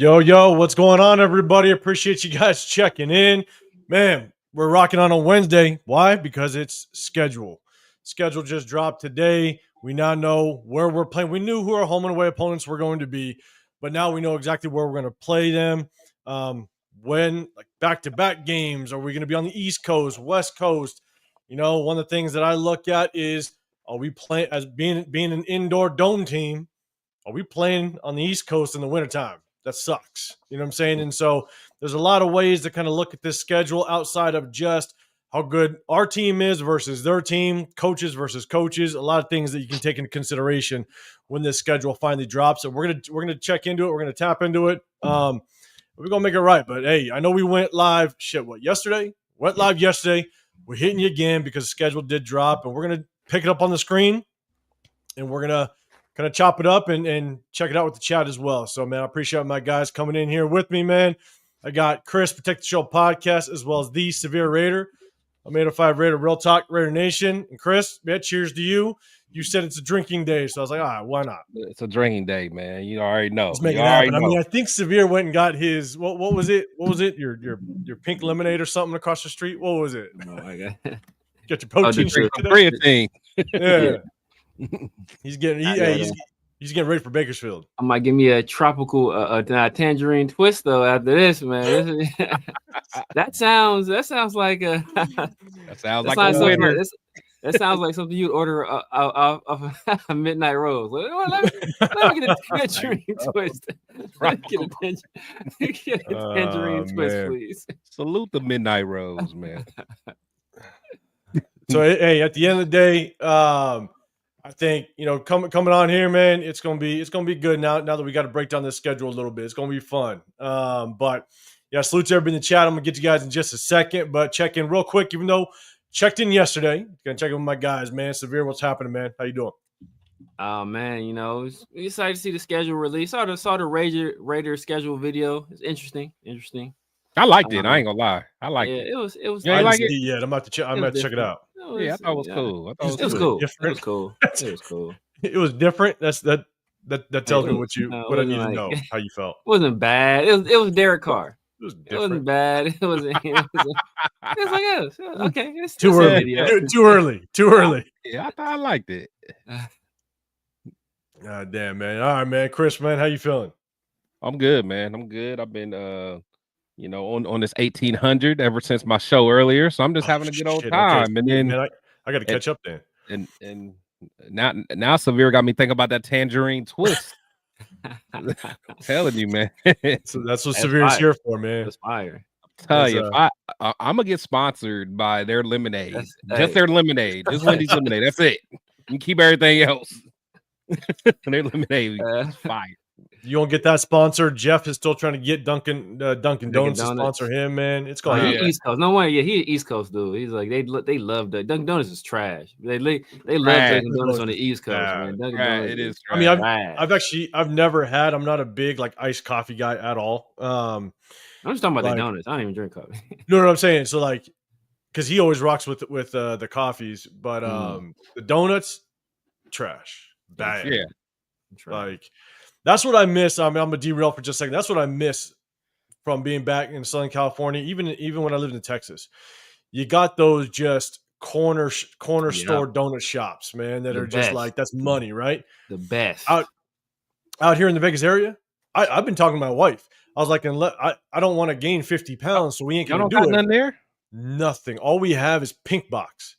Yo, what's going on, everybody? Appreciate you guys checking in. Man, we're rocking on a Wednesday. Why? Because it's schedule. Schedule just dropped today. We now know where we're playing. We knew who our home and away opponents were going to be, but now we know exactly where we're going to play them. When, like back-to-back games, are we going to be on the East Coast, West Coast? You know, one of the things that I look at is, are we playing as being an indoor dome team? Are we playing on the East Coast in the wintertime? That sucks. You know what I'm saying? And so there's a lot of ways to kind of look at this schedule outside of just how good our team is versus their team, coaches versus coaches, a lot of things that you can take into consideration when this schedule finally drops. So we're gonna check into it. We're gonna tap into it. We're gonna make it right. But hey, I know we went live yesterday? Went live yesterday. We're hitting you again because the schedule did drop, and we're gonna pick it up on the screen and we're gonna kind of chop it up and check it out with the chat as well. So, man, I appreciate my guys coming in here with me, man. I got Chris, Protect the Show podcast, as well as the Severe Raider. I'm 805 Raider, Real Talk, Raider Nation. And Chris, man, cheers to you. You said it's a drinking day, so I was like, all right, why not? It's a drinking day, man. You already know. Let's make it happen. I mean, I think Severe went and got his, what was it? What was it? Your pink lemonade or something across the street? What was it? Oh, my God. Get your protein shake today. Yeah. He's getting ready for Bakersfield. I might give me a tropical tangerine twist though after this, man. That sounds like a that sounds like something you'd order off a midnight rose. Let me get a tangerine twist. Get a tangerine twist, please. Salute the midnight rose, man. So hey, at the end of the day, I think, you know, coming on here, man, it's gonna be good now that we got to break down this schedule a little bit. It's gonna be fun. But yeah, salute to everybody in the chat. I'm gonna get you guys in just a second, but check in real quick. Even though checked in yesterday, gonna check in with my guys, man. Severe, what's happening, man? How you doing? Oh man, you know, we excited to see the schedule release. Saw the Raider schedule video. It's interesting. I liked it. I ain't gonna lie. I liked it. It was. Yeah, I like it. Yeah, I'm about to check it out. I thought it was cool. It was cool. It was cool. It was different. That tells me what I need to know. How you felt. It wasn't bad. It was Derek Carr. It wasn't bad. It was okay. It's too early. Too early. Yeah, I liked it. God damn, man. All right, man. Chris, man, how you feeling? I'm good, man. I'm good. I've been on this 1800 ever since my show earlier, so I'm just having a good old time. Okay. And then man, I got to catch up then. And now Severe got me thinking about that tangerine twist. I'm telling you, man. So that's what Severe's here for, man. That's fire. Tell you, I'm gonna get sponsored by their lemonade. Their lemonade. Just Wendy's lemonade. That's it. You can keep everything else. Their lemonade is fire. You don't get that sponsor. Jeff is still trying to get Dunkin' Donuts to sponsor him, man. It's going East Coast. No way. Yeah, he's an East Coast dude. He's like they love that. Dunkin' Donuts is trash. They love Dunkin' Donuts on the East Coast, man. Dunkin' Donuts it is. I mean, I've never had. I'm not a big like iced coffee guy at all. I'm just talking about the donuts. I don't even drink coffee. You know what I'm saying? So like, because he always rocks with the coffees, but the donuts, trash, bad. Yeah, like. That's what I miss. I mean, I'm gonna derail for just a second. That's what I miss from being back in Southern California, even when I lived in Texas. You got those just corner store donut shops, man, that are just like, that's money, right? The best out here in the Vegas area. I've been talking to my wife. I was like, I don't want to gain 50 pounds, so we ain't gonna do it. Nothing there. Nothing. All we have is Pink Box.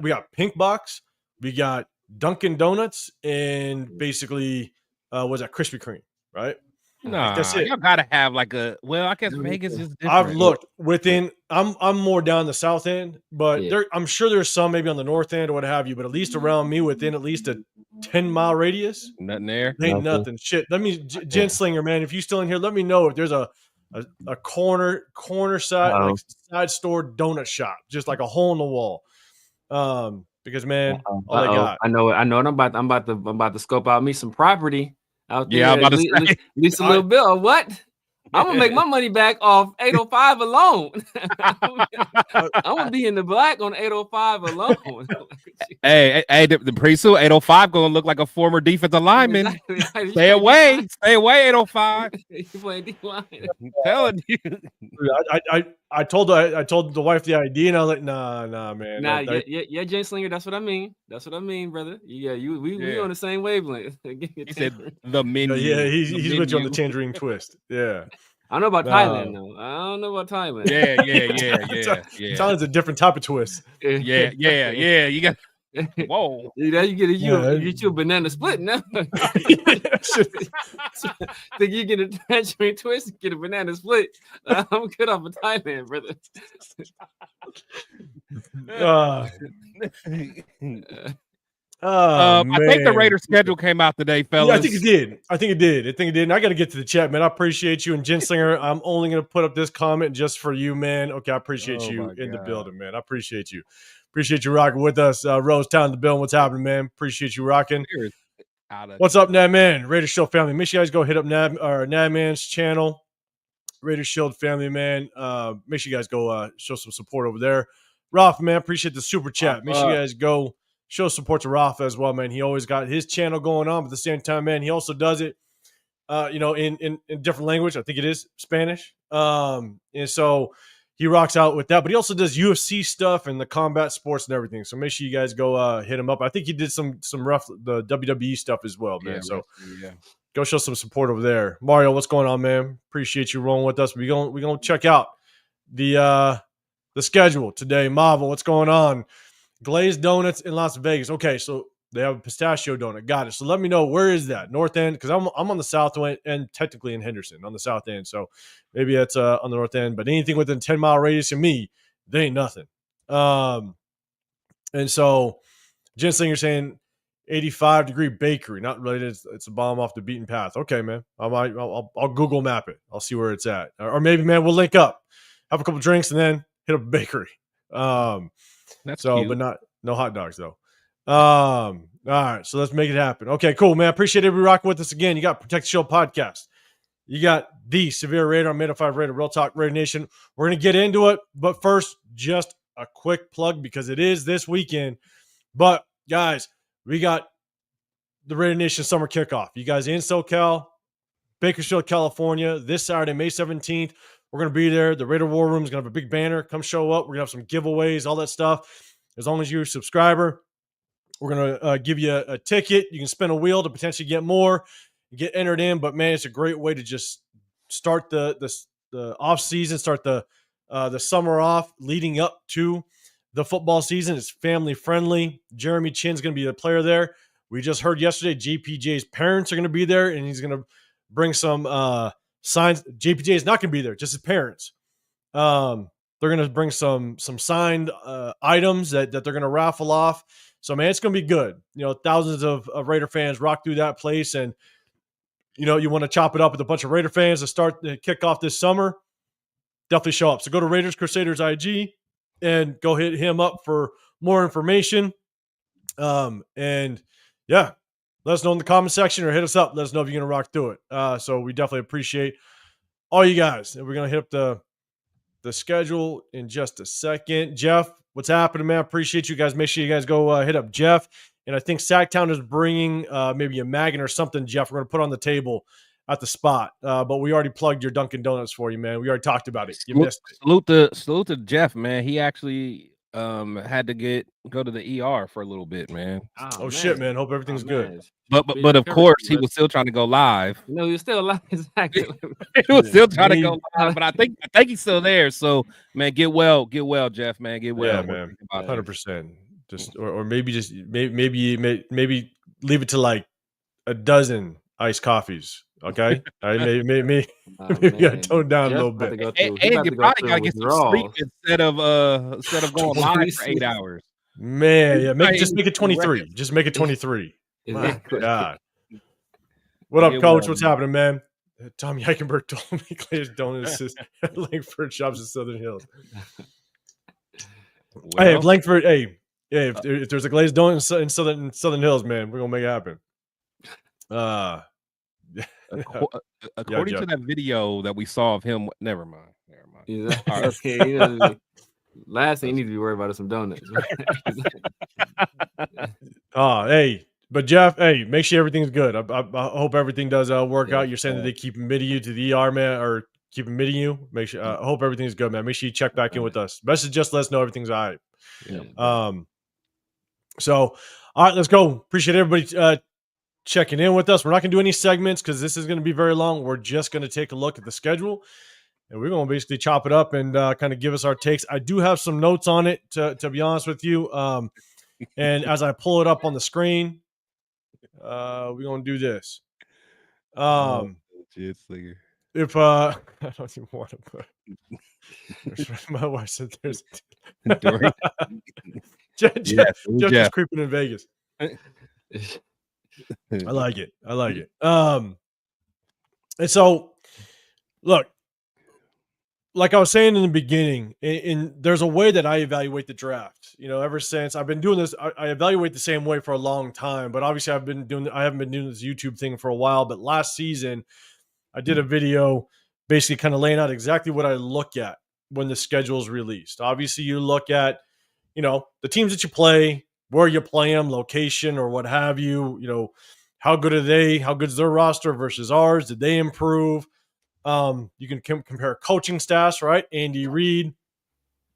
We got Pink Box. We got Dunkin' Donuts, and basically. Was that Krispy Kreme, right? No, that's it. You gotta have like a. Well, I guess Vegas is different. I've looked within. I'm more down the south end, but I'm sure there's some maybe on the north end or what have you. But at least around me, within at least a 10-mile radius, nothing there. Ain't nothing. Shit. Let me, Jen Slinger, man. If you still in here, let me know if there's a corner side like side store donut shop, just like a hole in the wall. Because man, all I got. I know. I'm about to scope out me some property. Out there, yeah, I'm about to at least a little bit. Or what? I'm gonna make my money back off 805 alone. I'm gonna be in the black on 805 alone. Hey, the pre-suit 805 gonna look like a former defensive lineman. Exactly. Stay away, 805. You playing D-line. I'm telling you. I told the wife the idea, and I was like, nah, man. Yeah, Jay Slinger. That's what I mean. That's what I mean, brother. Yeah, we on the same wavelength. He said the menu. Yeah, he's with you on the tangerine twist. Yeah. I don't know about Thailand though. I don't know about Thailand. Yeah. Thailand's a different type of twist. Yeah. You got. Whoa. You get you a banana split now. Think you get a tangerine twist, get a banana split. I'm good off of Thailand, brother. I think the Raiders schedule came out today, fellas. Yeah, I think it did. And I got to get to the chat, man. I appreciate you. And Jen Slinger, I'm only going to put up this comment just for you, man. Okay, I appreciate you in the building, man. I appreciate you. Appreciate you rocking with us. Rose Town, the building. What's happening, man? Appreciate you rocking. What's up, Nav Man? Raiders Shield family. Make sure you guys go hit up Nav Man's channel. Raiders Shield family, man. Make sure you guys go show some support over there. Ralph, man, appreciate the super chat. Make sure you guys go show support to Ralph as well, man. He always got his channel going on, but at the same time, man, he also does it, in different language. I think it is Spanish. And so he rocks out with that, but he also does UFC stuff and the combat sports and everything. So make sure you guys go hit him up. I think he did some rough the WWE stuff as well, man. Go show some support over there. Mario, what's going on, man? Appreciate you rolling with us. We're gonna check out the schedule today. Marvel, what's going on? Glazed donuts in Las Vegas. Okay, so they have a pistachio donut. Got it. So let me know, where is that? North end? Because I'm on the south end and technically in Henderson on the south end. So maybe that's on the north end. But anything within 10-mile radius of me, they ain't nothing. And so Jen Slinger saying 85-degree bakery. Not related. It's a bomb off the beaten path. Okay, man. I'll Google map it. I'll see where it's at. Or maybe, man, we'll link up, have a couple drinks, and then hit up a bakery. That's cute. But no hot dogs though. All right, so let's make it happen. Okay, cool, man. Appreciate everybody rocking with us again. You got Protect the Show podcast. You got the Severe Raider, Made of 5 Raider, Real Talk Raider Nation. We're gonna get into it, but first, just a quick plug because it is this weekend. But guys, we got the Raider Nation summer kickoff. You guys in SoCal, Bakersfield, California, this Saturday, May 17th. We're going to be there. The Raider War Room is going to have a big banner. Come show up. We're going to have some giveaways, all that stuff. As long as you're a subscriber, we're going to give you a ticket. You can spin a wheel to potentially get more, get entered in. But, man, it's a great way to just start the off season, start the summer off leading up to the football season. It's family friendly. Jeremy Chin's going to be the player there. We just heard yesterday JPJ's parents are going to be there, and he's going to bring some signs. JPJ is not going to be there, just his parents. They're going to bring some signed items that they're going to raffle off. So, man, it's going to be good. Thousands of Raider fans rock through that place, and you want to chop it up with a bunch of Raider fans to start the kickoff this summer. Definitely show up. So go to Raiders Crusaders IG and go hit him up for more information. And yeah, let us know in the comment section or hit us up. Let us know if you're going to rock through it. So we definitely appreciate all you guys. And we're going to hit up the schedule in just a second. Jeff, what's happening, man? Appreciate you guys. Make sure you guys go hit up Jeff. And I think Sacktown is bringing maybe a Maggin or something, Jeff, we're going to put on the table at the spot. But we already plugged your Dunkin' Donuts for you, man. We already talked about it. You missed it. Salute to Jeff, man. He actually had to go to the ER for a little bit, man. Oh shit, man. Hope everything's good. But of course he was still trying to go live. No, he was still alive. Exactly. He was still trying to go live, but I think he's still there. So, man, get well, Jeff, man. Get well. Yeah, man. 100%. Just or maybe leave it to like a dozen iced coffees. Okay, maybe gotta tone down a little bit. And you probably gotta get some sleep instead of going live for 8 hours. Man, yeah, just make it 23. Just make it 23. Exactly. God. What up, Coach? What's happening, man? Tommy Eichenberg told me Glazed Donuts is at Langford shops in Southern Hills. Hey, if Langford, if there's a Glazed Donut in Southern Hills, man, we're gonna make it happen. According to that video that we saw of him, never mind. Okay, last thing you need to be worried about is some donuts. Hey, but Jeff, hey, make sure everything's good. I hope everything does work out. You're saying that they keep admitting you to the ER, man, or keep admitting you. Make sure. I hope everything's good, man. Make sure you check back in with us. Best is just let us know everything's all right. Yeah. So, all right, let's go. Appreciate everybody checking in with us. We're not going to do any segments because this is going to be very long. We're just going to take a look at the schedule, and we're going to basically chop it up and kind of give us our takes. I do have some notes on it, to be honest with you. And as I pull it up on the screen, we're going to do this. If I don't even want to put my wife said there's Jeff is creeping in Vegas. I like it. And so look, like I was saying in the beginning, there's a way that I evaluate the draft. Ever since I've been doing this, I evaluate the same way for a long time. But obviously, I haven't been doing this YouTube thing for a while. But last season, I did a video basically kind of laying out exactly what I look at when the schedule is released. Obviously, you look at the teams that you play, where you play them, location, or what have you. How good are they? How good is their roster versus ours? Did they improve? You can compare coaching staffs, right? Andy Reid,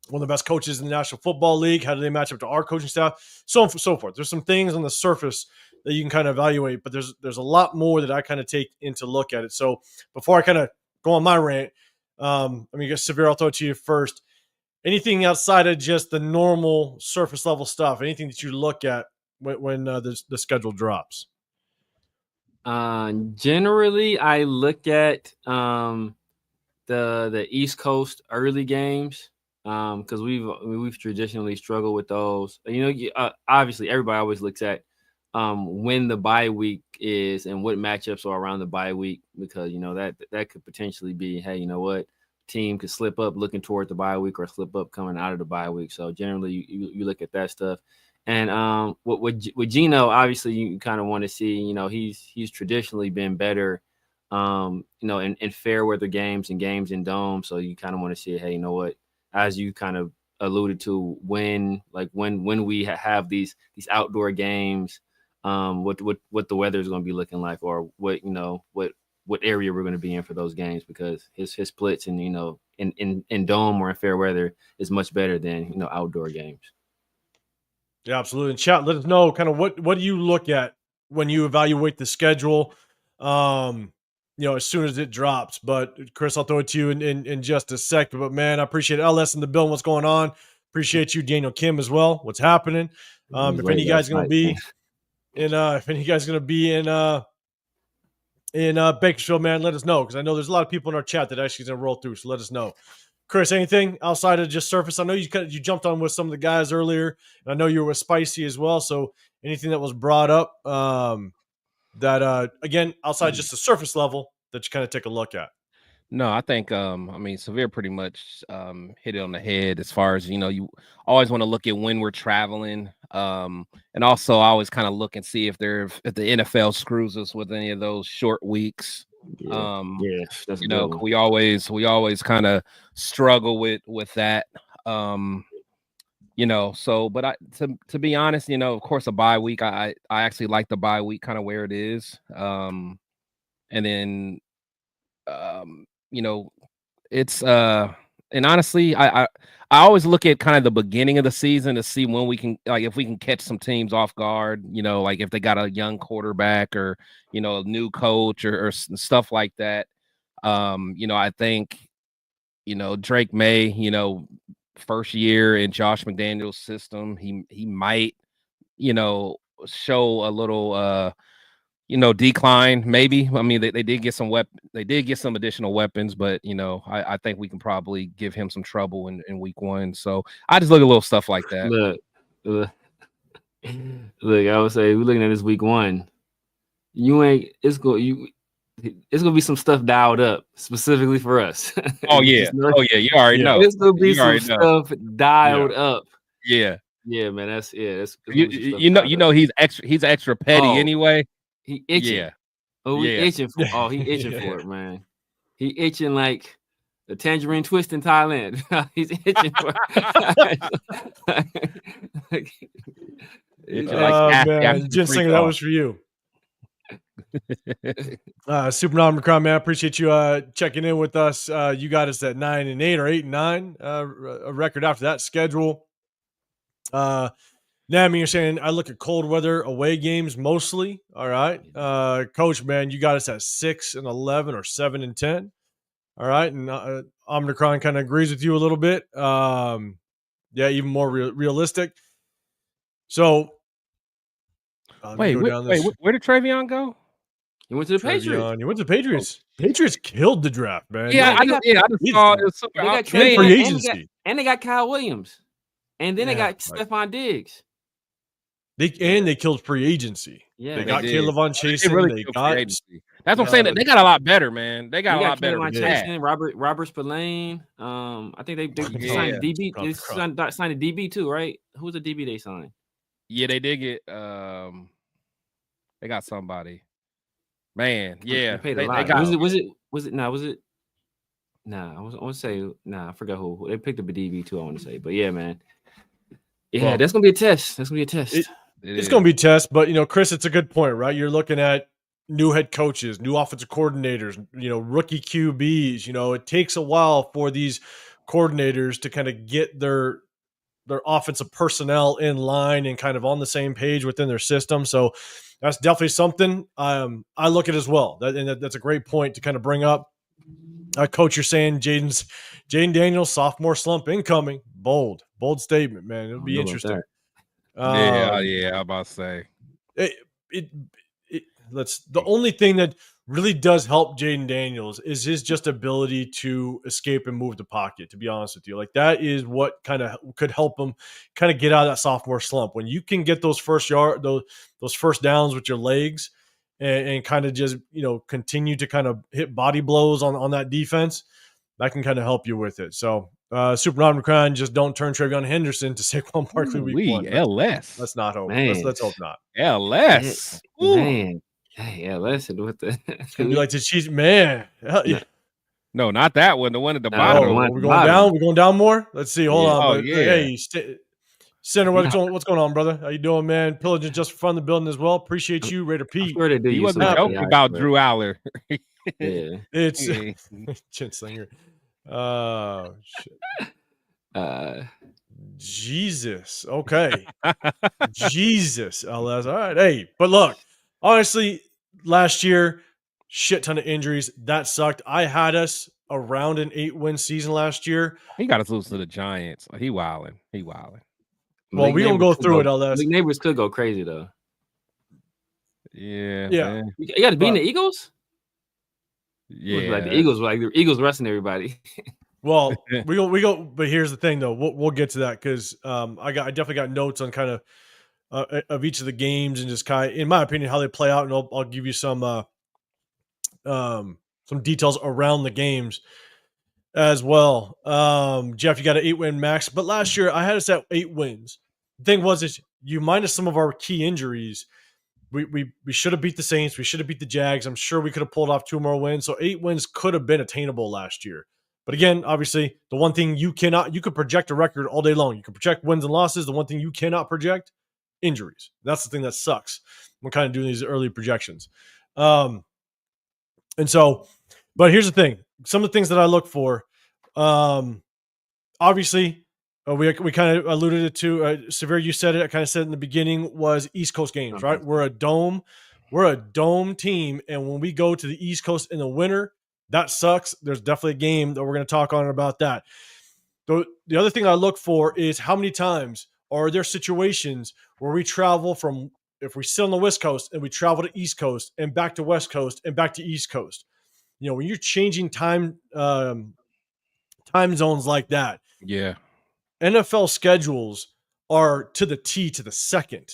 one of the best coaches in the National Football League. How do they match up to our coaching staff? So on and so forth. There's some things on the surface that you can kind of evaluate, but there's a lot more that I kind of take into look at it. So before I kind of go on my rant, Severe, I'll throw it to you first. Anything outside of just the normal surface level stuff? Anything that you look at when the schedule drops? Generally, I look at the East Coast early games because we've traditionally struggled with those. Obviously, everybody always looks at when the bye week is and what matchups are around the bye week because that could potentially be, hey, you know what, team could slip up looking toward the bye week or slip up coming out of the bye week. So generally, you look at that stuff. And with Geno, obviously, you kind of want to see, he's traditionally been better, in fair weather games and games in dome. So you kind of want to see, hey, you know what, as you kind of alluded to, when we have these outdoor games, what the weather is going to be looking like, or what area we're going to be in for those games, because his splits and in dome or in fair weather is much better than outdoor games. Yeah, absolutely. And chat, let us know kind of what do you look at when you evaluate the schedule, as soon as it drops. But Chris, I'll throw it to you in just a sec. But man, I appreciate LS in the bill. What's going on? Appreciate you, Daniel Kim, as well. What's happening? If any guys going to be in Bakersfield, man, let us know, because I know there's a lot of people in our chat that actually is going to roll through. So let us know. Chris, anything outside of just surface? I know you jumped on with some of the guys earlier, and I know you were with Spicy as well. So anything that was brought up that again, outside just the surface level, that you kind of take a look at? No, I think Severe pretty much hit it on the head as far as, you always want to look at when we're traveling. And also I always kind of look and see if the NFL screws us with any of those short weeks. That's we always kind of struggle with that. So but to be honest, of course, a bye week, I actually like the bye week kind of where it is. And then it's and honestly, I always look at kind of the beginning of the season to see when we can, like, if we can catch some teams off guard, like if they got a young quarterback or a new coach or stuff like that. I think Drake May, first year in Josh McDaniel's system, he might show a little decline, maybe. I mean, they did get some additional weapons, but I think we can probably give him some trouble in week one. So I just look at little stuff like that. Look, I would say we're looking at this week one. It's gonna be some stuff dialed up specifically for us. Oh yeah, you already know. It's gonna be some stuff dialed up. Yeah, man. That's he's extra petty anyway. He itching. Oh, we Yeah. itching for. Oh, he itching Yeah. for it, man. He itching like the tangerine twist in Thailand. He's itching for. It's Like, like after Man, the freak Ginslinger, that off. was for you. Super Nomicron, man, I appreciate you checking in with us. You got us at 9-8 or 8-9, a record after that schedule. Yeah, I mean, you're saying I look at cold weather away games mostly. All right, Coach, man, you got us at 6-11 or 7-10. All right, and Omicron kind of agrees with you a little bit. Yeah, even more realistic. So Wait, where did Travion go? he went to the Patriots. You went to the Patriots. Patriots killed the draft, man. Yeah, I just saw it. Was super They got free agency. and they got Kyle Williams, and then they got Stephon Diggs. They killed free agency. Yeah, they got did. Caleb on Chasing. Really they got. That's what I'm saying. They got a lot better, man. They got a lot better. Chasing, Robert Spillane. I think they signed a DB. They signed a DB too, right? Who's the DB they signed? Yeah, they did get. They got somebody. Man, yeah, they paid a lot. Was it? Nah, I want to say. Nah, I forgot who. They picked up a DB too. I want to say, but yeah, man. Yeah, that's gonna be a test. It's gonna be a test, but Chris, it's a good point, right? You're looking at new head coaches, new offensive coordinators, rookie QBs. It takes a while for these coordinators to kind of get their offensive personnel in line and kind of on the same page within their system. So that's definitely something I look at as well. That's a great point to kind of bring up. Coach, you're saying Jaden Daniels sophomore slump incoming. Bold statement, man. It'll be interesting. I'm about to say the only thing that really does help Jaden Daniels is his just ability to escape and move the pocket, to be honest with you. Like, that is what kind of could help him kind of get out of that sophomore slump. When you can get those first downs with your legs and kind of just, continue to kind of hit body blows on that defense, that can kind of help you with it. So, Super Non-Recron, just don't turn Travion Henderson to Saquon Barkley week 1. LS. Let's not hope. Let's hope not. LS. Man. Hey, LS with the. It's going to be like the Chiefs. Man. No, not that one. The one at the bottom. We're going down. We're going down more. Let's see. Hold on. Hey, Center, what's going on, brother? How you doing, man? Pillaging just for fun the building as well. Appreciate you, Raider Pete. He wasn't joking about Drew Aller. Yeah, it's Chin Slinger. Oh shit. Jesus. Okay. Jesus. LS. All right. Hey, but look, honestly, last year, shit ton of injuries. That sucked. I had us around an 8-win season last year. He got us lose to the Giants. He wilding. Well, we're going to go through it, LS. The neighbors could go crazy, though. Yeah. Man. You got to beat the Eagles? Yeah. Like the Eagles resting everybody. Well, we go. But here's the thing, though. We'll get to that because I definitely got notes on kind of each of the games and just kind of, in my opinion, how they play out, and I'll give you some details around the games as well. Jeff, you got an 8-win max, but last year I had us at 8 wins. The thing was, is you minus some of our key injuries. We should have beat the Saints. We should have beat the Jags. I'm sure we could have pulled off 2 more wins. So 8 wins could have been attainable last year. But again, obviously, the one thing you could project a record all day long. You can project wins and losses. The one thing you cannot project, injuries. That's the thing that sucks. We're kind of doing these early projections. And so, but here's the thing. Some of the things that I look for, obviously, we kind of alluded it to. Severe, you said it. I kind of said in the beginning was East Coast games, right? We're a dome team, and when we go to the East Coast in the winter, that sucks. There's definitely a game that we're going to talk on about that. The other thing I look for is how many times are there situations where we travel from, if we sit on the West Coast and we travel to East Coast and back to West Coast and back to East Coast. When you're changing time zones like that. Yeah. NFL schedules are to the T to the second.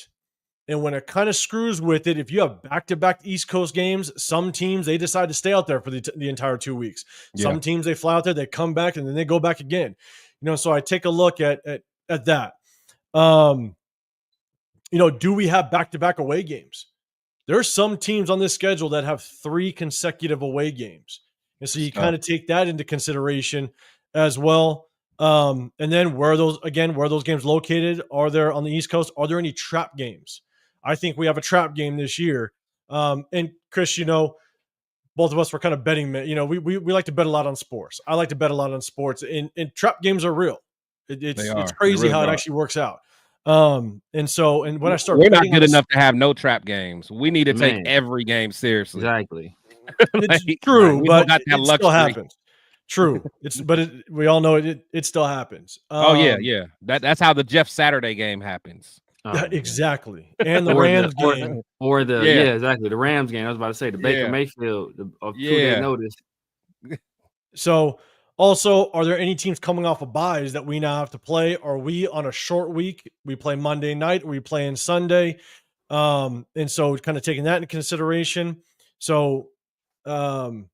And when it kind of screws with it, if you have back-to-back East Coast games, some teams, they decide to stay out there for the entire 2 weeks. Yeah. Some teams, they fly out there, they come back, and then they go back again. So I take a look at that. Do we have back-to-back away games? there are some teams on this schedule that have 3 consecutive away games. And so you kind of take that into consideration as well. And then where are those games located? Are there on the East Coast? Are there any trap games? I think we have a trap game this year. And Chris, both of us were kind of betting, we like to bet a lot on sports. I like to bet a lot on sports, and trap games are real. It's crazy how it actually works out. And when I start, we're not good enough to have no trap games. We need to take every game seriously. Exactly. It's true, but it still happens. True. We all know it still happens. Yeah. That's how the Jeff Saturday game happens. Exactly. And the Rams game. Exactly. The Rams game. I was about to say the Baker Mayfield of 2 day notice. So also, are there any teams coming off of buys that we now have to play? Are we on a short week? We play Monday night, we play on Sunday. And so kind of taking that into consideration. So and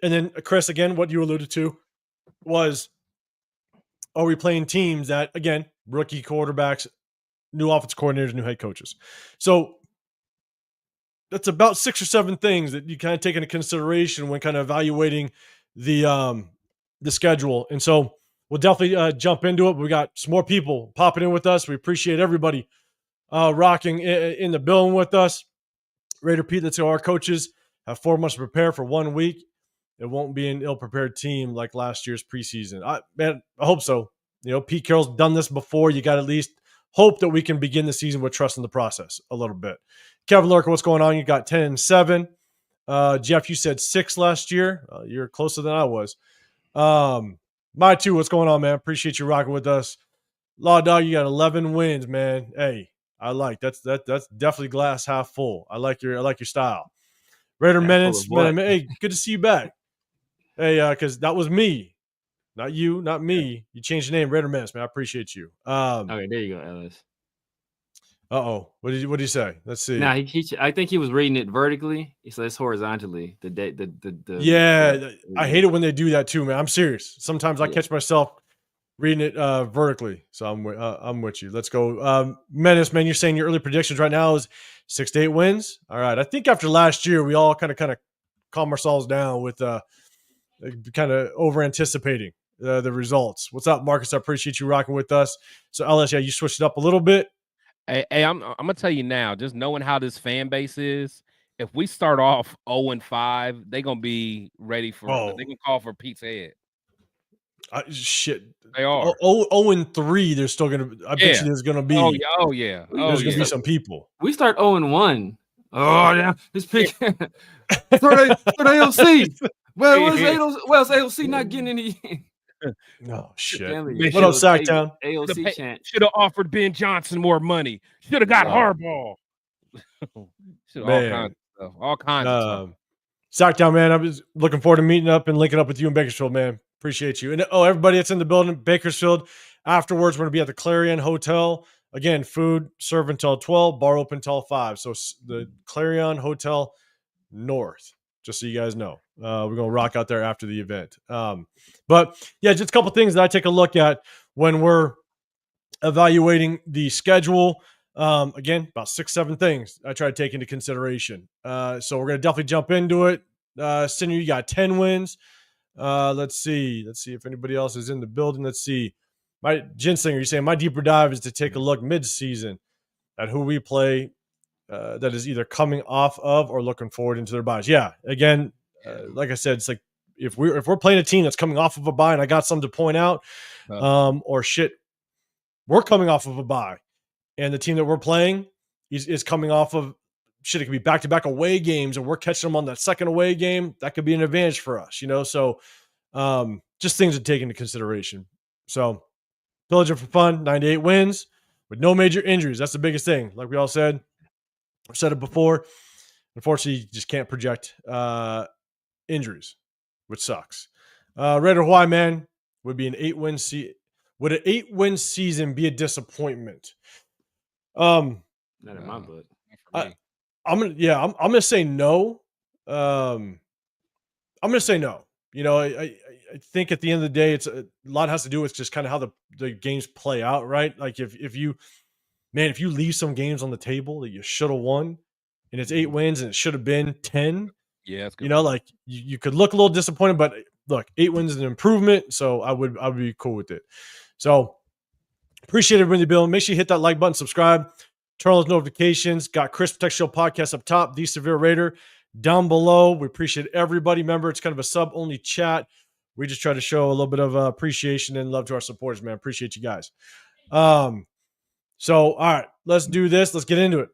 then Chris, again, what you alluded to was, are we playing teams that, again, rookie quarterbacks, new offense coordinators, new head coaches? So that's about 6 or 7 things that you kind of take into consideration when kind of evaluating the schedule. And so we'll definitely jump into it. We got some more people popping in with us. We appreciate everybody rocking in the building with us. Raider Pete, that's how our coaches have 4 months to prepare for 1 week. It won't be an ill-prepared team like last year's preseason. I hope so. Pete Carroll's done this before. You got to at least hope that we can begin the season with trust in the process a little bit. Kevin Lurker, what's going on? You got 10-7. Jeff, you said 6 last year. You're closer than I was. My 2, what's going on, man? Appreciate you rocking with us. Law Dog, you got 11 wins, man. Hey, I like that's definitely glass half full. I like your style. Raider Menace, man, hey, good to see you back. Hey, because that was me, not you, not me. You changed the name, Raider Menace, man. I appreciate you. Okay, there you go, Ellis. What did you say? Let's see. Nah, I think he was reading it vertically. So it's horizontally. I hate it when they do that too, man. I'm serious. Sometimes I catch myself reading it vertically. So I'm with you. Let's go. Menace, man, you're saying your early predictions right now is 6 to 8 wins. All right. I think after last year, we all kind of calm ourselves down with kind of over anticipating the results. What's up, Marcus? I appreciate you rocking with us. So LS, you switched it up a little bit. Hey, I'm gonna tell you now, just knowing how this fan base is, if we start off 0-5, they're gonna be ready for they can call for Pete's head. Shit. They are 0-3. There's still gonna. I bet you there's gonna be. There's gonna be some people. We start 0-1. Oh yeah, this pick for the AOC. Where's AOC not getting any? No shit. What up, Sacktown? AOC chant. Should have offered Ben Johnson more money. Should have got Harbaugh. All kinds of stuff. Sacktown, man. I was looking forward to meeting up and linking up with you in Bakersfield, man. Appreciate you. And everybody that's in the building, Bakersfield. Afterwards, we're gonna be at the Clarion Hotel. Again, food served until 12, bar open until 5. So the Clarion Hotel North. Just so you guys know, we're going to rock out there after the event. But yeah, just a couple things that I take a look at when we're evaluating the schedule. Again, about 6-7 things I try to take into consideration. So we're going to definitely jump into it. Senior, you got 10 wins. Let's see if anybody else is in the building. Let's see. My Ginsinger, you're saying my deeper dive is to take a look mid-season at who we play. That is either coming off of or looking forward into their buys. Yeah, again, like I said, it's like if we're playing a team that's coming off of a bye, and I got something to point out, or shit, we're coming off of a bye, and the team that we're playing is coming off of shit. It could be back-to-back away games, and we're catching them on that second away game. That could be an advantage for us, So, just things to take into consideration. So, Pillaging for fun, 98 wins with no major injuries. That's the biggest thing. Like we all said. I've said it before. Unfortunately, you just can't project injuries, which sucks. Raider Hawaii, man, would be an 8-win would an 8-win season be a disappointment? Not in my book. I'm gonna say no. I'm gonna say no. I think at the end of the day, it's a lot has to do with just kind of how the games play out, right? Like if you leave some games on the table that you should have won and it's 8 wins, and it should have been 10. Yeah, that's good. You know, like you could look a little disappointed, but look, 8 wins is an improvement, so I would be cool with it. So appreciate everybody, Bill. Make sure you hit that like button, subscribe, turn on those notifications. Got Chris Protect Show podcast up top, The Severe Raider down below. We appreciate everybody. Remember, it's kind of a sub-only chat. We just try to show a little bit of appreciation and love to our supporters, man. Appreciate you guys. So, all right, let's do this. Let's get into it.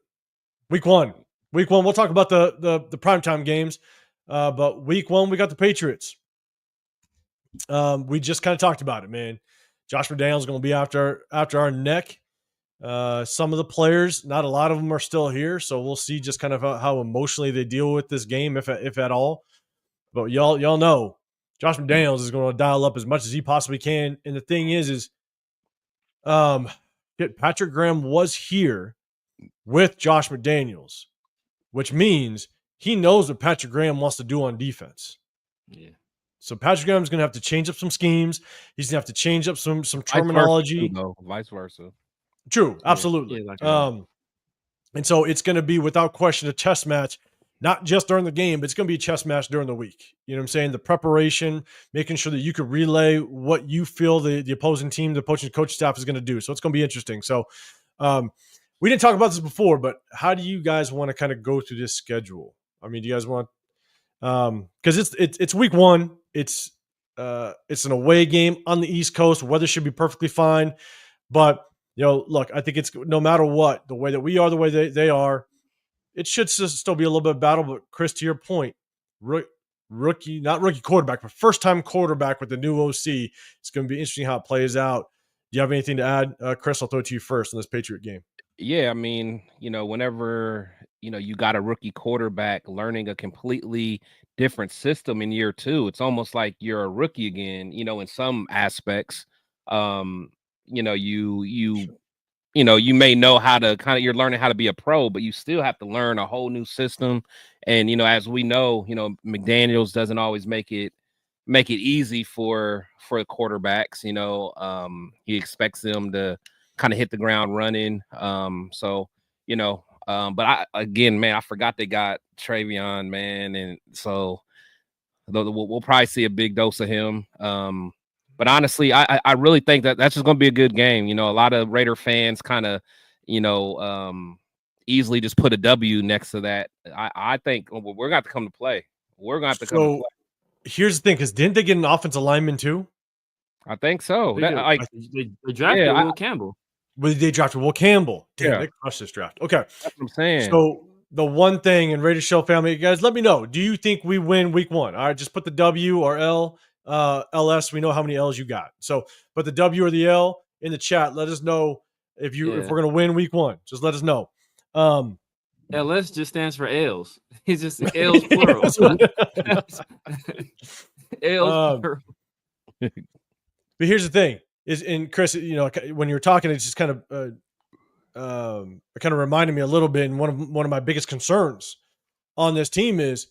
Week one, we'll talk about the primetime games. But week one, we got the Patriots. We just kind of talked about it, man. Josh McDaniels is going to be after our neck. Some of the players, not a lot of them are still here, so we'll see just kind of how emotionally they deal with this game, if at all. But y'all know Josh McDaniels is going to dial up as much as he possibly can. And the thing is Patrick Graham was here with Josh McDaniels, which means he knows what Patrick Graham wants to do on defense. Yeah. So Patrick Graham's going to have to change up some schemes. He's going to have to change up some terminology. Vice versa. True, absolutely. And so it's going to be, without question, a chess match, not just during the game, but it's going to be a chess match during the week. You know what I'm saying? The preparation, making sure that you can relay what you feel the opposing team, the opposing coach staff is going to do. So it's going to be interesting. So we didn't talk about this before, but how do you guys want to kind of go through this schedule? I mean, do you guys want because it's week one. It's an away game on the East Coast. Weather should be perfectly fine. But, look, I think it's no matter what, the way that we are, the way they are, it should still be a little bit of battle. But, Chris, to your point, not rookie quarterback, but first-time quarterback with the new OC. It's going to be interesting how it plays out. Do you have anything to add, Chris? I'll throw it to you first in this Patriot game. Yeah, I mean, whenever, you got a rookie quarterback learning a completely different system in year two, it's almost like you're a rookie again, in some aspects. You may know how to you're learning how to be a pro, but you still have to learn a whole new system. And, as we know, McDaniels doesn't always make it easy for quarterbacks. He expects them to kind of hit the ground running. But I forgot they got Travion, man. And so we'll probably see a big dose of him. But honestly, I really think that's just going to be a good game. A lot of Raider fans kind of, easily just put a W next to that. I think we're going to have to come to play. We're going to have to come to play. Here's the thing, because didn't they get an offensive lineman too? I think so. They drafted Will Campbell. Well, they drafted Will Campbell. Damn, they crushed this draft. Okay. That's what I'm saying. So the one thing, and Raiders Show family, guys, let me know. Do you think we win week one? All right, just put the W or L, LS. We know how many L's you got. So put the W or the L in the chat. Let us know if we're going to win week one. Just let us know. LS just stands for L's. He's just L's plural. L's plural. But here's the thing: and Chris, when you were talking, it's just kind of reminded me a little bit. And one of my biggest concerns on this team is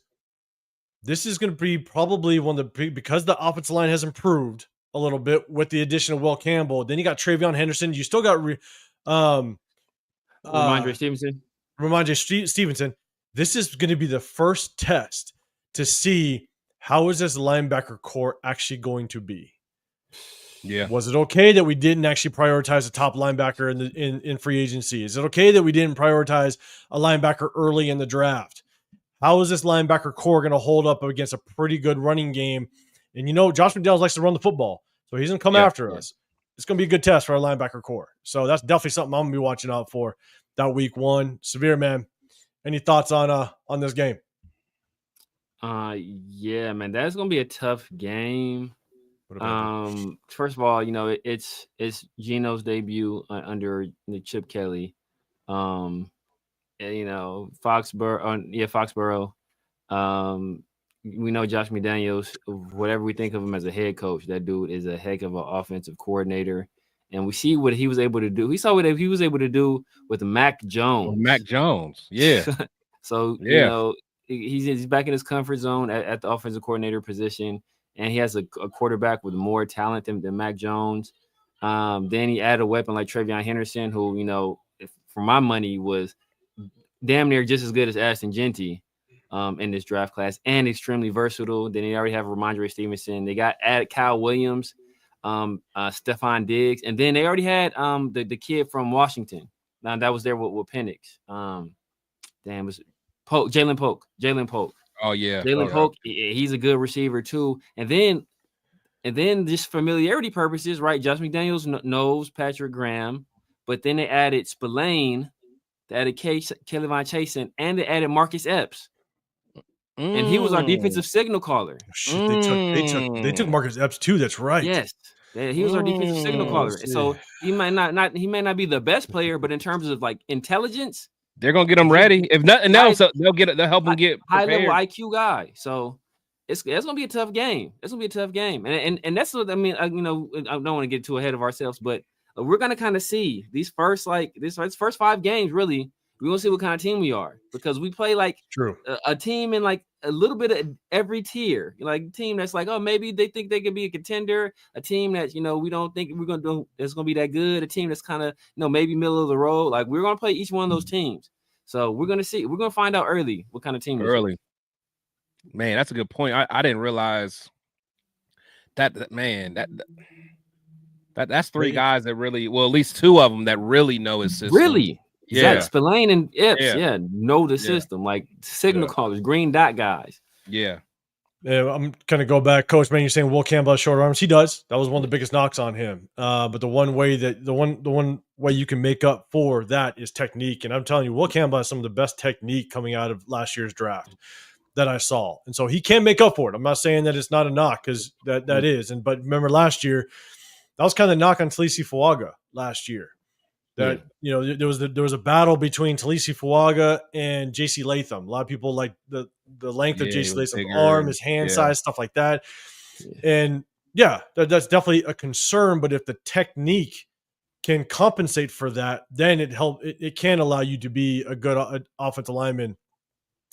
this is going to be probably one of the because the offensive line has improved a little bit with the addition of Will Campbell. Then you got Travion Henderson. You still got Ramondre Stevenson. This is going to be the first test to see how is this linebacker core actually going to be. Yeah. Was it okay that we didn't actually prioritize a top linebacker in free agency? Is it okay that we didn't prioritize a linebacker early in the draft? How is this linebacker core going to hold up against a pretty good running game? And Josh McDaniels likes to run the football, so he's going to come after us. It's going to be a good test for our linebacker core. So that's definitely something I'm going to be watching out for that week one. Severe, man. Any thoughts on this game? Yeah, man, that's going to be a tough game. First of all, it's Geno's debut under Chip Kelly. Foxborough. We know Josh McDaniels. Whatever we think of him as a head coach, that dude is a heck of an offensive coordinator. And we see what he was able to do. We saw what he was able to do with Mac Jones. Yeah. So he's back in his comfort zone at the offensive coordinator position. And he has a quarterback with more talent than Mac Jones. Then he added a weapon like Travion Henderson, who, for my money, was damn near just as good as Ashton Genty in this draft class, and extremely versatile. Then they already have Ramondre Stevenson. They got added Kyle Williams, Stephon Diggs, and then they already had the kid from Washington. Now that was there with Penix. Damn, was Polk, Jalen Polk. Oh yeah, Jalen Polk. He's a good receiver too. And then just familiarity purposes, right? Josh McDaniels knows Patrick Graham, but then they added Spillane, they added K'Lavon Chasen, and they added Marcus Epps. And he was our defensive signal caller. Shit, they took Marcus Epps too. That's right. Yes, he was our defensive signal caller. And so he may not be the best player, but in terms of like intelligence, they're gonna get him ready. If nothing else, they'll help him get high level IQ guy. So it's gonna be a tough game. It's gonna be a tough game, and that's what I mean. I don't want to get too ahead of ourselves, but we're gonna kind of see these first 5 games. Really, we're gonna see what kind of team we are, because we play like a team in like a little bit of every tier. Like a team that's like, oh, maybe they think they could be a contender. A team that we don't think we're gonna do that's gonna be that good. A team that's kind of maybe middle of the road. Like we're gonna play each one of those teams. So we're gonna see. We're gonna find out early what kind of team. Early. Man, that's a good point. I didn't realize that. Man, that's 3 guys that really, well, at least 2 of them that really know his system. Really? Yeah. Spillane and Epps, know the system, like signal callers, green dot guys. Yeah, I'm gonna go back, Coach. Man, you're saying Will Campbell has short arms. He does. That was one of the biggest knocks on him. But the one way you can make up for that is technique. And I'm telling you, Will Campbell has some of the best technique coming out of last year's draft that I saw, and so he can make up for it. I'm not saying that it's not a knock, because that is. But remember last year, that was kind of the knock on Talisi Fuaga last year. That there was a battle between Talisi Fuaga and JC Latham. A lot of people like the length of JC Latham's arm, his hand size, stuff like that. And that's definitely a concern. But if the technique can compensate for that, then it can allow you to be a good offensive lineman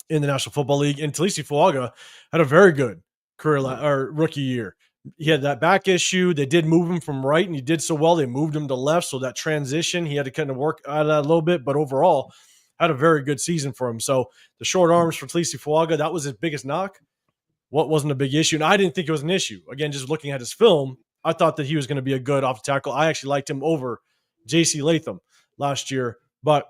in the National Football League. And Talisi Fuaga had a very good career or rookie year. He had that back issue. They did move him from right, and he did so well. They moved him to left, so that transition, he had to kind of work out of that a little bit. But overall, had a very good season for him. So the short arms for Talisi Fuaga, that was his biggest knock. What wasn't a big issue, and I didn't think it was an issue. Again, just looking at his film, I thought that he was going to be a good off tackle. I actually liked him over JC Latham last year. But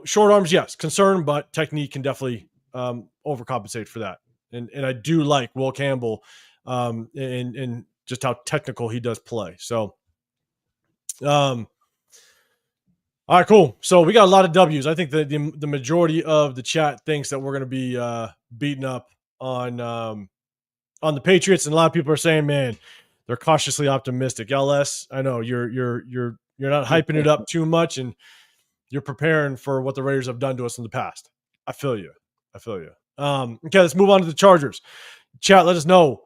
short arms, yes, concern, but technique can definitely overcompensate for that. And I do like Will Campbell. And just how technical he does play. So, all right, cool. So we got a lot of W's. I think that the majority of the chat thinks that we're going to be beating up on the Patriots, and a lot of people are saying, man, they're cautiously optimistic. LS, I know you're not hyping it up too much, and you're preparing for what the Raiders have done to us in the past. I feel you. Okay, let's move on to the Chargers. Chat, let us know.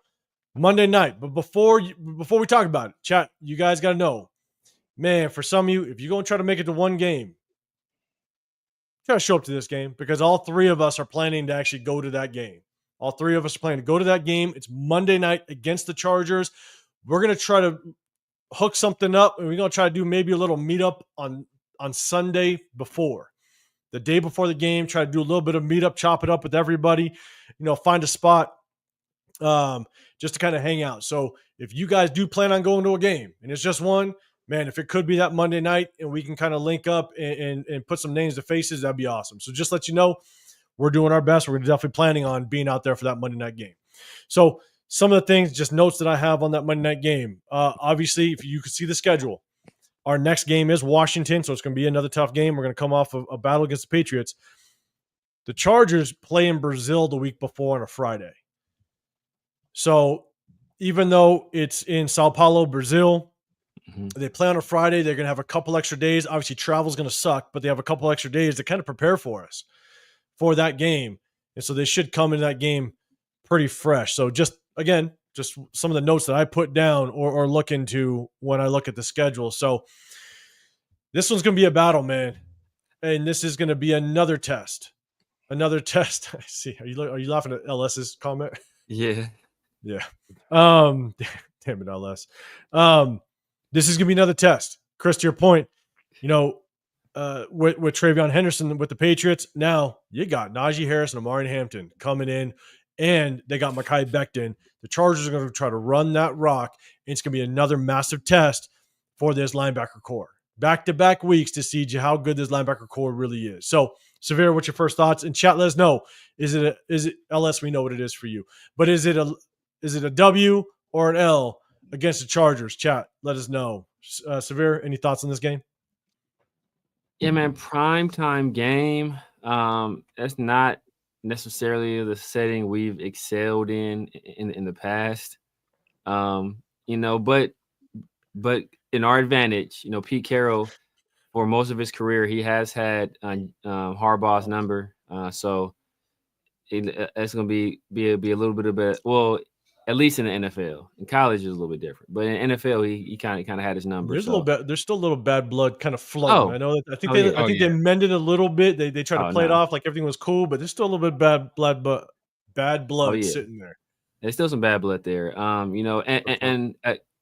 Monday night, but before we talk about it, chat, you guys got to know, man, for some of you, if you're going to try to make it to one game, try to show up to this game, because all 3 of us are planning to actually go to that game. All 3 of us are planning to go to that game. It's Monday night against the Chargers. We're going to try to hook something up, and we're going to try to do maybe a little meetup on Sunday before. The day before the game, try to do a little bit of meetup, chop it up with everybody, find a spot. Just to kind of hang out. So if you guys do plan on going to a game and it's just one, man, if it could be that Monday night and we can kind of link up and put some names to faces, that'd be awesome. So just let you know, we're doing our best. We're definitely planning on being out there for that Monday night game. So some of the things, just notes that I have on that Monday night game. Obviously, if you could see the schedule, our next game is Washington. So it's going to be another tough game. We're going to come off of a battle against the Patriots. The Chargers play in Brazil the week before on a Friday. So even though it's in Sao Paulo, Brazil, they play on a Friday. They're going to have a couple extra days. Obviously, travel's going to suck, but they have a couple extra days to kind of prepare for us for that game. And so they should come into that game pretty fresh. So just some of the notes that I put down or look into when I look at the schedule. So this one's going to be a battle, man. And this is going to be another test. I see. Are you laughing at LS's comment? Yeah. Yeah. Damn it, LS. This is gonna be another test. Chris, to your point, with Travion Henderson with the Patriots. Now you got Najee Harris and Amari Hampton coming in, and they got Mekhi Becton. The Chargers are going to try to run that rock. And it's going to be another massive test for this linebacker core. Back-to-back weeks to see how good this linebacker core really is. So, Severe, what's your first thoughts? And chat, let us know. Is it LS? We know what it is for you, but is it a W or an L against the Chargers? Chat, let us know. Severe, any thoughts on this game? Yeah, man, primetime game. That's not necessarily the setting we've excelled in the past. But in our advantage, Pete Carroll, for most of his career, he has had Harbaugh's number. So it's going to be a little bit of a, well, at least in the NFL. In college is a little bit different, but in NFL he kind of had his number. There's still a little bad blood kind of floating. Oh, I know that. I think they mended a little bit. They tried to play it off like everything was cool, but there's still a little bit bad blood sitting there. There's still some bad blood there. And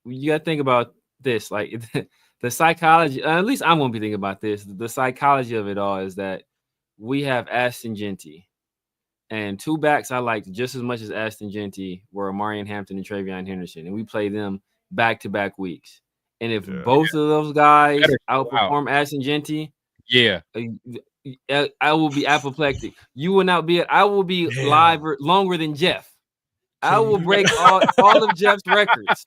you got to think about this, like the psychology. At least I'm going to be thinking about this. The psychology of it all is that we have Ashton Genty. And two backs I liked just as much as Ashton Genty were Amari Hampton and Travion Henderson. And we played them back-to-back weeks. And if both of those guys outperform Ashton Genty, I will be apoplectic. You will not be. I will be live longer than Jeff. I will break all of Jeff's records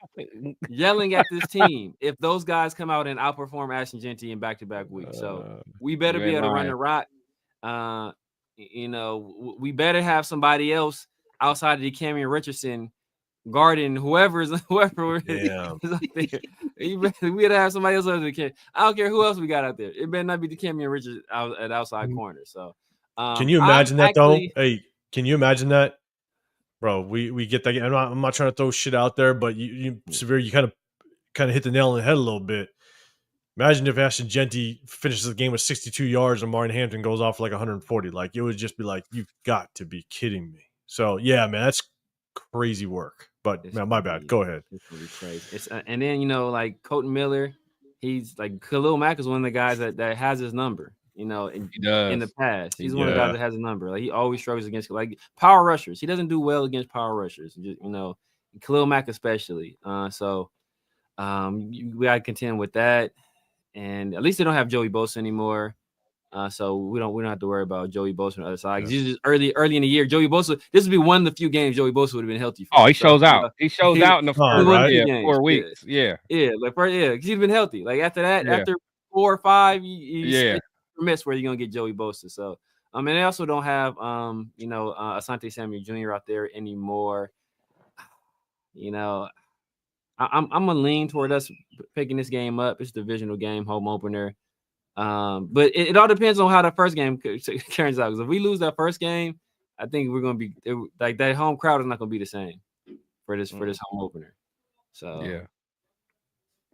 yelling at this team if those guys come out and outperform Ashton Genty in back-to-back weeks. So we better be able to run the rock. We better have somebody else outside of the Camion Richardson guarding whoever is out there. We better have somebody else out there. I don't care who else we got out there. It better not be the Camion Richardson at outside corner. So can you imagine that though? Hey, can you imagine that, bro? We get that. I'm not trying to throw shit out there, but you Severe, you kind of hit the nail on the head a little bit. Imagine if Ashton Genty finishes the game with 62 yards and Martin Hampton goes off like 140. Like, it would just be like, you've got to be kidding me. So, yeah, man, that's crazy work. But, man, my bad. Go ahead. It's really crazy. And then, like Colton Miller, he's like Khalil Mack is one of the guys that has his number, in the past. He's one of the guys that has a number. Like, he always struggles against, like, power rushers. He doesn't do well against power rushers, just, Khalil Mack especially. So we got to contend with that. And at least they don't have Joey Bosa anymore, so we don't have to worry about Joey Bosa on the other side. Just early in the year, Joey Bosa. This would be one of the few games Joey Bosa would have been healthy for. Oh, he shows out. He shows out in the first 4 weeks. Yeah, because he's been healthy. Like after that, after 4 or 5, you miss where you're gonna get Joey Bosa. So and they also don't have Asante Samuel Jr. out there anymore. I'm gonna lean toward us picking this game up. It's a divisional game, home opener. But it all depends on how the first game turns out. Because if we lose that first game, I think we're gonna be like that home crowd is not gonna be the same for this home opener. So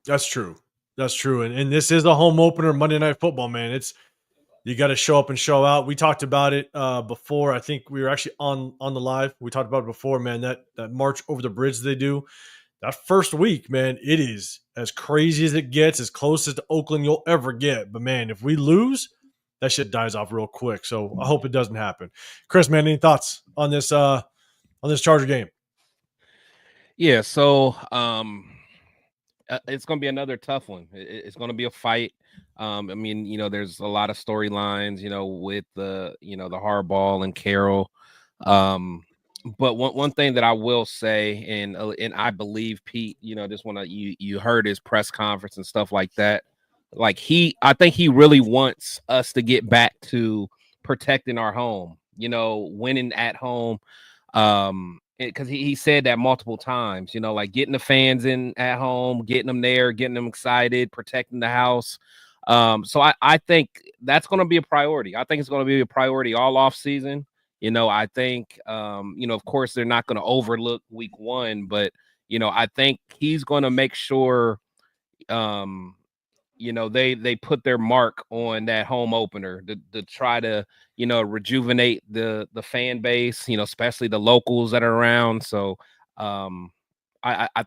that's true. And this is a home opener, Monday Night Football, man. You got to show up and show out. We talked about it before. I think we were actually on the live. We talked about it before, man. That march over the bridge they do. That first week, man, it is as crazy as it gets, as close as to Oakland you'll ever get. But, man, if we lose, that shit dies off real quick. So I hope it doesn't happen. Chris, man, any thoughts on this Charger game? Yeah, so it's going to be another tough one. It's going to be a fight. There's a lot of storylines, with the Harbaugh and Carroll. But one thing that I will say, and I believe Pete, just when you heard his press conference and stuff like that, like I think he really wants us to get back to protecting our home, winning at home. Because he said that multiple times, like getting the fans in at home, getting them there, getting them excited, protecting the house. So I think that's going to be a priority. I think it's going to be a priority all off season. I think, of course, they're not going to overlook week 1, but, I think he's going to make sure, they put their mark on that home opener to try to, rejuvenate the fan base, especially the locals that are around. So I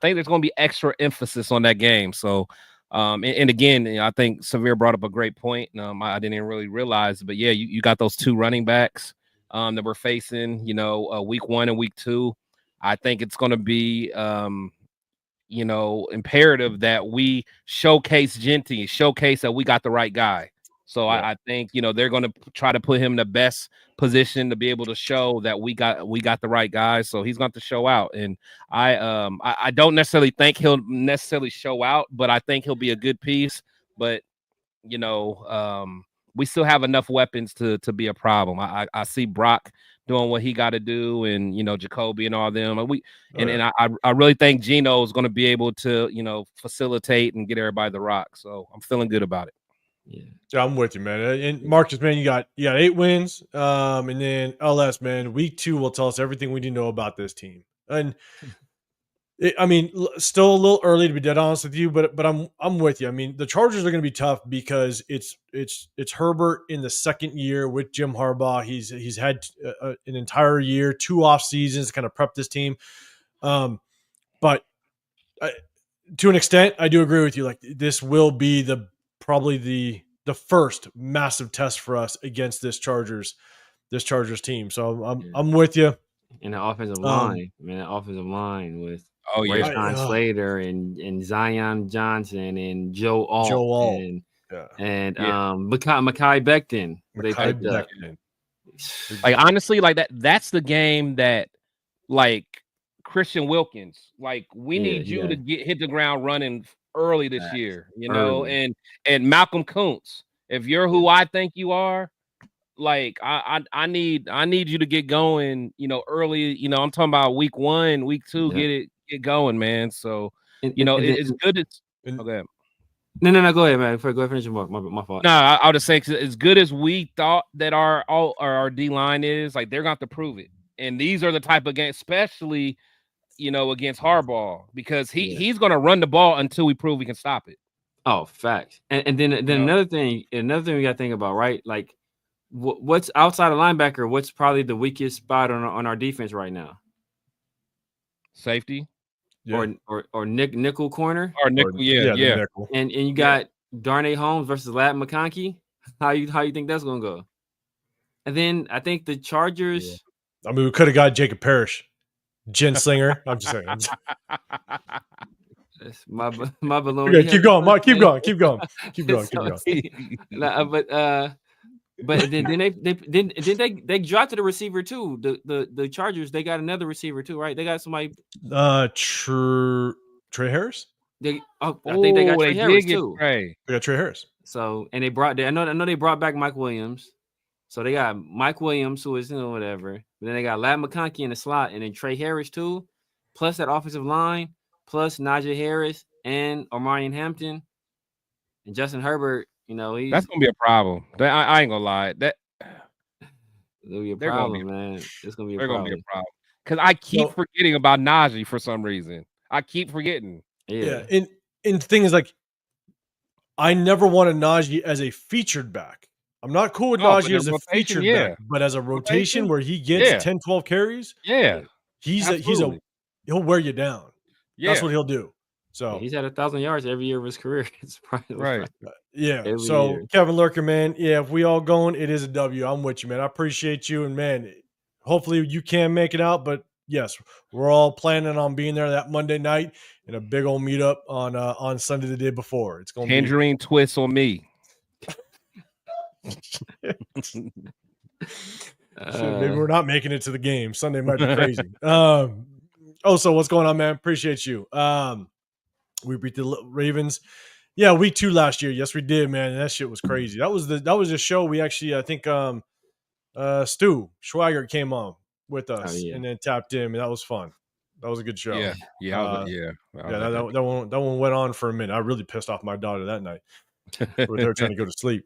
think there's going to be extra emphasis on that game. So And again, I think Severe brought up a great point. I didn't even really realize, but yeah, you got those 2 running backs that we're facing, week 1 and week 2. I think it's going to be, imperative that we showcase that we got the right guy. So yeah. I think, they're going to try to put him in the best position to be able to show that we got the right guy. So he's going to show out. And I don't necessarily think he'll necessarily show out, but I think he'll be a good piece. But, we still have enough weapons to be a problem. I see Brock doing what he got to do, and Jacoby and all them. I really think Gino is going to be able to facilitate and get everybody the rock. So I'm feeling good about it. Yeah, I'm with you, man. And Marcus, man, you got 8 wins, and then LS, man. Week 2 will tell us everything we need to know about this team. And still a little early to be dead honest with you, but I'm with you. I mean, the Chargers are going to be tough because it's Herbert in the second year with Jim Harbaugh. He's had an entire year, 2 off seasons to kind of prep this team. But to an extent, I do agree with you. Like, this will be probably the first massive test for us against this Chargers team. So I'm with you. And the offensive line, with Rashawn Slater and Zion Johnson and Joe Alt and Mekhi Becton. Like, honestly, like that's the game that, like, Christian Wilkins, like, we need you to hit the ground running early this year, and Malcolm Kuntz, if you're who I think you are, like, I need you to get going, early. I'm talking about week 1, week 2, get going, man. So it's good. Okay. No, go ahead, man. Go ahead, finish your my fault. No, I'll just say, as good as we thought that our D line is, like, they're going to have to prove it. And these are the type of games, especially against Harbaugh, because he's going to run the ball until we prove we can stop it. Oh, facts. And then another thing we got to think about, right? Like, what's outside of linebacker? What's probably the weakest spot on our defense right now? Safety, or nickel corner, or nickel, nickel. And you got Darnay Holmes versus Ladd McConkey. How you think that's gonna go? And then I think the Chargers. Yeah. I mean, we could have got Jacob Parrish, Slinger. I'm just saying. That's my balloon. Okay, keep going. Keep going. But then they dropped to the receiver too. The Chargers, they got another receiver too, right? They got somebody. Trey Harris. I think they got Trey Harris too. They got Trey Harris. So, and I know they brought back Mike Williams. So they got Mike Williams, who is whatever. But then they got Ladd McConkey in the slot, and then Trey Harris too, plus that offensive line, plus Najee Harris and Omarion Hampton and Justin Herbert. That's gonna be a problem. I ain't gonna lie. It'll be a problem, man. It's gonna be a problem. Gonna be a problem because I keep forgetting about Najee for some reason. I keep forgetting. Yeah. And the thing is, like, I never wanted Najee as a featured back. I'm not cool with Najee as a featured back, but as a rotation where he gets 10, 12 carries, he'll wear you down. Yeah. That's what he'll do. So he's had 1,000 yards every year of his career. It's probably right. Yeah. So year. Kevin Lurker, man, if we all going, it is a W. I'm with you, man. I appreciate you, and man, hopefully you can make it out. But yes, we're all planning on being there that Monday night in a big old meetup on Sunday the day before. It's going to tangerine twist on me. Shit, maybe we're not making it to the game. Sunday might be crazy. So what's going on, man? Appreciate you. We beat the Ravens. Yeah, week 2 last year. Yes, we did, man. And that shit was crazy. That was a show we actually, I think, Stu Schwager came on with us and then tapped in, and that was fun. That was a good show. That one went on for a minute. I really pissed off my daughter that night with her trying to go to sleep.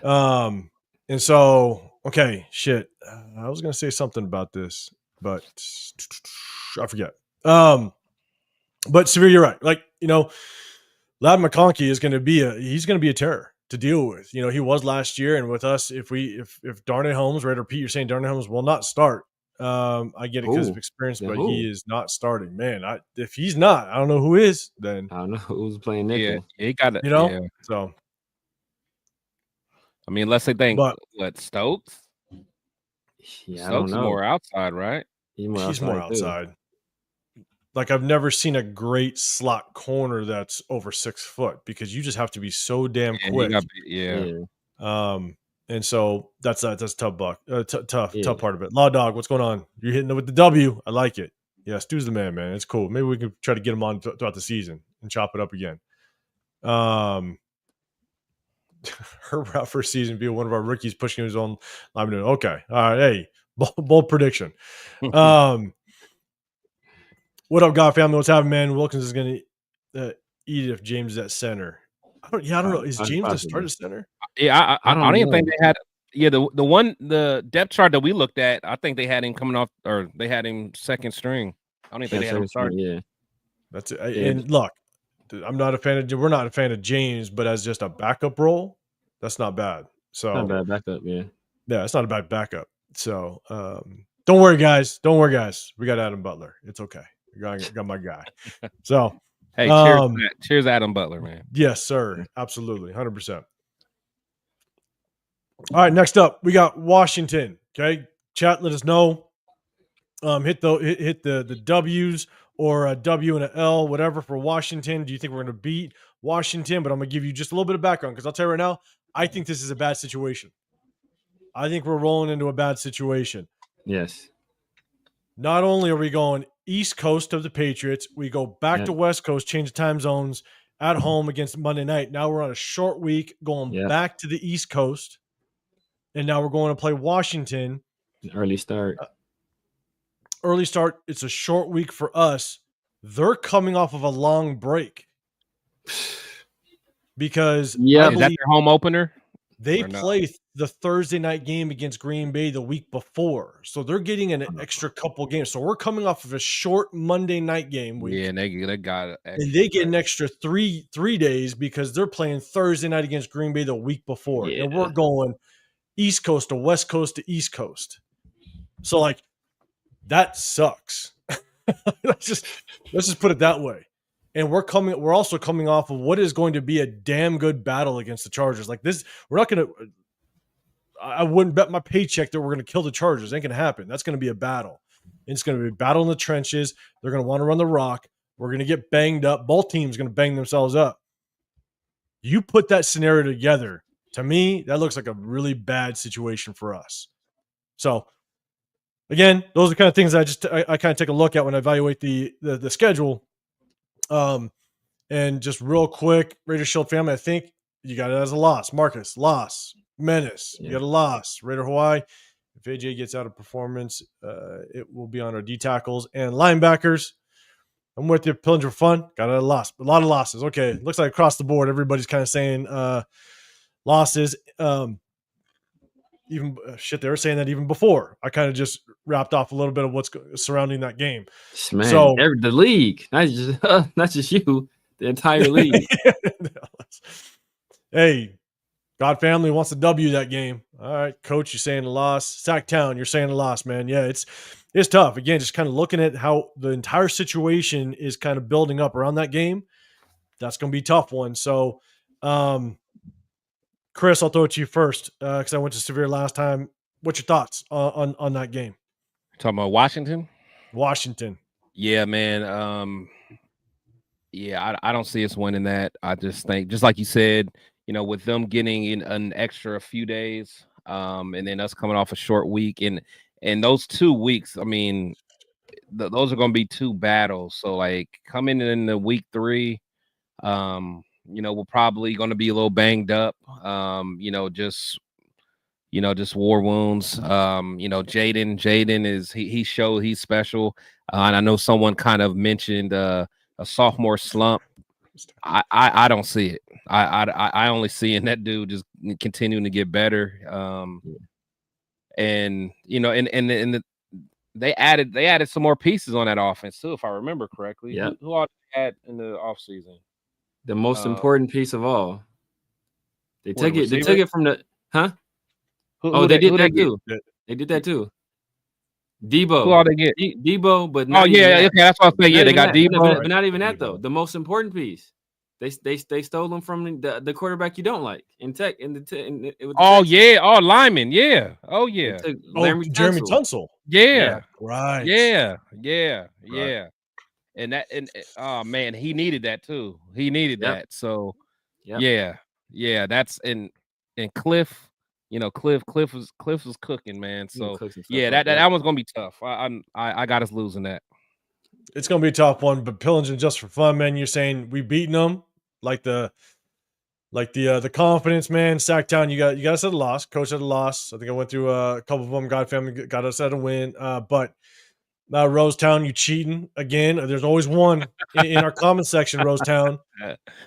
And so, okay, shit. I was gonna say something about this, but I forget. But Severe, you're right. Like, Ladd McConkey is going to be a terror to deal with. He was last year, and with us, if Darnay Holmes, right, or Pete, you're saying Darnay Holmes will not start. I get it because of Who? experience, Then but who? he is not starting. Man, if he's not, I don't know who is then. I don't know who's playing Yeah, nickel. he got it. You know? Yeah. So, I mean, unless they think but what Stokes? Yeah, I don't Stokes is know. more outside, right? he's more too. outside. Like I've never seen a great slot corner that's over 6 foot because you just have to be so damn Yeah, quick. And so that's tough tough part of it. Law Dog, what's going on? You're hitting it with the W. I like it. Yeah, Stu's the man. It's cool. Maybe we can try to get him on throughout the season and chop it up again. Her route for season be one of our rookies pushing his own lineman. Okay, all right. Hey, bold prediction. What up, God family? What's happening, man? Wilkins is going to eat it if James is at center. I don't know. Is James the starter center? Yeah, I don't even think know. they had. Yeah, the depth chart that we looked at, I think they had him coming off, or they had him second string. I don't even think they had him starting. Yeah, that's it. And look, I'm not a fan of. We're not a fan of James, but as just a backup role, that's not bad. So not a bad backup. Yeah, it's not a bad backup. So don't worry, guys. Don't worry, guys. We got Adam Butler. It's okay. Got my guy. So hey, cheers, Adam Butler, man. Yes, sir. Absolutely, 100%. All right, next up, we got Washington. Okay, chat, let us know. Hit the W's or a W and an L, whatever for Washington. Do you think we're going to beat Washington? But I'm going to give you just a little bit of background because I'll tell you right now, I think this is a bad situation. I think we're rolling into a bad situation. Yes. Not only are we going East Coast of the Patriots, we go back to West Coast, change the time zones at home against Monday night. Now we're on a short week going back to the East Coast. And now we're going to play Washington. Early start. Early start. It's a short week for us. They're coming off of a long break. Because is that their home opener? They play the Thursday night game against Green Bay the week before. So they're getting an extra couple games. So we're coming off of a short Monday night game week. Yeah, and they got and they get an extra three days because they're playing Thursday night against Green Bay the week before. Yeah. And we're going East Coast to West Coast to East Coast. So like that sucks. let's just put it that way. And we're also coming off of what is going to be a damn good battle against the Chargers. Like this, we're not going to, I wouldn't bet my paycheck that we're going to kill the Chargers. It ain't going to happen. That's going to be a battle. It's going to be a battle in the trenches. They're going to want to run the rock. We're going to get banged up. Both teams are going to bang themselves up. You put that scenario together, to me, that looks like a really bad situation for us. So, again, those are the kind of things I kind of take a look at when I evaluate the schedule. And just real quick, Raider Shield family, I think you got it as a loss. Marcus, loss. Menace, you got a loss. Raider Hawaii, if AJ gets out of performance, it will be on our D tackles and linebackers. I'm with you, Pillinger Fun. Got a loss. A lot of losses. Okay, looks like across the board, everybody's kind of saying losses. Even they were saying that even before. I kind of just wrapped off a little bit of what's surrounding that game. Man, so the league, not just you, the entire league. Hey, God family wants to W that game. All right, coach, you're saying a loss. Sacktown, you're saying a loss, man. Yeah, it's tough. Again, just kind of looking at how the entire situation is kind of building up around that game. That's going to be a tough one. So, Chris, I'll throw it to you first because I went to Severe last time. What's your thoughts on that game? Talking about Washington? Washington. Yeah, man. I don't see us winning that. I just think, just like you said, with them getting in an extra few days, and then us coming off a short week, and those 2 weeks, I mean, those are going to be two battles. So, like, coming in the week 3, we're probably going to be a little banged up. Just war wounds. Jaden is he showed he's special. And I know someone kind of mentioned a sophomore slump. I don't see it. I only see in that dude just continuing to get better. They added some more pieces on that offense too, if I remember correctly. Yeah. Who all had in the offseason? The most important piece of all. They took it from the they did that too. They did that too. Debo. Who all they get? Debo, but Oh not even yeah, that. okay, that's what I was saying. Yeah, they got Debo, but not even that Debo. though. The most important piece, they stole them from the quarterback you don't like in Tech Oh yeah, oh Lyman, yeah, oh yeah, Jeremy Tunsil. yeah, right, yeah. And oh man, he needed that too. He needed that. So yeah, that's and Cliff, Cliff was cooking, man. So yeah, that one's gonna be tough. I got us losing that. It's gonna be a tough one, but Pillaging just for fun, man. You're saying we beating them like the confidence, man. Sacktown, you got us at a loss. Coach at a loss. I think I went through a couple of them. God family got us at a win. But Rosetown, you cheating again? There's always one in our comment section. Rosetown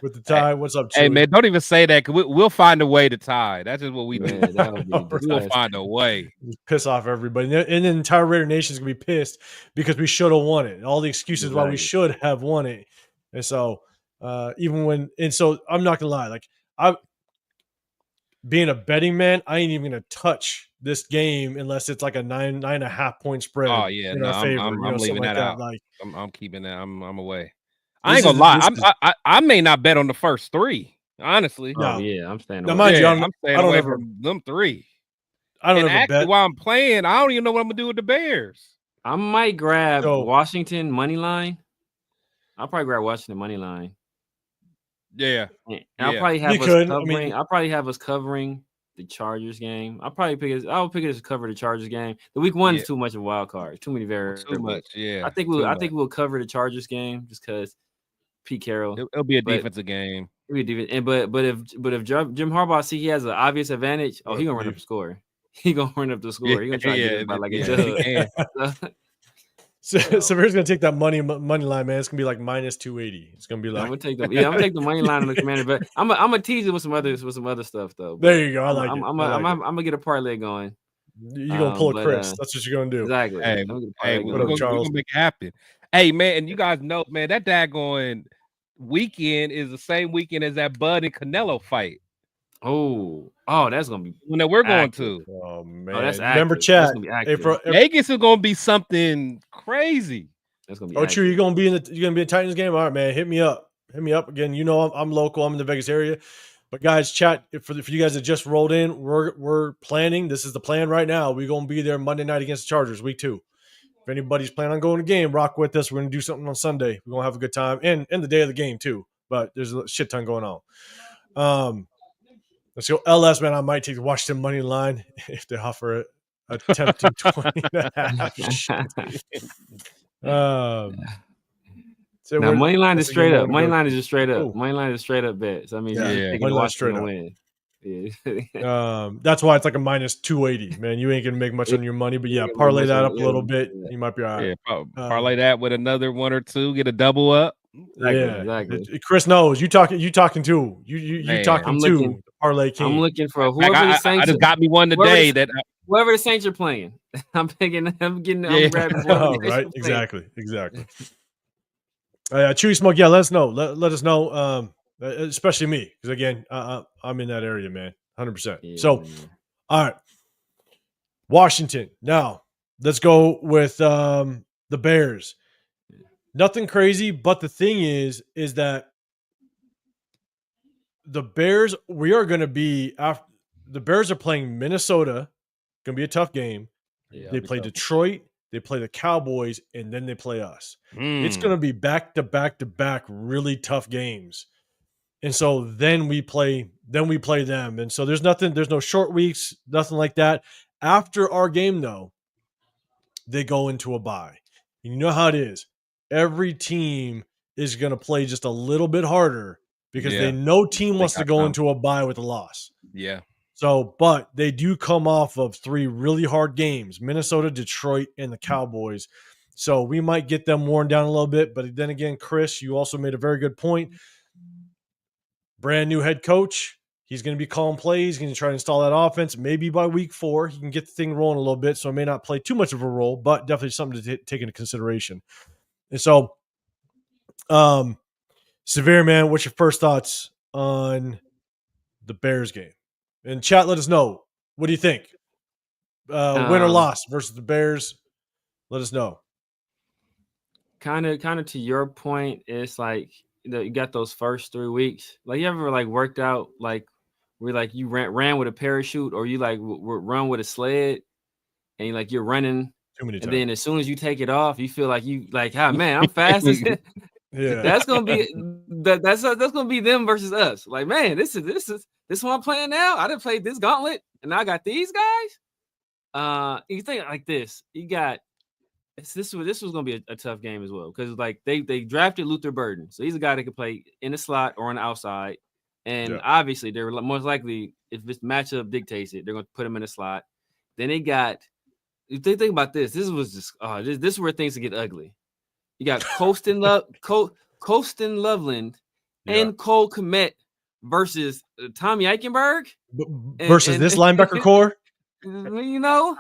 with the tie. What's up, Chewy? Hey man, don't even say that. Cause we'll find a way to tie. That's just what we do. We'll find a way. Piss off everybody, and the entire Raider Nation is gonna be pissed because we should have won it. All the excuses why we should have won it, and so so I'm not gonna lie, like I, being a betting man, I ain't even gonna touch this game unless it's like a 9.5 point spread. Oh yeah, in our favor. I'm leaving that out. Like I'm keeping that. I'm away. I ain't gonna lie. I may not bet on the first three. Honestly. No, I'm staying away. Now, mind you, I'm staying away from them three. I don't ever bet. While I'm playing, I don't even know what I'm gonna do with the Bears. I might grab Washington money line. I'll probably grab Washington money line. Yeah. And I'll probably have us covering. I'll probably have us covering the Chargers game. I'll pick it as cover the Chargers game. The week one is too much of a wild card. Too many variables. Too much. Yeah. I think we'll cover the Chargers game just because Pete Carroll. It'll be a defensive game. It'll be defense. But if Jim Harbaugh see he has an obvious advantage, he gonna run up the score. He gonna run up the score. He gonna try to get it by like a dub. So Sever's gonna take that money line, man. It's gonna be like minus 280. It's gonna be like I'm gonna take the money line on the Commander, but I'm gonna tease it with some other stuff though. There you go. I'm gonna get a parlay going. You're gonna pull a Chris. That's what you're gonna do. Exactly. We're gonna make it happen. Hey man, and you guys know, man, that daggone weekend is the same weekend as that Bud and Canelo fight. Oh, that's gonna be when we're going to. Oh man, that's remember chat. Vegas is gonna be something crazy. That's gonna be. Oh, true. You're gonna be in the Titans game. All right, man. Hit me up again. You know I'm local. I'm in the Vegas area. But guys, chat for you guys that just rolled in. We're planning. This is the plan right now. We're gonna be there Monday night against the Chargers, week 2. If anybody's planning on going to game, rock with us. We're gonna do something on Sunday. We're gonna have a good time, and the day of the game too. But there's a shit ton going on. Let's go LS, man. I might take the Washington money line if they offer a tempting 20.5. So now money line is straight up. Money line is just straight up. Money line is straight up bet. So I mean, money line straight up. Win. Yeah. That's why it's like a minus 280, man. You ain't gonna make much on your money, but parlay that up a little bit. You might be all right. Yeah, parlay that with another 1 or 2, get a double up. Exactly. Chris knows you talking too. You talking too. Parlay king. I'm looking for whoever the Saints. I just got me one today whoever the Saints are playing. I'm grabbing. Right. Exactly. Chewy Smoke. Yeah, let us know. Let us know. Especially me, because again, I'm in that area, man. 100%. Yeah, so, all right, Washington. Now let's go with the Bears. Nothing crazy, but the thing is that the Bears, the Bears are playing Minnesota. Going to be a tough game. Yeah, they play Detroit, they play the Cowboys, and then they play us. It's going to be back to back really tough games. And so then we play them. And so there's no short weeks, nothing like that. After our game, though, they go into a bye. And you know how it is. Every team is going to play just a little bit harder because no team wants to go into a bye with a loss. Yeah. So, but they do come off of 3 really hard games: Minnesota, Detroit, and the Cowboys. So we might get them worn down a little bit. But then again, Chris, you also made a very good point. Brand new head coach. He's going to be calling plays. He's going to try to install that offense. Maybe by week 4, he can get the thing rolling a little bit. So it may not play too much of a role, but definitely something to take into consideration. And so, Severe, man, what's your first thoughts on the Bears game? And chat, let us know. What do you think? Win or loss versus the Bears? Let us know. Kind of to your point, it's like you got those first 3 weeks. Like you ever like worked out like where like you ran with a parachute, or you like run with a sled, and you're running, Too many and times. then as soon as you take it off, you feel like you like, oh man, I'm fast. Yeah, That's gonna be that's gonna be them versus us. Like, man, this is what I'm playing now. I didn't play this gauntlet, and I got these guys. You think like this, you got this was gonna be a tough game as well, because like they drafted Luther Burden, so he's a guy that could play in the slot or on the outside, and obviously they're most likely, if this matchup dictates it, they're gonna put him in the slot. Then they got, if they think about this, this was just this is where things get ugly. You got Colston Loveland and Cole Kmet versus Tommy Eichenberg versus this linebacker core. You know,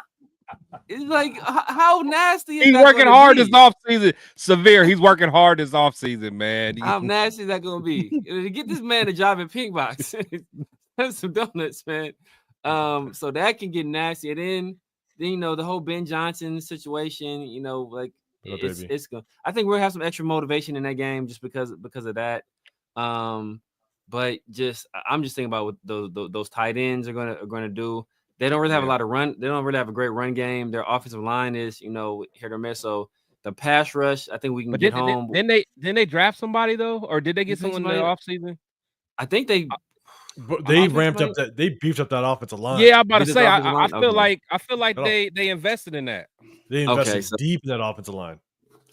it's like, how nasty is he's that working hard this offseason. Severe. He's working hard this offseason, man. How nasty is that going to be? To get this man a job at Pink Box, that's some donuts, man. So that can get nasty. And then you know, the whole Ben Johnson situation, you know, like it's going. I think we'll have some extra motivation in that game just because of that. But I'm just thinking about what those tight ends are gonna do. They don't really have a lot of run. They don't really have a great run game. Their offensive line is, you know, hit or miss. So the pass rush, I think we can get home. Didn't they draft somebody though, or did they get someone in the offseason? I think they ramped up that. They beefed up that offensive line. Yeah, I'm about to say. I feel like they invested in that. They invested deep in that offensive line.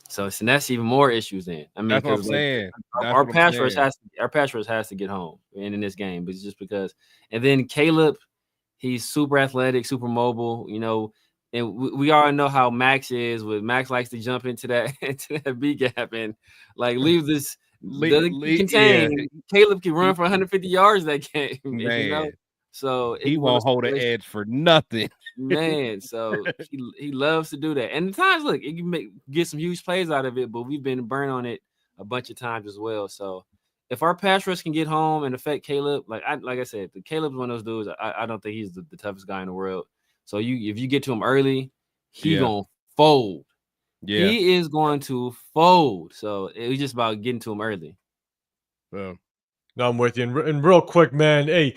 So that's even more issues then. I mean, that's what I'm saying. Our pass rush has to get home in this game, but it's just because. And then Caleb, he's super athletic, super mobile, you know, and we all know how Max is. Max likes to jump into that B gap and like leave this contain. Yeah. Caleb can run for 150 yards that game, man. You know? So he won't hold an edge for nothing, man. So he loves to do that. And at times, look, it can get some huge plays out of it, but we've been burned on it a bunch of times as well. So if our pass rush can get home and affect Caleb, like I said, Caleb's one of those dudes. I don't think he's the toughest guy in the world. So if you get to him early, he's gonna fold. Yeah, he is going to fold. So it was just about getting to him early. Yeah, no, I'm with you. And real quick, man. Hey,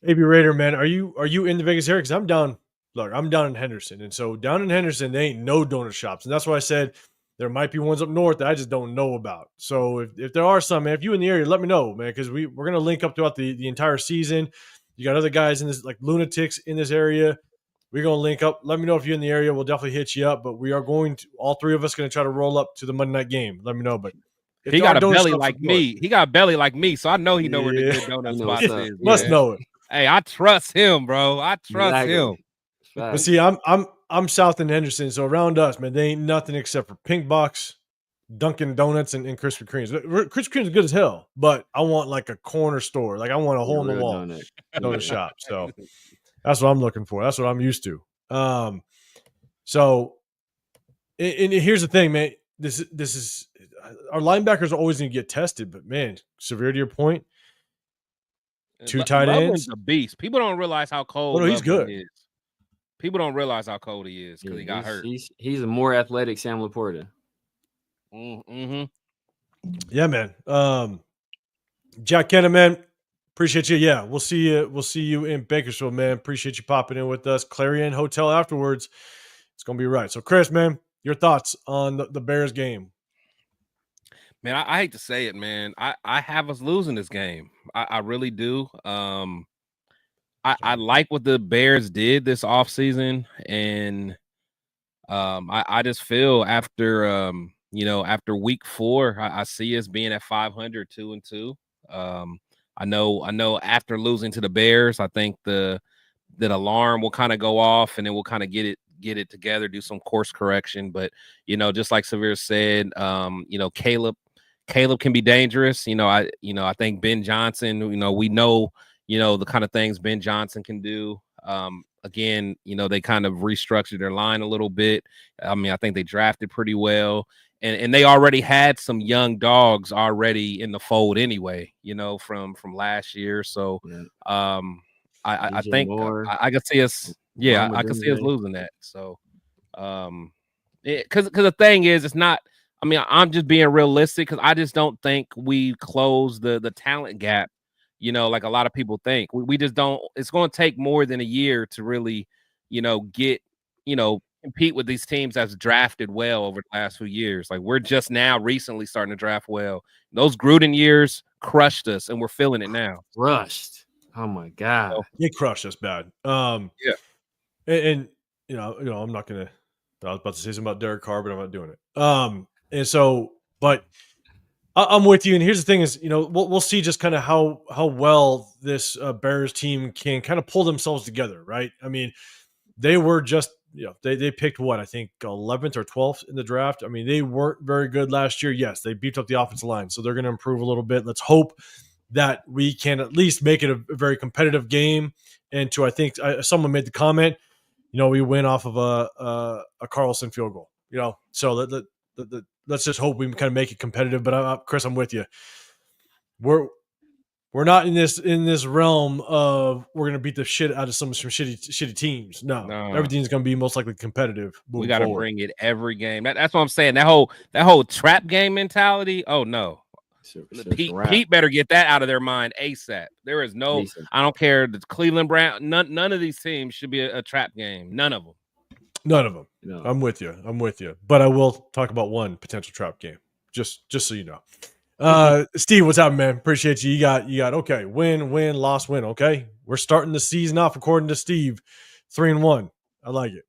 AB Raider, man, are you in the Vegas area? Because I'm down. Look, I'm down in Henderson, and so down in Henderson, they ain't no donut shops, and that's why I said there might be ones up north that I just don't know about. So if there are some, man, if you in the area, let me know, man, because we're gonna link up throughout the entire season. You got other guys in this, like lunatics in this area. We're gonna link up. Let me know if you're in the area. We'll definitely hit you up. But we are going to, all three of us, gonna try to roll up to the Monday night game. Let me know. But he got a belly like me. He got a belly like me, so I know he know where the good donut spots is. Must know it. Hey, I trust him, bro. I trust him. But see, I'm south in Henderson, so around us, man, they ain't nothing except for Pink Box, Dunkin' Donuts, and Krispy Kremes. Krispy Kremes is good as hell, but I want like a corner store. Like I want a hole in the wall donut shop. So that's what I'm looking for. That's what I'm used to. So, and here's the thing, man. This is our linebackers are always going to get tested, but man, severe to your point. Two tight ends, a beast. People don't realize how cold. He's good. Is. People don't realize how cold he is because he got hurt. He's a more athletic Sam Laporta. Mm-hmm. Yeah, man. Jack Kenna, man, appreciate you. Yeah, we'll see you. We'll see you in Bakersfield, man. Appreciate you popping in with us. Clarion Hotel afterwards. It's gonna be right. So, Chris, man, your thoughts on the Bears game? Man, I hate to say it, man. I have us losing this game. I really do. I like what the Bears did this offseason, and I just feel after after week 4, I see us being at 500, 2-2. I know after losing to the Bears, I think that alarm will kind of go off, and then we'll kind of get it together, do some course correction. But just like Severe said, Caleb can be dangerous. I think Ben Johnson, we know the kind of things Ben Johnson can do. Again, they kind of restructured their line a little bit. I mean, I think they drafted pretty well, and they already had some young dogs already in the fold anyway, from last year. So, I think I can see us. Yeah, I can see us losing that. So, Because the thing is, it's not. I mean, I'm just being realistic because I just don't think we close the talent gap. Like a lot of people think. We just don't. It's going to take more than a year to really, get compete with these teams that's drafted well over the last few years. Like we're just now recently starting to draft well. Those Gruden years crushed us, and we're feeling it now. Crushed. Oh my God. It crushed us bad. Yeah. And I'm not gonna. I was about to say something about Derek Carr, but I'm not doing it. And so, but I'm with you. And here's the thing: is we'll see just kind of how well this Bears team can kind of pull themselves together, right? I mean, they were just they picked what I think 11th or 12th in the draft. I mean, they weren't very good last year. Yes, they beefed up the offensive line, so they're going to improve a little bit. Let's hope that we can at least make it a very competitive game. And I think someone made the comment, we win off of a Carlson field goal. So let's just hope we kind of make it competitive. But Chris, I'm with you. We're not in this realm of we're going to beat the shit out of some shitty teams. No. Everything's going to be most likely competitive. We got to bring it every game. That's what I'm saying. That whole trap game mentality. Oh no, Pete better get that out of their mind ASAP. There is no. I don't care. The Cleveland Brown. None of these teams should be a trap game. None of them. None of them. No. I'm with you. But I will talk about one potential trap game. Just so you know. Steve, what's up, man? Appreciate you. You got okay. Win, loss, win. Okay. We're starting the season off according to Steve, 3-1. I like it.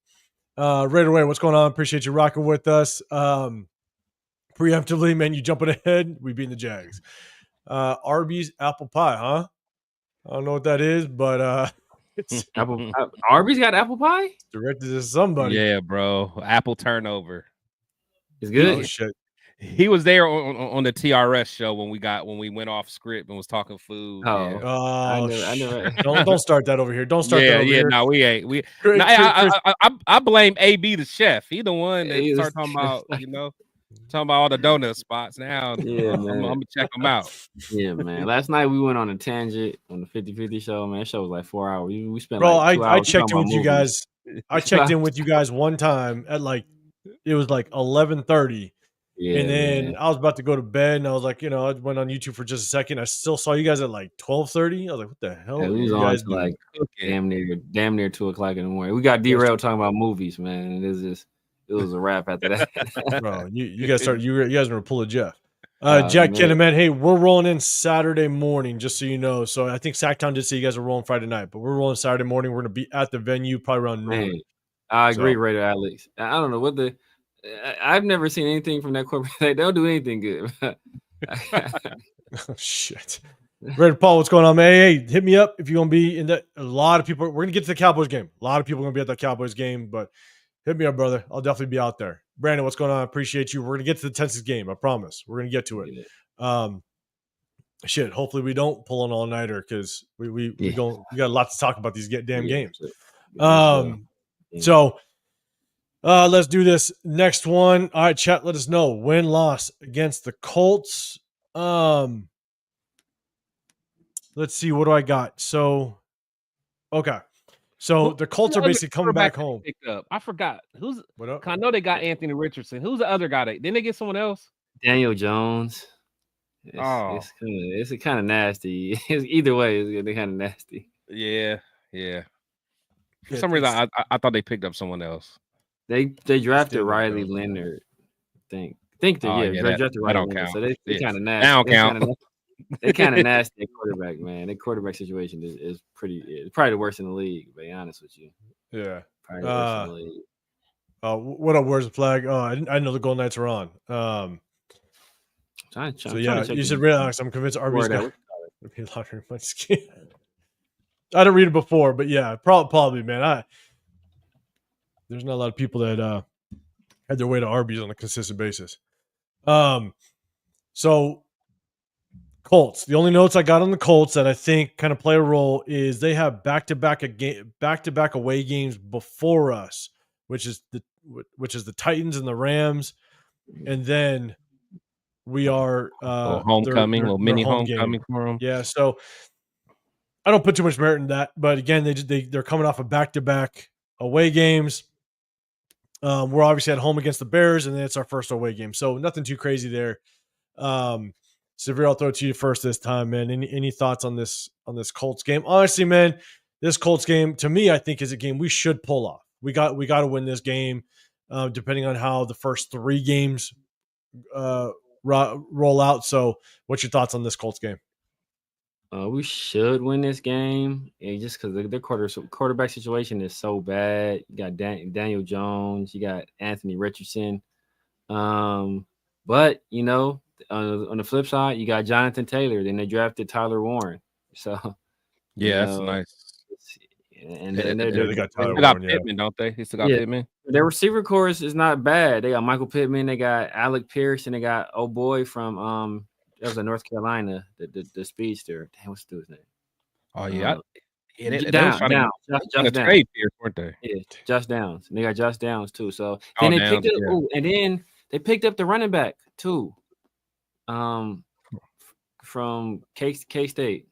Right away, what's going on? Appreciate you rocking with us. Preemptively, man, you jumping ahead. We beating the Jags. Arby's apple pie, huh? I don't know what that is, but it's Arby's got apple pie? Directed to somebody. Yeah, bro. Apple turnover. It's good. Oh shit. He was there on the TRS show when we went off script and was talking food. Oh, yeah. I never. Don't start that over here. Don't start that over here. No, we ain't. I blame AB the chef. He the one that started talking about talking about all the donut spots. Now, yeah, I'm gonna check them out. Yeah, man. Last night we went on a tangent on the 50/50 show. Man, that show was like 4 hours. We spent. Bro, like 2 I hours checked in with you guys. I checked in with you guys one time at it was 11:30. Yeah, and then I was about to go to bed, and I was like, I went on YouTube for just a second. I still saw you guys at 12:30. I was like, what the hell? Yeah, we was on guys to damn near 2 o'clock in the morning. We got derailed talking about movies, man. It was a wrap after that. Bro, you guys started. You guys were pulling Jeff. Jack Kenneman, hey, we're rolling in Saturday morning, just so you know. So I think Sacktown did say you guys are rolling Friday night, but we're rolling Saturday morning. We're gonna be at the venue probably around noon. I agree, Raider Alex. I don't know what I've never seen anything from that corporate. They don't do anything good. Oh, shit. Raider Paul, what's going on, man? Hey, hit me up if you're going to be in that. A lot of people, we're going to get to the Cowboys game. A lot of people are going to be at that Cowboys game, but hit me up, brother. I'll definitely be out there. Brandon, what's going on? I appreciate you. We're going to get to the Texas game. I promise. We're going to get to it. Hopefully we don't pull an all-nighter because we got a lot to talk about these damn games. So let's do this next one. All right, chat. Let us know win-loss against the Colts. Let's see. What do I got? So, okay. So the Colts are basically coming back home. I forgot who's. What up? I know they got Anthony Richardson. Who's the other guy? Didn't they get someone else? Daniel Jones. It's kind of nasty. Either way, they're kind of nasty. Yeah. For some reason, I thought they picked up someone else. They drafted Riley Leonard. They drafted Riley Leonard. So they kind of nasty. I don't count. They kind of nasty at quarterback, man. Their quarterback situation is it's probably the worst in the league, to be honest with you. Yeah. Probably the worst in the league. What up? Where's the flag? Oh, I didn't know the Golden Knights are on. You should realize I'm convinced Arby's got be lottery much. I didn't read it before, but yeah, probably, man. There's not a lot of people that had their way to Arby's on a consistent basis. So Colts. The only notes I got on the Colts that I think kind of play a role is they have back-to-back away games before us, which is the Titans and the Rams, and then we are homecoming, little mini homecoming for them. Yeah, so I don't put too much merit in that, but again, they're coming off of back-to-back away games. We're obviously at home against the Bears, and then it's our first away game. So nothing too crazy there. Severe, I'll throw it to you first this time, man. Any thoughts on this Colts game? Honestly, man, this Colts game to me, I think, is a game we should pull off. We got to win this game, depending on how the first 3 games roll out. So, what's your thoughts on this Colts game? We should win this game, and just because their quarterback situation is so bad. You got Daniel Jones, you got Anthony Richardson, but you know, on the flip side, you got Jonathan Taylor. Then they drafted Tyler Warren, so yeah, that's nice. And they got Tyler Warren, Warren, Pittman, don't they? They still got Pittman. Their receiver core is not bad. They got Michael Pittman, they got Alec Pierce, and they got boy from that was in North Carolina, the speedster. Damn, what's the dude's name? Oh yeah, Josh Downs, trade Pierce, weren't they? Yeah, Josh Downs. And they got Josh Downs too. So then they picked up the running back too, from K State.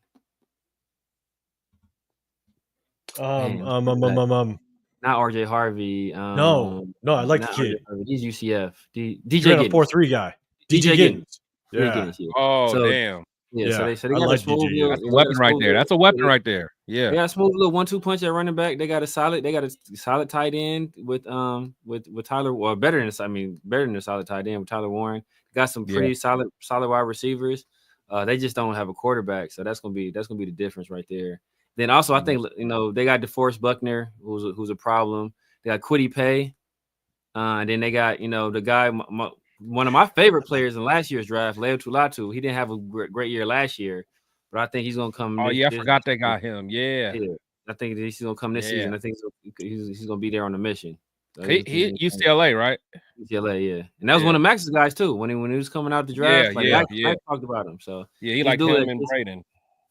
Not RJ Harvey. No, I like the kid. He's UCF. DJ Giddens. 4-3 guy. DJ Giddens. Yeah. Oh, damn. Yeah. So they got a smooth little, that's a weapon right there. That's a weapon right there. Yeah. They got a smooth little 1-2 punch at running back. They got a solid tight end with Tyler. Well, better than a solid tight end with Tyler Warren. Got some pretty solid wide receivers. They just don't have a quarterback, so that's gonna be the difference right there. Then also, I think they got DeForest Buckner, who's a problem. They got Kwity Paye, and then they got the guy, one of my favorite players in last year's draft, Leo Tulatu. He didn't have a great year last year, but I think he's gonna come. Oh I forgot they got him. Yeah, I think he's gonna come this season. I think he's gonna be there on the mission. So he UCLA, right? UCLA, yeah, and that was one of Max's guys too. When he was coming out the draft, I talked about him. So he liked him and Braden.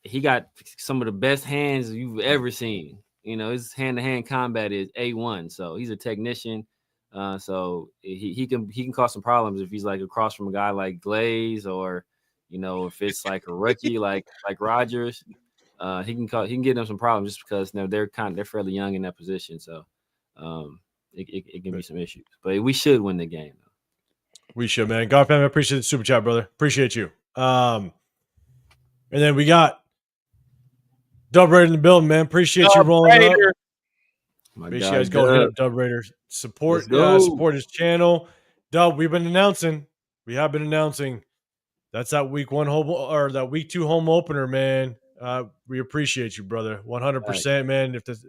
He got some of the best hands you've ever seen. His hand-to-hand combat is A1. So he's a technician. So he can cause some problems if he's like across from a guy like Glaze, or if it's like a rookie like Rodgers. He can get them some problems just because they're fairly young in that position. So it can be some issues. But we should win the game. We should, man. God family, I appreciate the super chat, brother. Appreciate you. And then we got Dub Raider in the building, man. Appreciate you rolling up. Make sure you guys go hit up Dub Raider. Support his channel. Dub, we have been announcing. That's that week 1 home or that week 2 home opener, man. We appreciate you, brother. 100%, man. If this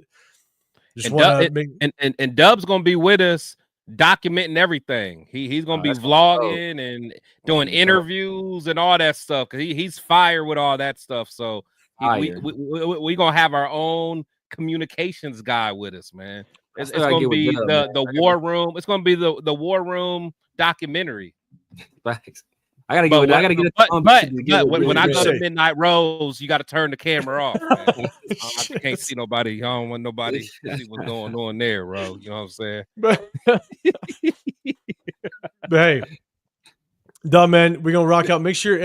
and Dub's gonna be with us, documenting everything. He's gonna be vlogging and doing interviews and all that stuff because he's fired with all that stuff. So we gonna have our own communications guy with us, man. It's gonna be the war room. It's gonna be the war room documentary. Thanks. I gotta get it. But when I go to Midnight Rose, you got to turn the camera off. Man. I can't see nobody. I don't want nobody to see what's going on there, bro. You know what I'm saying? But hey, Dub, man, we're gonna rock out. Make sure,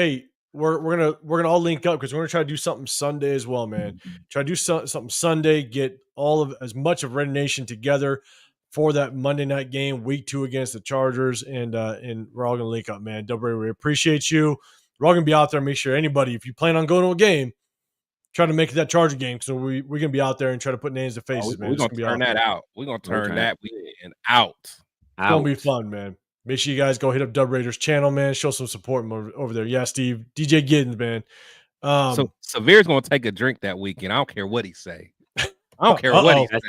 we're gonna all link up because we're gonna try to do something Sunday as well, man. Try to do something Sunday. Get as much of Red Nation together for that Monday night game, week 2 against the Chargers, and we're all gonna link up, man. Dub Raider, we appreciate you. We're all gonna be out there. Make sure anybody, if you plan on going to a game, try to make it that Charger game. So we're gonna be out there and try to put names to faces, man. We're gonna turn that out. We're gonna turn that weekend out. It's gonna be fun, man. Make sure you guys go hit up Dub Raiders channel, man. Show some support over there. Yeah, Steve. DJ Giddens, man. So Severe's gonna take a drink that weekend. I don't care what he say. I don't care what he say.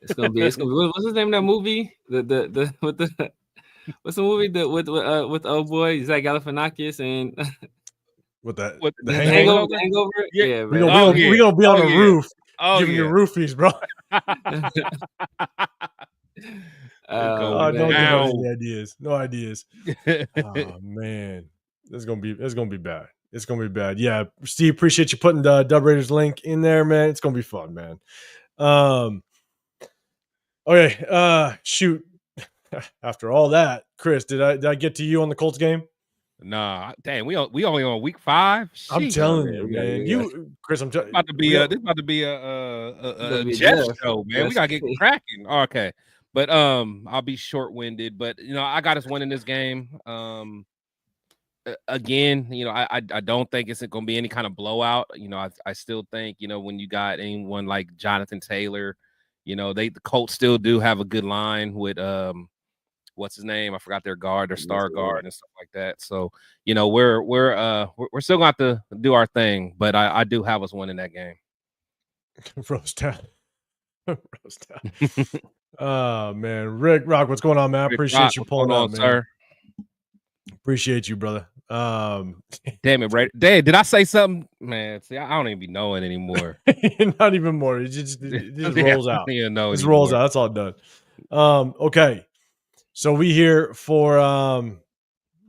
It's gonna be. What's his name? That movie? What's the movie with old boy Zach Galifianakis and with the hangover? Yeah, we're gonna be on the roof giving you roofies, bro. Don't give us any ideas. No ideas. Oh man, it's gonna be bad. It's gonna be bad. Yeah, Steve, appreciate you putting the Dub Raiders link in there, man. It's gonna be fun, man. Okay. Shoot. After all that, Chris, did I get to you on the Colts game? Nah, dang, we only on week 5. I'm telling you, man. Chris, I'm about to be a Jeff show, man. We gotta get cracking. Okay. But I'll be short-winded. But I got us winning this game. Again, I don't think it's going to be any kind of blowout. I still think when you got anyone like Jonathan Taylor, the Colts still do have a good line with what's his name? I forgot their star guard and stuff like that. So we're still going to have to do our thing, but I do have us winning that game. Roast town. Roast town. Oh man, Rick Rock, what's going on, man? I appreciate you pulling up, man. Sir? Appreciate you, brother. Damn it, right? Dad, did I say something? Man, see, I don't even be knowing anymore. Not even more. It just rolls out. It rolls out. That's all done. Okay. So we here for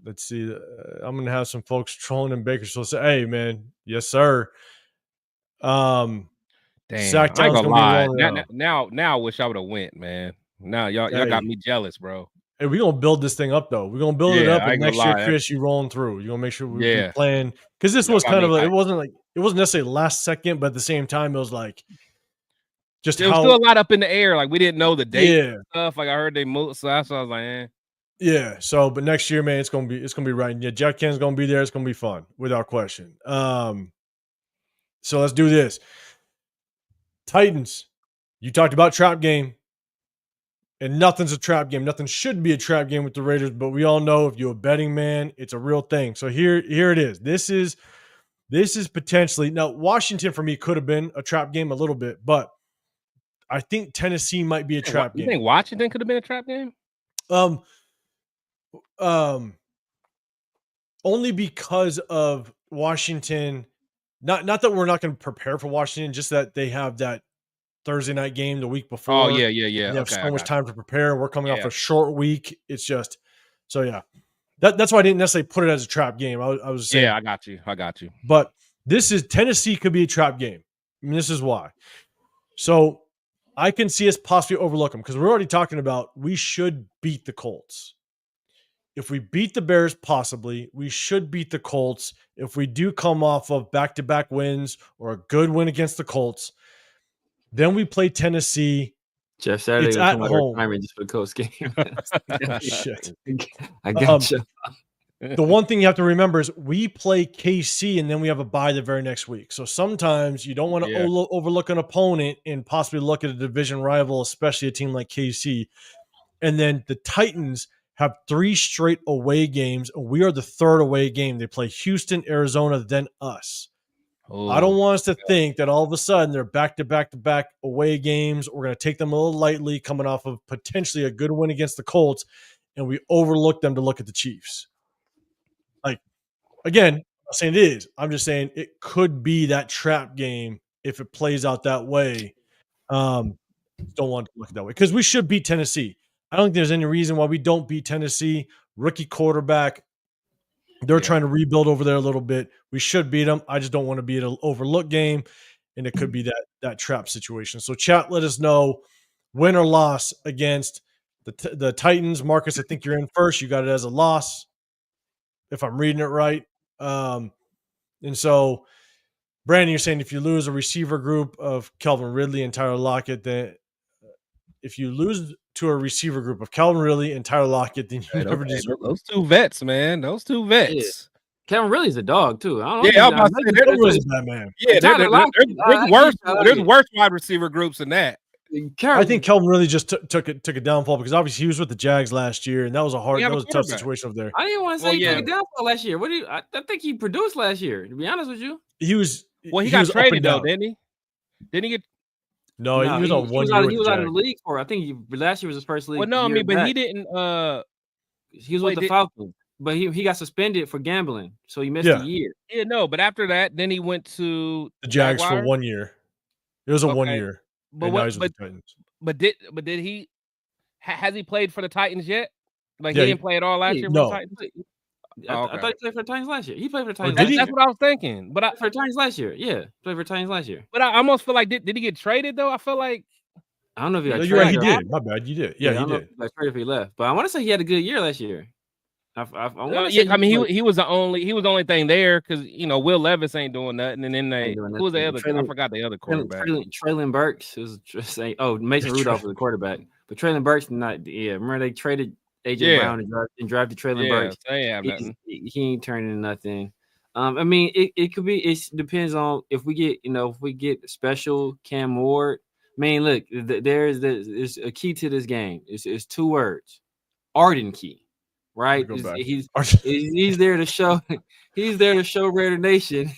let's see. I'm gonna have some folks trolling in Bakersfield say, "Hey, man, yes, sir." Damn, Sacktown's I ain't gonna lie. Be now, I wish I would have went, man. Now y'all got me jealous, bro. Hey, we're gonna build this thing up though. We're gonna build it up, and next year, Chris, you rolling through. You're gonna make sure we're playing because this was kind of it wasn't necessarily last second, but at the same time, it was like just there was still a lot up in the air. Like we didn't know the date and stuff. Like I heard they moved, so that's why I was like, eh. Yeah. So, but next year, man, it's gonna be right. Yeah, Jack Ken's gonna be there. It's gonna be fun without question. So let's do this. Titans, you talked about trap game. And nothing's a trap game. Nothing should be a trap game with the Raiders, but we all know if you're a betting man, it's a real thing. So here it is. This is potentially now Washington for me could have been a trap game a little bit, but I think Tennessee might be a trap game. You think Washington could have been a trap game? Only because of Washington. Not that we're not going to prepare for Washington, just that they have that Thursday night game the week before. Oh, yeah. They have so much time to prepare. We're coming off a short week. It's just so That's why I didn't necessarily put it as a trap game. I was saying, I got you. But this is Tennessee could be a trap game. I mean, this is why. So I can see us possibly overlook them because we're already talking about we should beat the Colts. If we beat the Bears, possibly, we should beat the Colts. If we do come off of back-to-back wins or a good win against the Colts, then we play Tennessee. Jeff Saturday it's at home. Just for the Colts game. Shit. I got you. The one thing you have to remember is we play KC and then we have a bye the very next week. So sometimes you don't want to overlook an opponent and possibly look at a division rival, especially a team like KC. And then the Titans have 3 straight away games. We are the 3rd away game. They play Houston, Arizona, then us. Oh, I don't want us to think that all of a sudden they're back-to-back away games. We're going to take them a little lightly coming off of potentially a good win against the Colts, and we overlook them to look at the Chiefs. Like, again, I'm not saying it is. I'm just saying it could be that trap game if it plays out that way. Don't want to look at that way because we should beat Tennessee. I don't think there's any reason why we don't beat Tennessee. Rookie quarterback. They're trying to rebuild over there a little bit. We should beat them. I just don't want to be an overlook game, and it could be that trap situation. So, chat, let us know win or loss against the Titans. Marcus, I think you're in first. You got it as a loss, if I'm reading it right. And so, Brandon, you're saying if you lose a receiver group of Calvin Ridley and Tyler Lockett, then if you lose to a receiver group of Calvin Ridley and Tyler Lockett, then you never deserve those 2 vets, man. Those 2 vets. Yeah. Calvin Ridley's a dog too. I don't know. I'm about to say Calvin Ridley's a bad man. Yeah, there's worse wide receiver groups than that. I think Calvin Ridley just took a downfall because obviously he was with the Jags last year, and that was a tough situation over there. I didn't want to say he took a downfall last year. I think he produced last year. To be honest with you, he was. Well, he got traded though, didn't he? Didn't he get? No, he was on 1 year. He was out of the league for. I think last year was his first league. Well, no, I mean, but he didn't. He was with the Falcons, but he got suspended for gambling, so he missed a year. Yeah, no, but after that, then he went to the Jags for 1 year. It was a 1 year. But did he? Has he played for the Titans yet? Like he didn't play at all last year for the Titans. I thought he played for the Titans last year. He played for the Titans. That's what I was thinking. But for the Titans last year, played for the Titans last year. But I almost feel like did he get traded though? I feel like I don't know if he got traded. You're right, he did. My bad, you did. Yeah, he did. Like traded if he left, but I want to say he had a good year last year. I mean, he was the only thing there because Will Levis ain't doing nothing, and then who was the other? I forgot the other quarterback. Traylon Burks was just saying. Oh, Mason Rudolph was the quarterback, but Traylon Burks not. Yeah, remember they traded AJ Brown and drafted Traylon Burks. They have nothing. He ain't turning nothing. I mean, it could be. It depends on if we get special Cam Ward. I mean, look, there's a key to this game. It's 2 words: Arden key. Right? He's there to show. He's there to show Raider Nation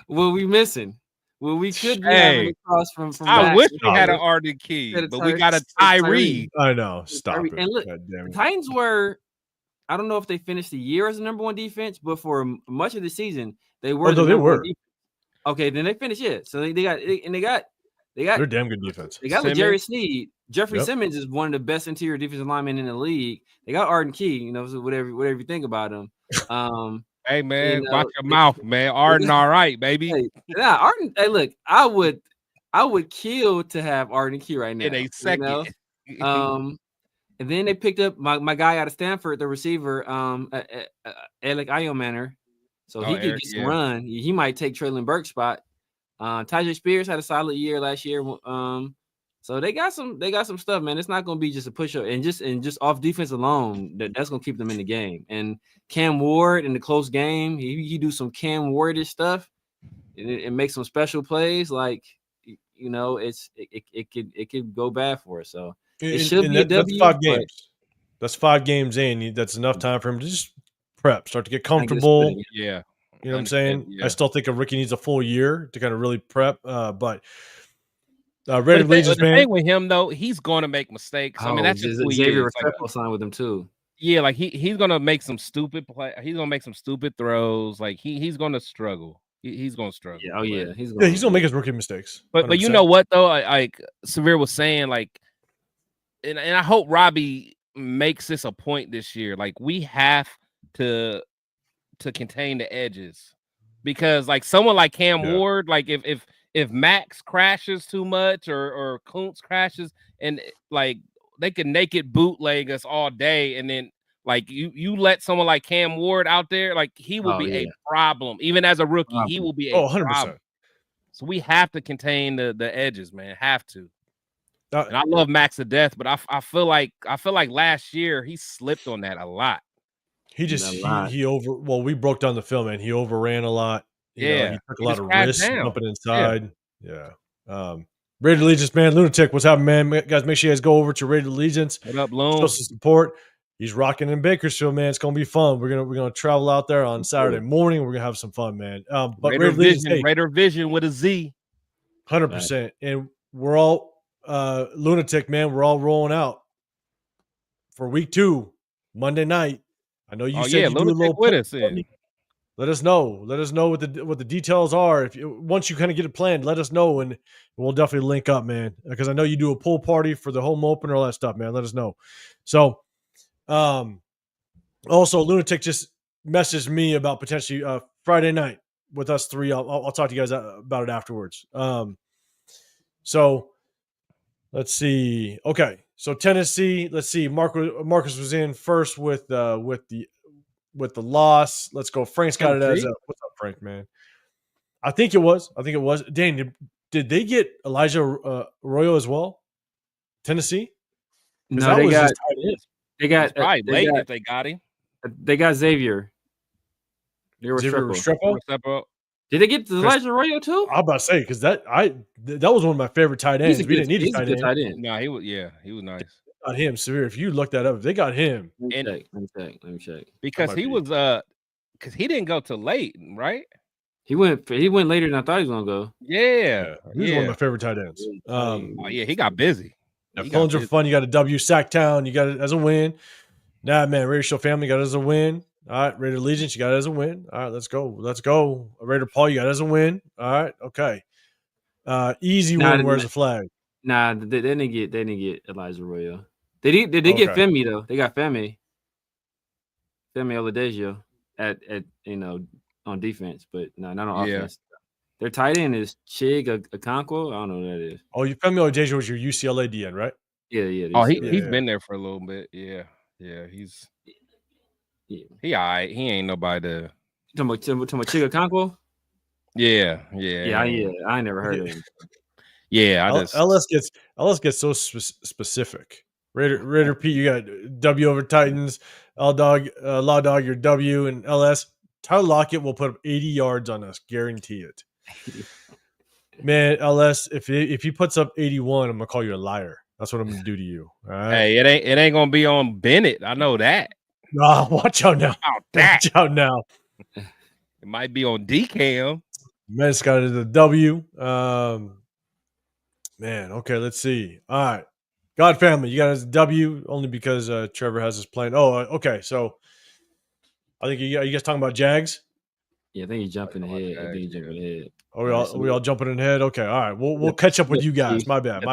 what we missing. Well, we could be having across from. I wish we had an Arden key, but we got a Tyree. I know. Stop it. And look, the Titans were. I don't know if they finished the year as the number 1 defense, but for much of the season they were. They were. Okay, then they finished it. So they got. They're damn good defense. They got Jerry Sneed. Jeffrey Simmons is one of the best interior defensive linemen in the league. They got Arden Key, so whatever you think about him. Hey man, watch your mouth, man. Arden, all right, baby. Arden. Hey, look, I would kill to have Arden Key right now. In a second. And then they picked up my guy out of Stanford, the receiver, Alec Ayomanor. So he could get some run. He might take Traylon Burke's spot. Tyjae Spears had a solid year last year. So they got some stuff, man. It's not going to be just a push up and just off defense alone. That's going to keep them in the game. And Cam Ward in the close game, he do some Cam Wardish stuff and make some special plays. Like it could go bad for us. So it should be a W. That's 5 games. That's 5 games in. That's enough time for him to just prep, start to get comfortable. Yeah. You know what I'm saying? Yeah. I still think a rookie needs a full year to kind of really prep. But Raiders Legions, man. The thing with him though, he's going to make mistakes. I mean, that's just Xavier Restrepo signed with him too. Yeah, like he's going to make some stupid play. He's going to make some stupid throws. Like he's going to struggle. He's going to struggle. Yeah, he's going to make his rookie mistakes. 100%. But you know what though? Like Severe was saying, like, and I hope Robbie makes this a point this year. Like we have to contain the edges, because like someone like Cam Ward, like if Max crashes too much or Kuntz crashes, and like they can naked bootleg us all day, and then like you let someone like Cam Ward out there, like he will be a problem. Even as a rookie, he will be a 100%. Problem. So we have to contain the edges, man. Have to. And I love Max to death, but I feel like last year he slipped on that a lot. He just we broke down the film, and he overran a lot. He took a lot of risks jumping inside. Yeah. Raider Allegiance, man. Lunatic, what's happening, man? Guys, make sure you guys go over to Raider Allegiance. What up, Loon? Show some support. He's rocking in Bakersfield, man. It's gonna be fun. We're gonna travel out there on Saturday morning. We're gonna have some fun, man. But Raider Vision, Raider Vision with a Z. 100%. And we're all Lunatic, man. We're all rolling out for week 2, Monday night. I know you said you do a little with us. Let us know. Let us know what the details are. Once you kind of get it planned, let us know, and we'll definitely link up, man. Because I know you do a pool party for the home opener, all that stuff, man. Let us know. So, also Lunatic just messaged me about potentially Friday night with us 3. I'll talk to you guys about it afterwards. So let's see. Okay, so Tennessee. Let's see. Marcus was in first with the loss. Let's go. Frank's got it as a, what's up, Frank, man? I think it was. Dane, did they get Elijah Arroyo as well? Tennessee? No, they got probably late if they got him. They got Xavier. Restrepo. Did they get Elijah Arroyo too? I'm about to say, because that was one of my favorite tight ends. We didn't need a tight end. No, he was nice. Got him, Severe. If you look that up, if they got him. Let me check. Because he was because he didn't go till late, right? He went later than I thought he was gonna go. Yeah. He was one of my favorite tight ends. He got busy. Phones are fun. You got a W, Sacktown. You got it as a win. Nah, man, Raider Show family got it as a win. All right, Raider Allegiance, you got it as a win. All right, let's go. Raider Paul, you got it as a win. All right, okay. Easy win. Where's the flag? Nah, they didn't get Elijah Arroyo. Did they get Femi though? They got Femi Oladejo at on defense, but no, not on offense. Their tight end is Chig Okonkwo. I don't know who that is. Oh, Femi Oladejo was your UCLA DN, right? Yeah. Oh, he's been there for a little bit. Yeah, he's. Yeah. He all right. He ain't nobody to. Talking about Chiga Conquo? Yeah. Yeah, I ain't never heard of him. Yeah, I just LS gets so specific. Raider Pete, you got W over Titans. Law Dog, your W, and LS. Tyler Lockett will put up 80 yards on us, guarantee it. Man, LS, if he puts up 81, I'm gonna call you a liar. That's what I'm gonna do to you. All right. Hey, it ain't gonna be on Bennett. I know that. Nah, watch out now. Watch out now. It might be on DCAM. Man, Scott is a W. Man, okay, let's see. All right. God family, you got as a W only because Trevor has us playing. Oh, okay. So I think you guys talking about Jags? Yeah, I think he's jumping ahead. Are we all jumping in ahead? Okay, all right. We'll catch up with you guys. My bad.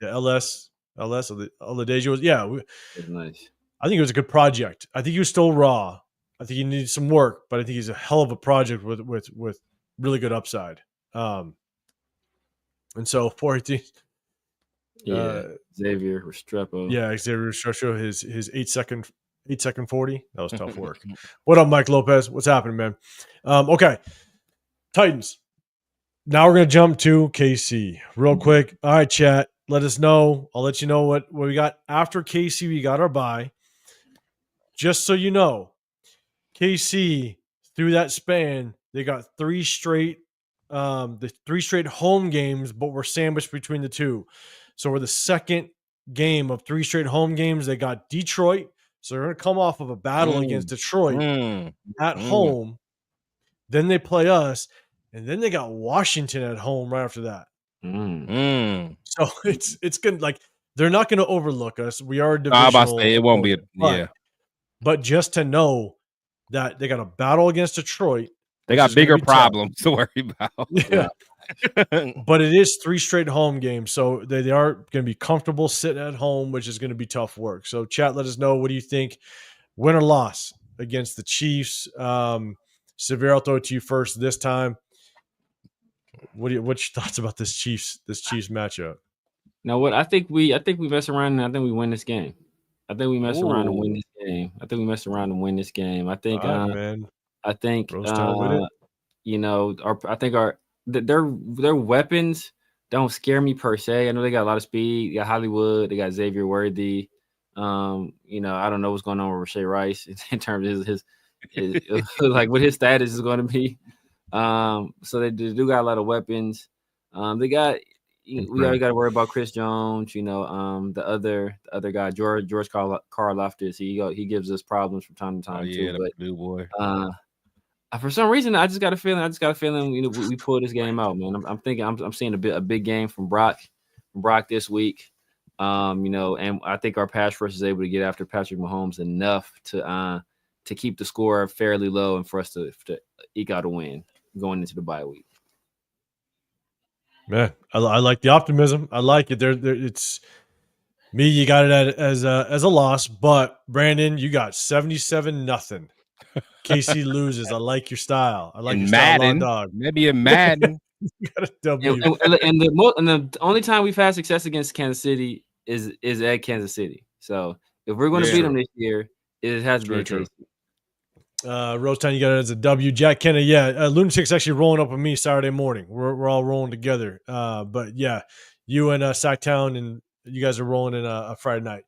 Yeah, LS Oladeji was That's nice. I think it was a good project. I think he was still raw. I think he needed some work, but I think he's a hell of a project with really good upside. And so 418. Xavier Restrepo. Yeah, Xavier Restrepo, his 8-second 40. That was tough work. What up, Mike Lopez? What's happening, man? Okay. Titans. Now we're gonna jump to KC real quick. All right, chat. Let us know. I'll let you know what we got after KC. We got our bye. Just so you know, KC through that span, they got three straight home games, but we're sandwiched between the two. So we're the second game of three straight home games. They got Detroit, so they're going to come off of a battle against Detroit at home. Then they play us, and then they got Washington at home right after that. So it's good. Like they're not going to overlook us. We are a divisional. I'm about to say it won't be. But just to know that they got a battle against Detroit. They got bigger problems to worry about. Yeah. But it is three straight home games. So they are going to be comfortable sitting at home, which is going to be tough work. So chat, let us know. What do you think? Win or loss against the Chiefs? Severe, I'll throw it to you first this time. What's your thoughts about this Chiefs matchup? Now what I think we mess around and I think we win this game. I think we mess around and win this game. I think their weapons don't scare me per se. I know they got a lot of speed. They got Hollywood. They got Xavier Worthy. I don't know what's going on with Rashay Rice in terms of his like what his status is going to be. So they do got a lot of weapons. We already got to worry about Chris Jones. The other guy, George Karlaftis. He gives us problems from time to time too. But new boy. For some reason, I just got a feeling. We pull this game out, man. I'm thinking I'm seeing a big game from Brock this week. And I think our pass rush is able to get after Patrick Mahomes enough to keep the score fairly low and for us to eke out a win going into the bye week. Man, I like the optimism. I like it. It's me. You got it as a loss, but Brandon, you got 77-0. KC loses. I like your style. I like your Madden, style, dog. Maybe in Madden. You got a W. And the only time we've had success against Kansas City is at Kansas City. So if we're going to beat them this year, it has to be KC. Rosetown, you got it as a W. Jack Kennedy, Lunatic's actually rolling up with me Saturday morning. We're all rolling together. But yeah, you and Sacktown and you guys are rolling in a Friday night.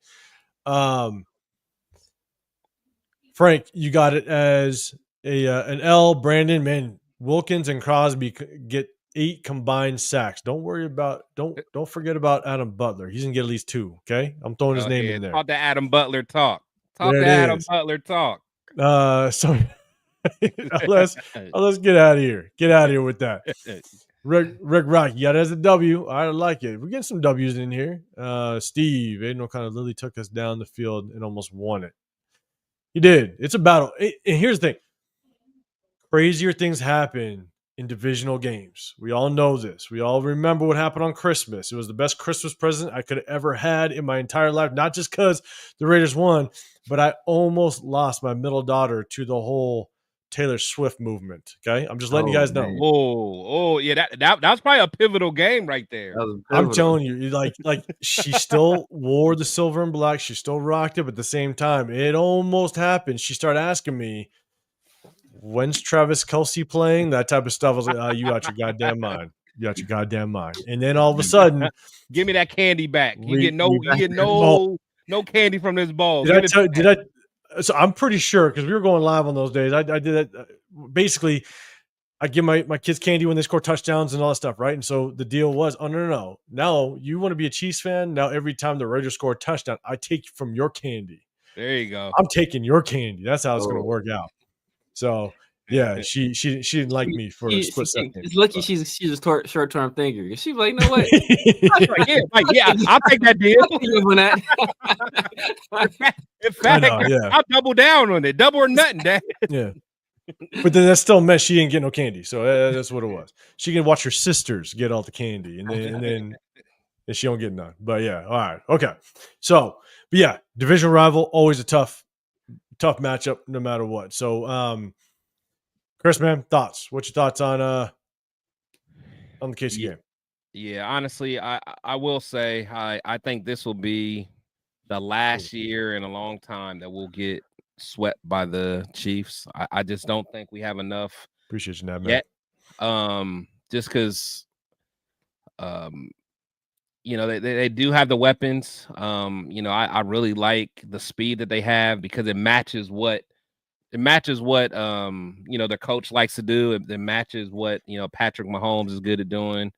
Frank, you got it as an L. Brandon, man, Wilkins and Crosby get 8 combined sacks. Don't forget about Adam Butler. He's gonna get at least 2. Okay, I'm throwing his name in there. Talk to Adam Butler. Talk to Adam Butler. Talk. So let's get out of here. Get out of here with that. Rick Rock, you got it as a W. I like it. We're getting some W's in here. Steve, Aiden O'Connor Lily took us down the field and almost won it. He did. It's a battle. And here's the thing. Crazier things happen in divisional games. We all know this. We all remember what happened on Christmas. It was the best Christmas present I could have ever had in my entire life. Not just because the Raiders won, but I almost lost my middle daughter to the whole Taylor Swift movement. Okay, I'm just letting you guys know. Man. Oh, yeah, that was probably a pivotal game right there. I'm telling you, like she still wore the silver and black. She still rocked it, but at the same time, it almost happened. She started asking me, "When's Travis Kelce playing?" That type of stuff. I was like, "You out your goddamn mind. You out your goddamn mind." And then all of a sudden, give me that candy back. You get no candy from this ball. Did I? So I'm pretty sure because we were going live on those days. I did that. Basically, I give my kids candy when they score touchdowns and all that stuff, right? And so the deal was, oh no. Now you want to be a Chiefs fan. Now every time the Raiders score a touchdown, I take from your candy. There you go. I'm taking your candy. That's how it's going to work out. So yeah, she didn't like me for a split second. It's lucky she's a short-term thinker. She's like, you know what? yeah, I'll take that deal. In fact, I'll double down on it. Double or nothing, Dad. Yeah. But then that still meant she didn't get no candy. So that's what it was. She can watch her sisters get all the candy and then she don't get none. But yeah, all right. Okay. So, but yeah, division rival, always a tough matchup no matter what. So Chris, man, thoughts? What's your thoughts on the KC game? Yeah, honestly, I will say I think this will be the last year in a long time that we'll get swept by the Chiefs. I just don't think we have enough. Appreciate you, man. Yet. Just because, they do have the weapons. I really like the speed that they have because it matches what their coach likes to do. It matches what Patrick Mahomes is good at doing.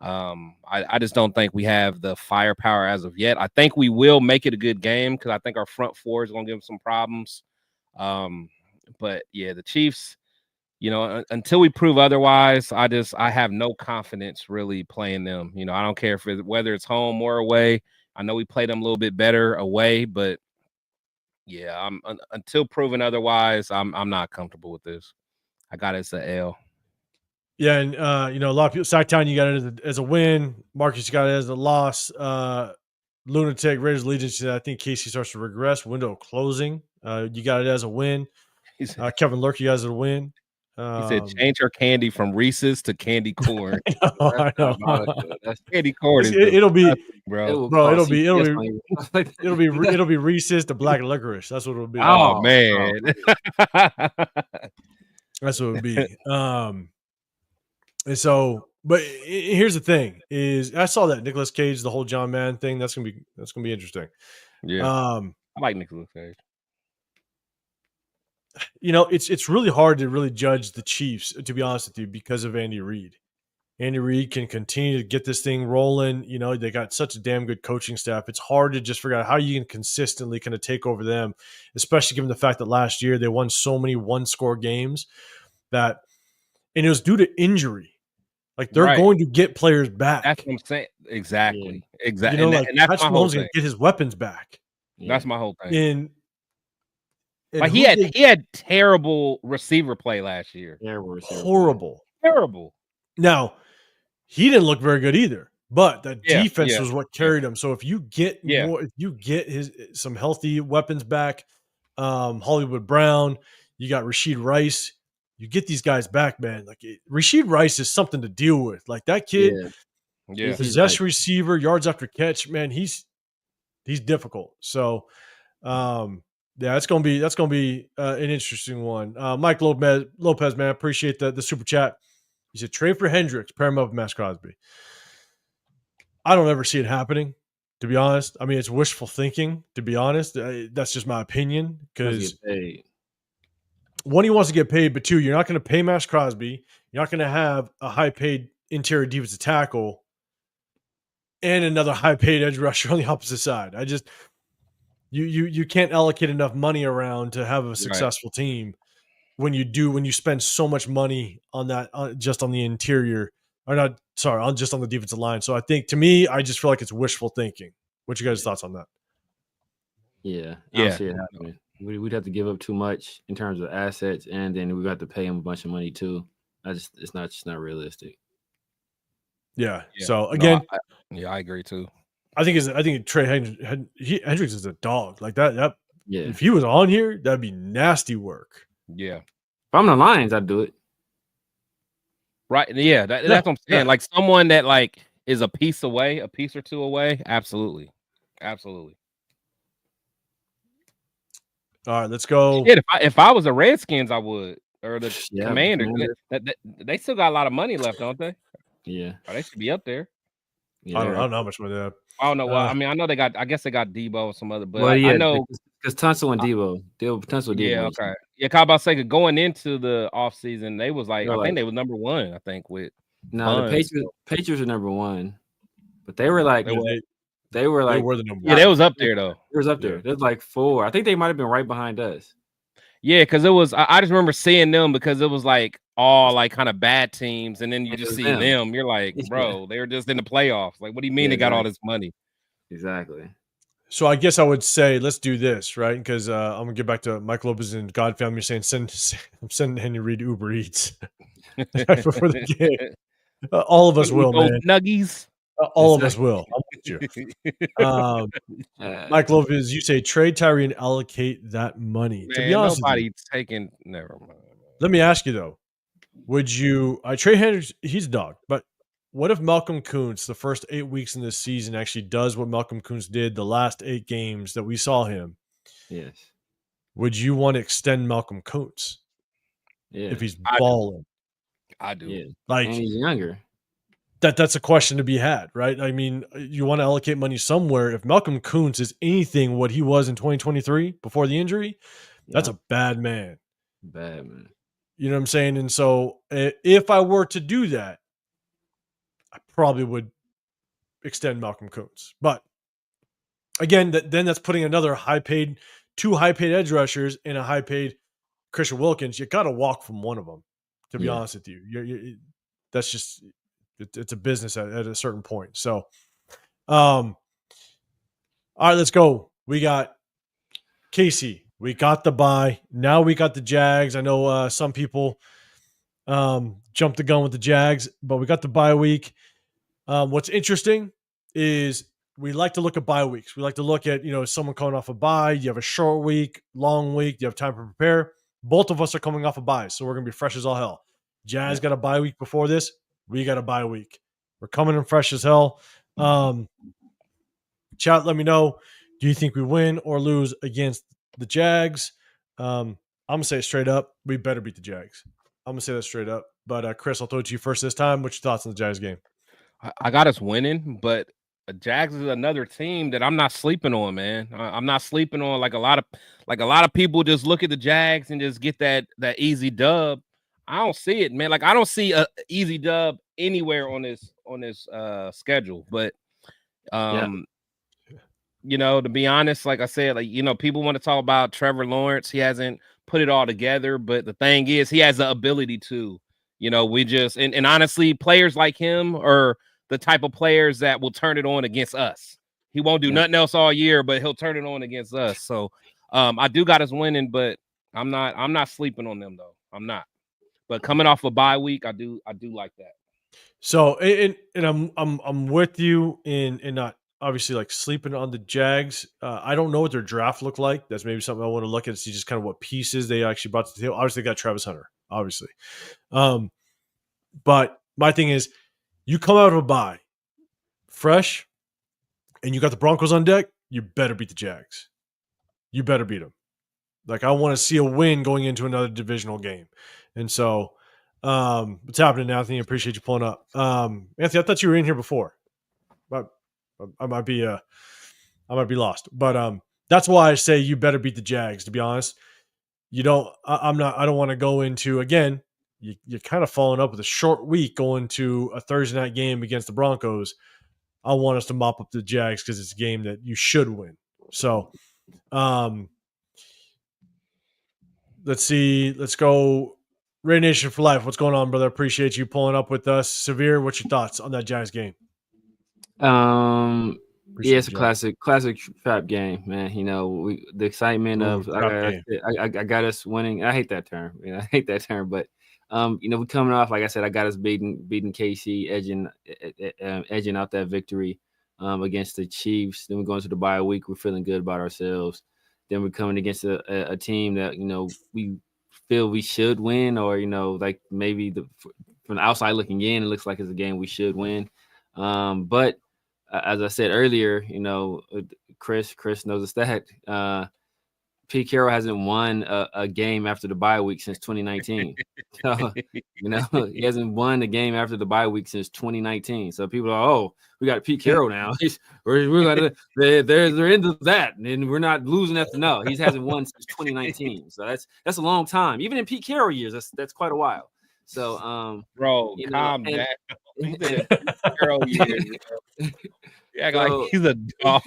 I just don't think we have the firepower as of yet. I think we will make it a good game because I think our front four is going to give them some problems. But yeah, the Chiefs, until we prove otherwise, I have no confidence really playing them. I don't care whether it's home or away. I know we played them a little bit better away, but yeah, until proven otherwise, I'm not comfortable with this. I got it as a L. Yeah, and a lot of people, Sacktown, you got it as a win. Marcus, you got it as a loss. Lunatic, Raiders Allegiance, I think Casey starts to regress. Window closing. You got it as a win. Kevin Lurk, you guys as a win. He said change our candy from Reese's to candy corn. I know. That's candy corn. It'll be Reese's to black licorice. That's what it'll be. Oh man. That's what it'll be. And so, but here's the thing: is I saw that Nicolas Cage, the whole John Madden thing. That's gonna be interesting. Yeah, I like Nicolas Cage. It's really hard to really judge the Chiefs, to be honest with you, because of Andy Reid. Andy Reid can continue to get this thing rolling. They got such a damn good coaching staff. It's hard to just figure out how you can consistently kind of take over them, especially given the fact that last year they won so many one-score games and it was due to injury. Like they're going to get players back. That's what I'm saying. Exactly. And that's Patrick Mahomes going to get his weapons back. Yeah. That's my whole thing. And he had terrible receiver play last year. Horrible. Now, he didn't look very good either. But the defense was what carried him. So if you get some healthy weapons back, Hollywood Brown, you got Rashid Rice. You get these guys back, man. Like Rashid Rice is something to deal with. Like that kid, possession receiver, yards after catch, man. He's difficult. So, that's gonna be an interesting one. Mike Lopez, man, appreciate the super chat. He said trade for Hendricks, pair him up with Max Crosby. I don't ever see it happening, to be honest. I mean, it's wishful thinking, to be honest. That's just my opinion because. One, he wants to get paid, but two, you're not going to pay Max Crosby. You're not going to have a high-paid interior defensive tackle and another high-paid edge rusher on the opposite side. You can't allocate enough money around to have a successful team when you spend so much money on that just on the interior, just on the defensive line. So I think, to me, I just feel like it's wishful thinking. What's your guys' thoughts on that? Yeah, I don't see it happening. We'd have to give up too much in terms of assets, and then we got to pay him a bunch of money too. It's not realistic. Yeah. So again, I agree too. I think Trey Hendricks is a dog like that. If he was on here, that'd be nasty work. Yeah. I'm the Lions, I'd do it. Right? Yeah, that's what I'm saying. Like someone that like is a piece or two away. Absolutely. All right, let's go. Shit, if I was the Redskins, I would, or the Yeah, Commanders. They still got a lot of money left, don't they? Yeah. Or they should be up there. Yeah, I don't know how much money they have. I don't know why. I mean, I know they got. I guess they got Debo and some other, but well, yeah, I know because Tunsil and Debo. Tunsil, Yeah, Debo. okay. Yeah, I about to say going into the offseason, they was like, They're I think like- they was number one. I think with No, the funds. Patriots are number one, but they were like They were the like number yeah, one. they was up there though. It was up there. There's like 4. I think they might have been right behind us. Yeah, because it was. I just remember seeing them because it was like all like kind of bad teams, and then you It just was see them. them. You're like, bro, they were just in the playoffs. Like, what do you mean they got all this money? Exactly. So I guess I would say let's do this, right? Because I'm gonna get back to Mike Lopez and God Family saying I'm sending Henry Reid Uber Eats before the game. All of us will, those man. nuggies. All of us will. I'm with you. Mike Lopez, you say trade Tyree and allocate that money. Man, to be honest, nobody taking. Never mind. let me ask you though: would you? I trade Henry. He's a dog, but what if Malcolm Kuntz, the first 8 weeks in this season, actually does what Malcolm Kuntz did the last 8 games that we saw him? Yes. Would you want to extend Malcolm Kuntz if he's balling? I do. Yeah. Like, and he's younger. That's a question to be had, right? I mean, you want to allocate money somewhere. If Malcolm Kuntz is anything what he was in 2023 before the injury, that's a bad man. Bad man. You know what I'm saying? And so if I were to do that, I probably would extend Malcolm Kuntz. But again, then that's putting another two high-paid edge rushers and a high-paid Christian Wilkins. You got to walk from one of them, to be honest with you. That's just it's a business at a certain point. So, all right, let's go. We got Casey. We got the bye. Now we got the Jags. I know some people jumped the gun with the Jags, but we got the bye week. What's interesting is we like to look at bye weeks. We like to look at, someone coming off a bye. You have a short week, long week. You have time to prepare. Both of us are coming off a bye, so we're going to be fresh as all hell. Jazz got a bye week before this. We got a bye week. We're coming in fresh as hell. Chat, let me know. Do you think we win or lose against the Jags? I'm going to say straight up, we better beat the Jags. I'm going to say that straight up. But, Chris, I'll throw it to you first this time. What's your thoughts on the Jags game? I got us winning, but Jags is another team that I'm not sleeping on, man. I'm not sleeping on like a lot of people just look at the Jags and just get that easy dub. I don't see it, man. Like I don't see a easy dub anywhere on this schedule. But to be honest, like I said, people want to talk about Trevor Lawrence. He hasn't put it all together, but the thing is, he has the ability to. We just and honestly, players like him are the type of players that will turn it on against us. He won't do nothing else all year, but he'll turn it on against us. So I do got us winning, but I'm not sleeping on them though. I'm not. But coming off a bye week, I do like that. So and I'm with you in not obviously like sleeping on the Jags. I don't know what their draft looked like. That's maybe something I want to look at and see just kind of what pieces they actually brought to the table. Obviously, they got Travis Hunter, obviously. But my thing is, you come out of a bye fresh, and you got the Broncos on deck. You better beat the Jags. You better beat them. Like I want to see a win going into another divisional game, and so what's happening, Anthony? I appreciate you pulling up. Anthony, I thought you were in here before, but I might be lost. But that's why I say you better beat the Jags. To be honest, I don't want to go into again. You're kind of following up with a short week going to a Thursday night game against the Broncos. I want us to mop up the Jags because it's a game that you should win. So, let's see. Let's go. Ray Nation for life. What's going on, brother? Appreciate you pulling up with us. Severe, what's your thoughts on that Jags game? It's a classic trap game, man. The excitement of I got us winning. I hate that term. I hate that term, but we coming off, like I said, I got us beating KC, edging out that victory against the Chiefs. Then we're going to the bye week. We're feeling good about ourselves. Then we're coming against a team that we feel we should win, or like maybe from the outside looking in, it looks like it's a game we should win. But as I said earlier, Chris knows the stat. Pete Carroll hasn't won a game after the bye week since 2019. So, he hasn't won a game after the bye week since 2019. So people are, oh, we got Pete Carroll now. They're into that, and we're not losing after. No, he hasn't won since 2019. So that's a long time. Even in Pete Carroll years, that's quite a while. So, bro, calm down. He's in a Pete Carroll years. Yeah, like he's a dog.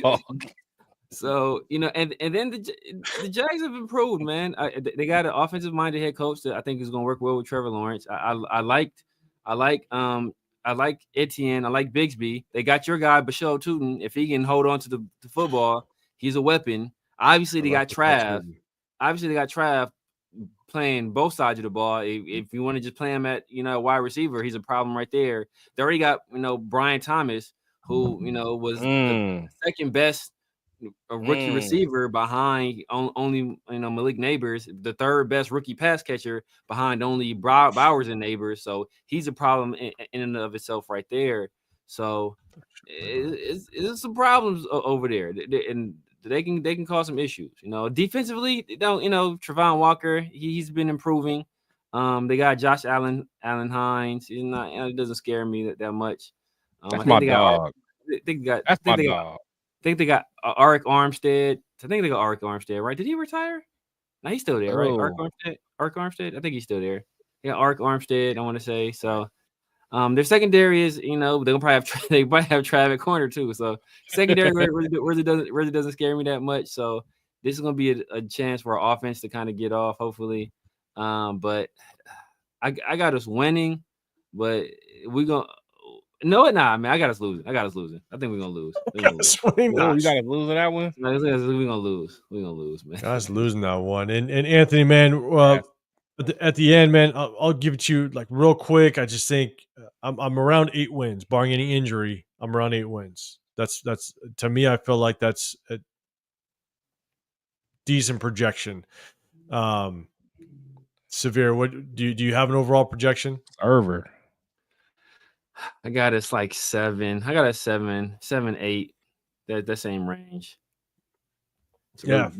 So, and then the Jags have improved, man. They got an offensive minded head coach that I think is going to work well with Trevor Lawrence. I like Etienne. I like Bigsby. They got your guy Bashal Tootin. If he can hold on to the football, he's a weapon. Obviously, they got Trav. Playing both sides of the ball. If you want to just play him at wide receiver, he's a problem right there. They already got Brian Thomas, who was the second best rookie receiver behind only Malik Neighbors, the third best rookie pass catcher behind only Bowers and Neighbors. So he's a problem in and of itself right there. So it's some problems over there, and they can cause some issues. Defensively, Trevon Walker, he's been improving. They got Josh Allen Hines. He's not, it doesn't scare me that much. That's my dog. That's my dog. I think they got Arik Armstead. I think they got Arik Armstead, right? Did he retire? No, he's still there, right? Arik Armstead. I think he's still there. Yeah, Arik Armstead. I want to say so. Their secondary is, they're gonna probably have Trav at corner too. So secondary really doesn't scare me that much. So this is gonna be a chance for our offense to kind of get off, hopefully. But I got us winning, but we gonna. No, man. I got us losing. I think we're gonna lose. You got us losing that one. We're gonna lose. We're gonna lose, man. Guys, losing that one. And Anthony, man, at the end, man, I'll give it to you like real quick. I just think I'm around 8 wins, barring any injury. I'm around 8 wins. That's to me. I feel like that's a decent projection. Severe. What do you have an overall projection? Server. I got us like 7. I got a 7, 8. That same range. So yeah.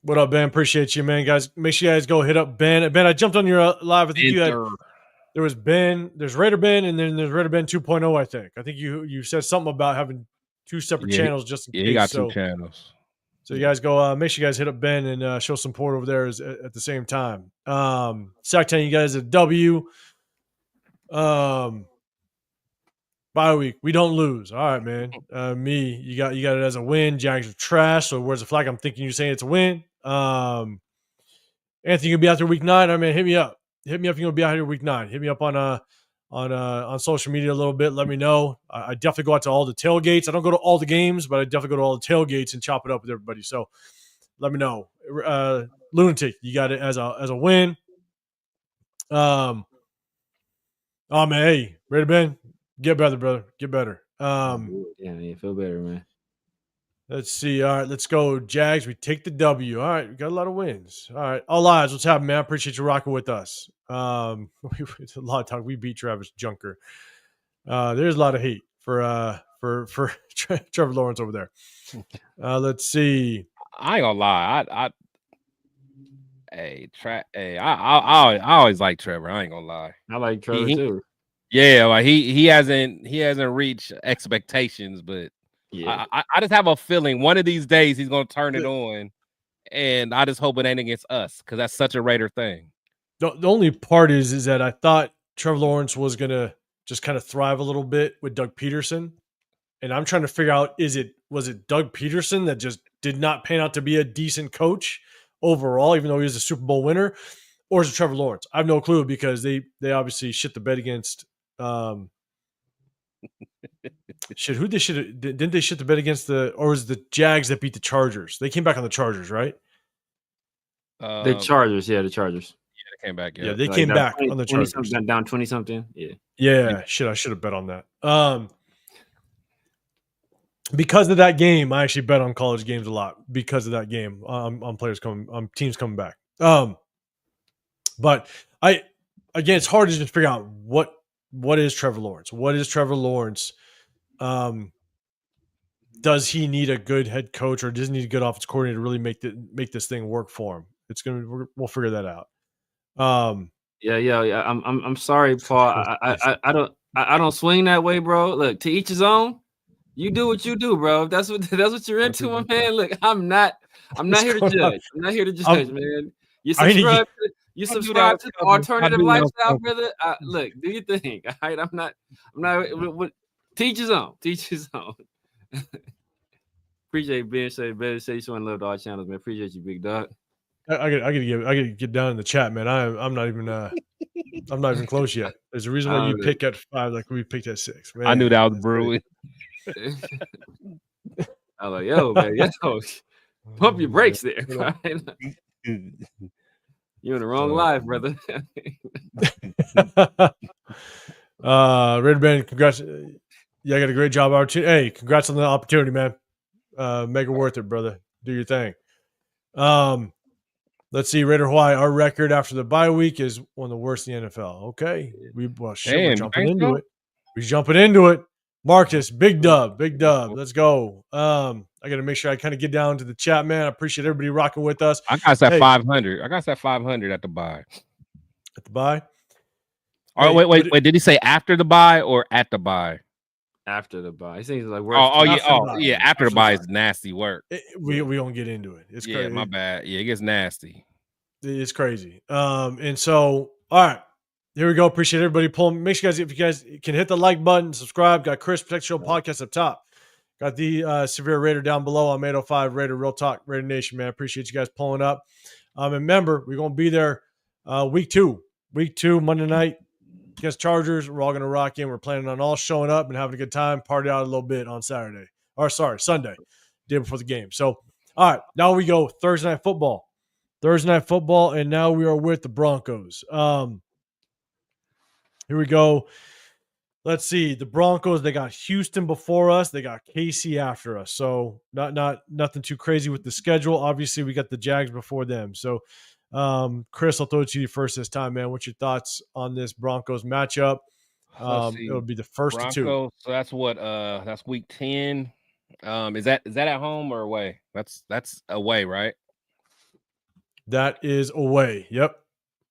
What up, Ben? Appreciate you, man. Guys, make sure you guys go hit up Ben. Ben, I jumped on your live. I think there was Ben, there's Raider Ben, and then there's Raider Ben 2.0, I think. I think you said something about having 2 separate channels just in case. He got 2 channels. So you guys go, make sure you guys hit up Ben and show support over there at the same time. Sacktown, you guys a W. Bye week. We don't lose. All right, man. Me, you got it as a win. Jags are trash. So where's the flag? I'm thinking you're saying it's a win. Anthony, you gonna be out there week 9. I mean, hit me up. Hit me up if you're gonna be out here week 9. Hit me up on social media a little bit. Let me know. I definitely go out to all the tailgates. I don't go to all the games, but I definitely go to all the tailgates and chop it up with everybody. So let me know. Lunatic, you got it as a win. Oh man, hey, ready, Ben? Get better, brother. Get better. Yeah, man, feel better, man. Let's see. All right, let's go, Jags. We take the W. All right, we got a lot of wins. All right, all eyes. What's happening, man? I appreciate you rocking with us. It's a lot of talk. We beat Travis Junker. There's a lot of hate for Trevor Lawrence over there. Let's see. I ain't gonna lie. I always like Trevor. I ain't gonna lie. I like Trevor too. Yeah, like he hasn't reached expectations, but yeah. I just have a feeling one of these days he's gonna turn it on, and I just hope it ain't against us because that's such a Raider thing. The only part is that I thought Trevor Lawrence was gonna just kind of thrive a little bit with Doug Peterson, and I'm trying to figure out was it Doug Peterson that just did not pan out to be a decent coach overall, even though he was a Super Bowl winner, or is it Trevor Lawrence? I have no clue because they obviously shit the bed against. Who didn't they shit the bed against or was it the Jags that beat the Chargers? They came back on the Chargers, right? The Chargers. Yeah, they came back. Yeah, they came back on the Chargers. Down 20-something. Yeah. Shit, I should have bet on that. Because of that game, I actually bet on college games a lot because of that game. On players teams coming back. But again, it's hard to just figure out what is Trevor Lawrence. What is Trevor Lawrence? Does he need a good head coach, or does he need a good offense coordinator to really make this thing work for him? We'll figure that out. Yeah. I'm sorry, Paul. I don't swing that way, bro. Look, to each his own. You do what you do, bro. If that's what you're into, my man. Look, I'm not here to judge. I'm not here to judge, man. You subscribe to the alternative lifestyle, brother. Look, do your thing. All right, I'm not. Teach his own. Teach his own. Appreciate being better say showing love to our channels, man. Appreciate you, big dog. I gotta get down in the chat, man. I'm not even close yet. There's a reason why you pick at 5, like we picked at 6. Man, I knew that was brewing. I was like, yo, man, pump your brakes there. Right? You're in the wrong life, brother. Raider Band, congrats. Yeah, I got a great job opportunity. Hey, congrats on the opportunity, man. Make it worth it, brother. Do your thing. Let's see, Raider Hawaii. Our record after the bye week is one of the worst in the NFL. Okay, we're jumping into it. We're jumping into it. Marcus, big dub. Let's go. I got to make sure I kind of get down to the chat, man. I appreciate everybody rocking with us. I got that 500. I got that 500 at the bye. At the bye? Oh, wait. Did he say after the bye or at the bye? After the bye. He seems like after the bye is nasty work. We won't get into it. It's crazy. My bad. Yeah, it gets nasty. It's crazy. And so, all right. Here we go. Appreciate everybody pulling. Make sure, if you guys can hit the like button, subscribe. Got Chris Protect Show podcast up top. Got the Severe Raider down below. I'm 805 Raider Real Talk Raider Nation, man. Appreciate you guys pulling up. And remember, we're gonna be there week two, Monday night against Chargers. We're all gonna rock in. We're planning on all showing up and having a good time. Party out a little bit on Sunday, day before the game. So, all right, now we go Thursday night football, and now we are with the Broncos. Here we go. Let's see. The Broncos, they got Houston before us. They got KC after us. So nothing too crazy with the schedule. Obviously, we got the Jags before them. So, Chris, I'll throw it to you first this time, man. What's your thoughts on this Broncos matchup? It'll be the first of 2. So that's what that's week 10. Is that at home or away? That's away, right? That is away. Yep.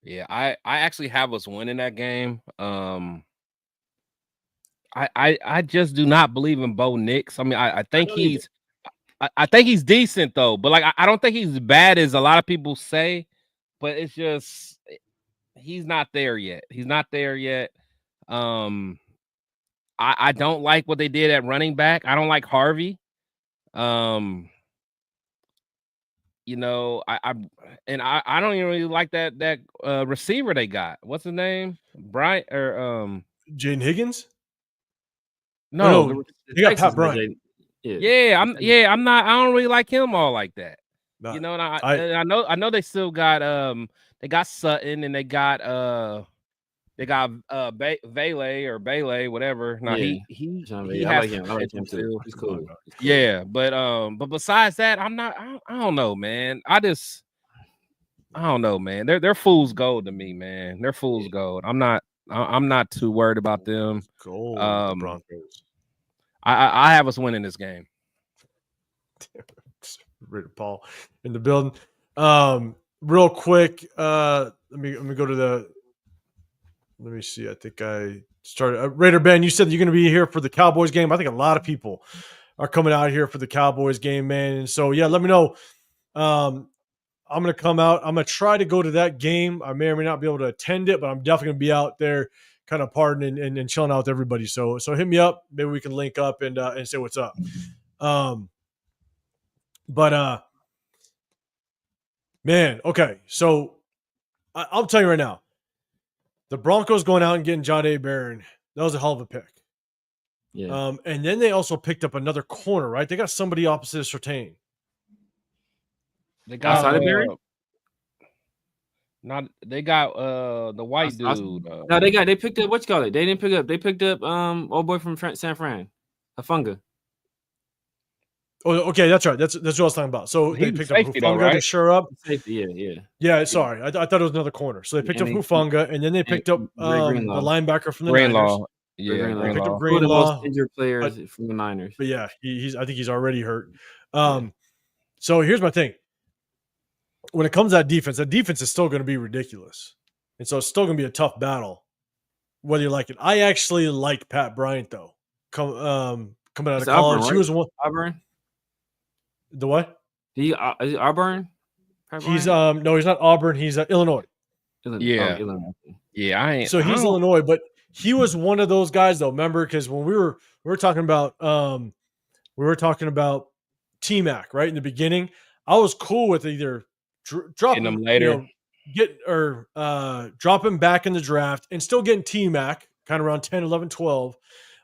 Yeah, I actually have us winning that game. I just do not believe in Bo Nix. I mean, I think he's decent though, but like I don't think he's as bad as a lot of people say. But it's just he's not there yet. I don't like what they did at running back. I don't like Harvey. You know, I don't even really like that receiver they got. What's his name? Bryant or Jaden Higgins? No, you got Pat Bryant. I'm not. I don't really like him all like that. You know, and I know they still got they got Sutton and they got Bailey, whatever. Now he I like him too. He's cool. Yeah, but besides that, I don't know, man. I don't know, man. They're fool's gold to me, man. They're fool's gold. I'm not too worried about them. Gold, Broncos. I have us winning this game. Paul in the building. Real quick, let me go to the. Let me see. I think I started. Raider Ben, you said that you're going to be here for the Cowboys game. I think a lot of people are coming out here for the Cowboys game, man. And so, yeah, let me know. I'm going to come out. I'm going to try to go to that game. I may or may not be able to attend it, but I'm definitely going to be out there kind of partying and chilling out with everybody. So hit me up. Maybe we can link up and say what's up. Man, okay. So I'll tell you right now, the Broncos going out and getting John A. Barron, that was a hell of a pick. Yeah. And then they also picked up another corner, right? They got somebody opposite of Surtain. They got they got the white dude. No, they picked up what you call it. They picked up old boy from San Fran, Hafunga. Oh, okay, that's right. That's what I was talking about. So He they was picked up safety though, Hufanga to right? shore up. Safety, yeah. Yeah, sorry, I thought it was another corner. So they picked And up then Hufanga, and then they and picked up Dre the Greenlaw. linebacker from the Niners. Greenlaw. Dre Yeah, Greenlaw. They picked up Greenlaw. Two of the most Greenlaw, injured players but from the Niners. yeah, I think he's already hurt. Yeah. So here's my thing. When it comes to that defense is still going to be ridiculous, and so it's still going to be a tough battle, whether you like it. I actually like Pat Bryant though. Coming out It's of college, Auburn, right? he was one. Auburn. The what? Is it Auburn? Pat He's Bryant? no, he's not Auburn. He's Illinois. Yeah. Illinois. Yeah, So he's Illinois, but he was one of those guys though. Remember, because when we were talking about T-Mac right in the beginning, I was cool with either dropping him later. Drop him back in the draft and still getting T-Mac kind of around 10, 11, 12,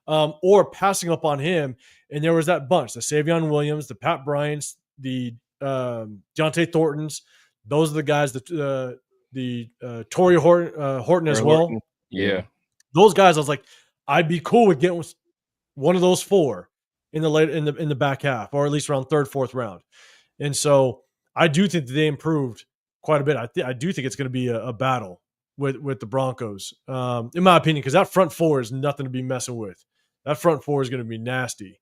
or passing up on him. And there was that bunch: the Savion Williams, the Pat Bryants, the Deontay Thorntons. Those are the guys that the Torrey Horton as well. Horton. Yeah. Those guys, I was like, I'd be cool with getting one of those four in the back half, or at least around third, fourth round. And so I do think that they improved quite a bit. I do think it's going to be a battle with the Broncos, in my opinion, because that front four is nothing to be messing with. That front four is going to be nasty.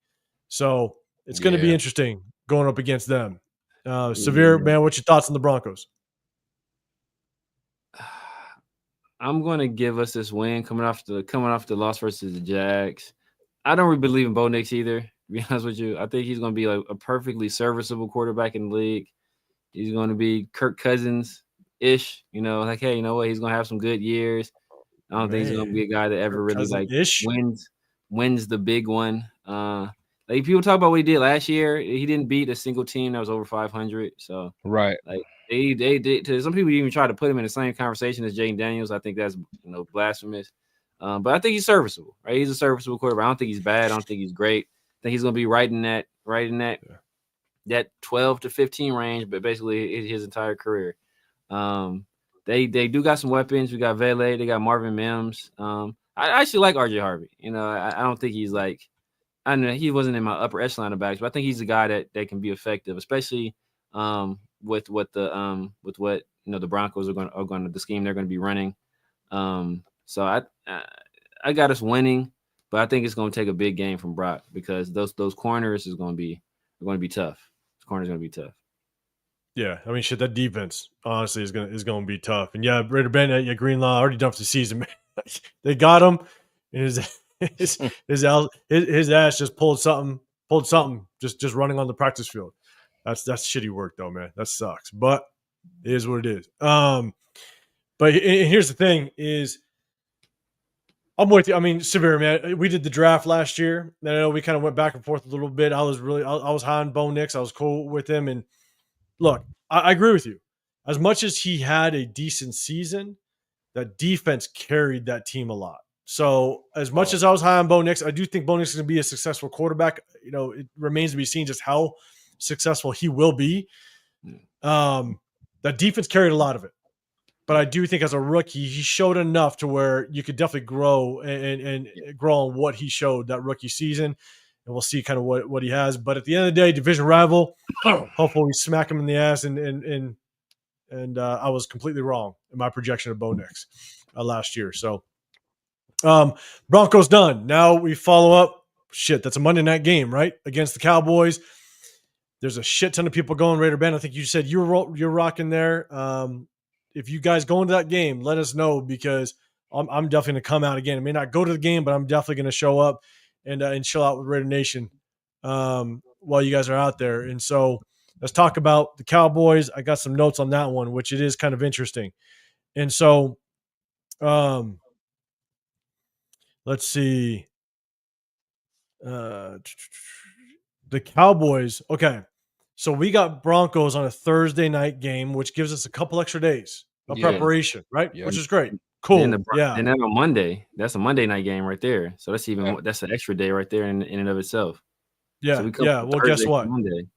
So it's going to be interesting going up against them. Severe, man, what's your thoughts on the Broncos? I'm going to give us this win coming off the loss versus the Jags. I don't really believe in Bo Nix either, to be honest with you. I think he's going to be like a perfectly serviceable quarterback in the league. He's going to be Kirk Cousins-ish, like, hey, you know what? He's going to have some good years. I don't think he's going to be a guy that ever really like wins the big one. Like people talk about what he did last year. He didn't beat a single team that was over 500. So right, like they did. Some people even try to put him in the same conversation as Jaden Daniels. I think that's blasphemous. But I think he's serviceable. Right, he's a serviceable quarterback. I don't think he's bad. I don't think he's great. I think he's going to be right in that 12 to 15 range, but basically his entire career. They do got some weapons. We got Vele. They got Marvin Mims. I actually like RJ Harvey. I don't think he's like. I know he wasn't in my upper echelon of backs, but I think he's a guy that can be effective, especially with what the Broncos are going to the scheme they're going to be running. So I got us winning, but I think it's going to take a big game from Brock because those corners are going to be tough. Those corners are going to be tough. Yeah, I mean, shit, that defense honestly is going to be tough. And yeah, Raider Bennett, Greenlaw already done for the season. They got him, and his ass just pulled something, just running on the practice field. That's shitty work though, man. That sucks, but it is what it is. But here's the thing: is I'm with you. I mean, Severe, man. We did the draft last year. And I know we kind of went back and forth a little bit. I was high on Bo Nix. I was cool with him. And look, I agree with you. As much as he had a decent season, that defense carried that team a lot. So as much as I was high on Bo Nix, I do think Bo Nix is going to be a successful quarterback. It remains to be seen just how successful he will be. That defense carried a lot of it. But I do think as a rookie, he showed enough to where you could definitely grow and grow on what he showed that rookie season. And we'll see kind of what he has. But at the end of the day, division rival, hopefully we smack him in the ass. And I was completely wrong in my projection of Bo Nix last year. So Broncos done. Now we follow up. Shit, that's a Monday night game, right? Against the Cowboys. There's a shit ton of people going. Raider Ben, I think you said you're rocking there. If you guys go into that game, let us know because I'm definitely going to come out again. I may not go to the game, but I'm definitely going to show up and chill out with Raider Nation while you guys are out there. And so let's talk about the Cowboys. I got some notes on that one, which it is kind of interesting. And so let's see. The Cowboys. Okay. So we got Broncos on a Thursday night game, which gives us a couple extra days of preparation, right? Yeah. Which is great. Cool. And then on Monday, that's a Monday night game right there. So that's that's an extra day right there in and of itself. Yeah. So well, guess what?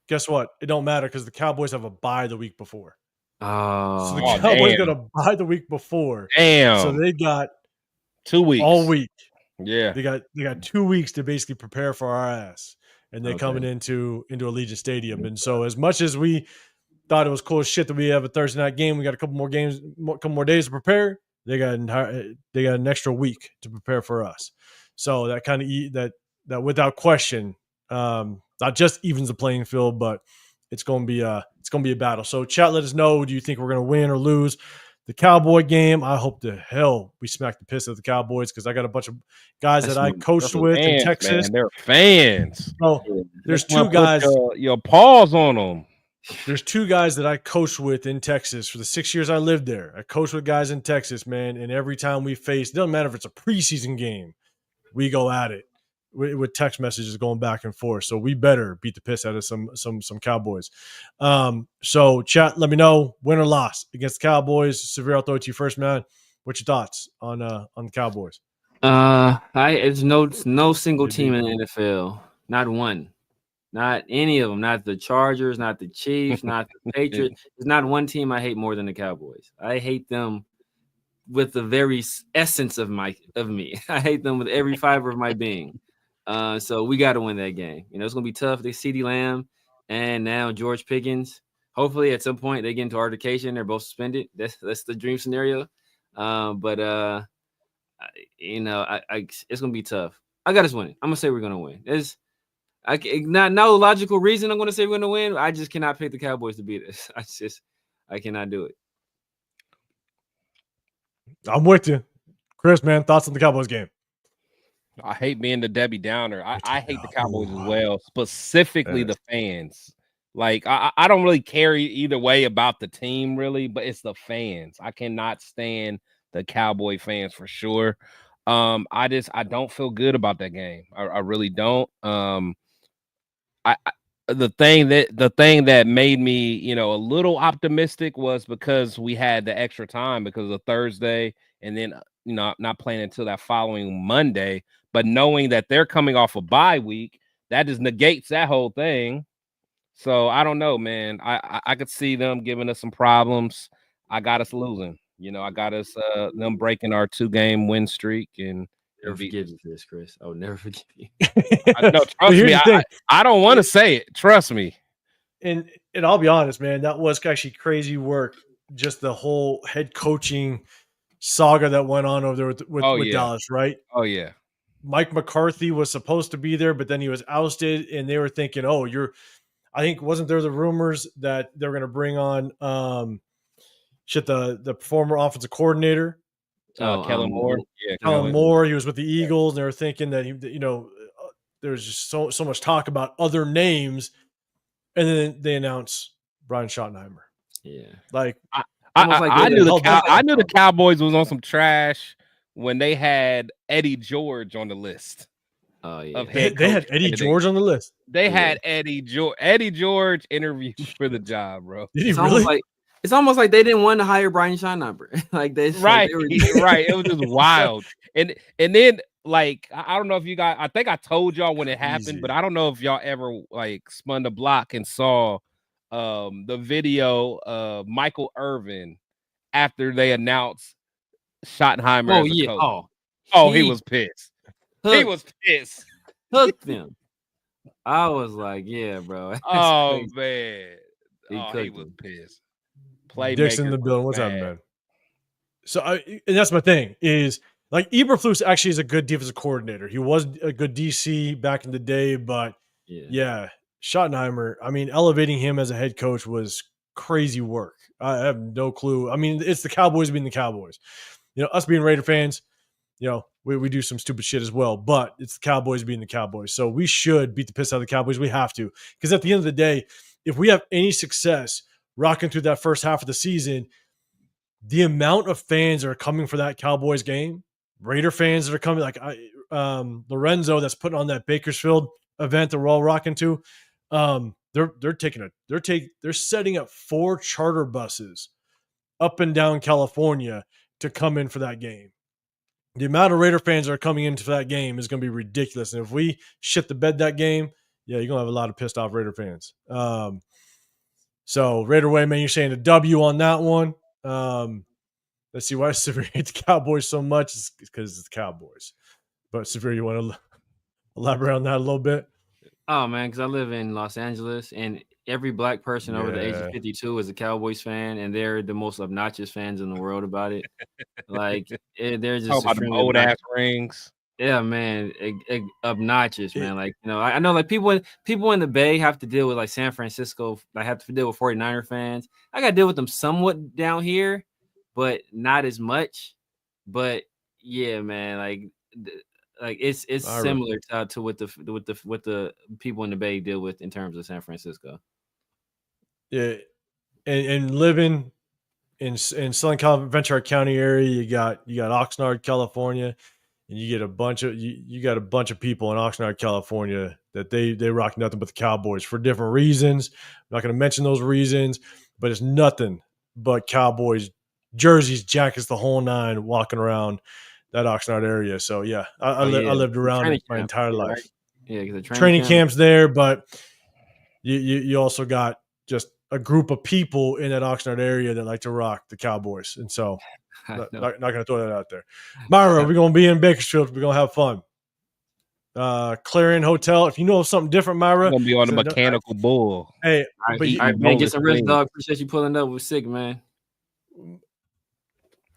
Guess what? It don't matter because the Cowboys have a bye the week before. Oh, so the Cowboys got a bye the week before. Damn. So they got 2 weeks. All week. Yeah. They got 2 weeks to basically prepare for our ass. and they're coming into Allegiant Stadium. And so, as much as we thought it was cool as shit that we have a Thursday night game, we got a couple more days to prepare. They got an extra week to prepare for us. So that kind of that without question, not just evens the playing field, but it's going to be a battle. So chat, let us know. Do you think we're going to win or lose the Cowboy game? I hope to hell we smack the piss at the Cowboys, because I got a bunch of guys that I coached with in Texas. Man, they're fans. Oh, there's two guys. Your paws on them. There's two guys that I coached with in Texas for the 6 years I lived there. I coached with guys in Texas, man, and every time we face, it doesn't matter if it's a preseason game, we go at it with text messages going back and forth. So we better beat the piss out of some Cowboys. So chat, let me know, win or loss against the Cowboys. Severe, I'll throw it to you first, man. What's your thoughts on the Cowboys? It's no single team in the NFL, not one. Not any of them, not the Chargers, not the Chiefs, not the Patriots. There's not one team I hate more than the Cowboys. I hate them with the very essence of me. I hate them with every fiber of my being. So we got to win that game. It's going to be tough. They CeeDee Lamb and now George Pickens. Hopefully at some point they get into altercation. They're both suspended. That's the dream scenario. But it's going to be tough. I got us winning. I'm going to say we're going to win. No logical reason I'm going to say we're going to win. I just cannot pick the Cowboys to beat us. I cannot do it. I'm with you. Chris, man, thoughts on the Cowboys game? I hate being the Debbie Downer. I hate the Cowboys as well, specifically the fans. Like, I don't really care either way about the team, really, but it's the fans. I cannot stand the Cowboy fans for sure. I don't feel good about that game. I really don't. The thing that made me, a little optimistic was because we had the extra time because of Thursday, and then not playing until that following Monday. But knowing that they're coming off a bye week, that just negates that whole thing. So I don't know, man. I could see them giving us some problems. I got us losing. I got us them breaking our 2-game win streak, and never forgive you for this, Chris. I would never forgive you. No, trust me. I don't want to say it. Trust me. And I'll be honest, man, that was actually crazy work. Just the whole head coaching saga that went on over there with Dallas, right? Oh yeah. Mike McCarthy was supposed to be there, but then he was ousted, and they were thinking, I think wasn't there the rumors that they're going to bring on the former offensive coordinator. Kellen Moore. Yeah, Kellen Moore. He was with the Eagles, and they were thinking that there was just so much talk about other names, and then they announced Brian Schottenheimer. Yeah, like I knew the Cowboys was on some trash when they had Eddie George on the list. Oh yeah, they had Eddie George on the list. They had Eddie George interviewed for the job, bro. Did he really? It's almost like they didn't want to hire Brian Schottenheimer. Like they right. It was just wild. And then I don't know if you guys, I think I told y'all when it happened, but I don't know if y'all ever spun the block and saw the video of Michael Irvin after they announced Schottenheimer as a coach. He was pissed. He was pissed. Hooked them. I was like, yeah, bro. Oh man. He was pissed. Dick's in the building. What's up, man? So, and that's my thing is Eberflus actually is a good defensive coordinator. He was a good DC back in the day, but yeah, Schottenheimer. I mean, elevating him as a head coach was crazy work. I have no clue. I mean, it's the Cowboys being the Cowboys. Us being Raider fans, we do some stupid shit as well, but it's the Cowboys being the Cowboys. So we should beat the piss out of the Cowboys. We have to, because at the end of the day, if we have any success rocking through that first half of the season, the amount of fans that are coming for that Cowboys game, Raider fans that are coming, Lorenzo that's putting on that Bakersfield event that we're all rocking to, they're setting up 4 charter buses up and down California to come in for that game. The amount of Raider fans that are coming into that game is going to be ridiculous. And if we shit the bed that game, you're going to have a lot of pissed off Raider fans. So Raider way, man, you're saying a W on that one. Let's see why Severe hates the Cowboys so much. It's because it's the Cowboys. But Severe, you want to elaborate on that a little bit? Oh man, because I live in Los Angeles, and every black person over the age of 52 is a Cowboys fan, and they're the most obnoxious fans in the world about it. Like they're Talk just about them extremely old ass obnoxious. rings. Yeah, man, obnoxious, It- man. Like I know, like people in the Bay have to deal with like San Francisco. I have to deal with 49er fans. I got to deal with them somewhat down here, but not as much. But yeah, man, like it's Myra. similar to what the people in the Bay deal with in terms of San Francisco. Yeah, and living in Southern Ventura County area, you got Oxnard, California, and you get a bunch of you got a bunch of people in Oxnard, California that they rock nothing but the Cowboys for different reasons. I'm not going to mention those reasons, but it's nothing but Cowboys jerseys, jackets, the whole nine, walking around that Oxnard area. So yeah, I Yeah, lived the around training it my camp, entire yeah, right? life. Yeah, because the Training camp. camps there, but you also got just a group of people in that Oxnard area that like to rock the Cowboys, and so not going to throw that out there. Myra, we're going to be in Bakersfield. We're going to have fun. Clarion Hotel. If you know of something different, Myra, I'm gonna be on the mechanical bull. hey, All but right, man, get some rest, dog. Appreciate you pulling up. We're sick, man.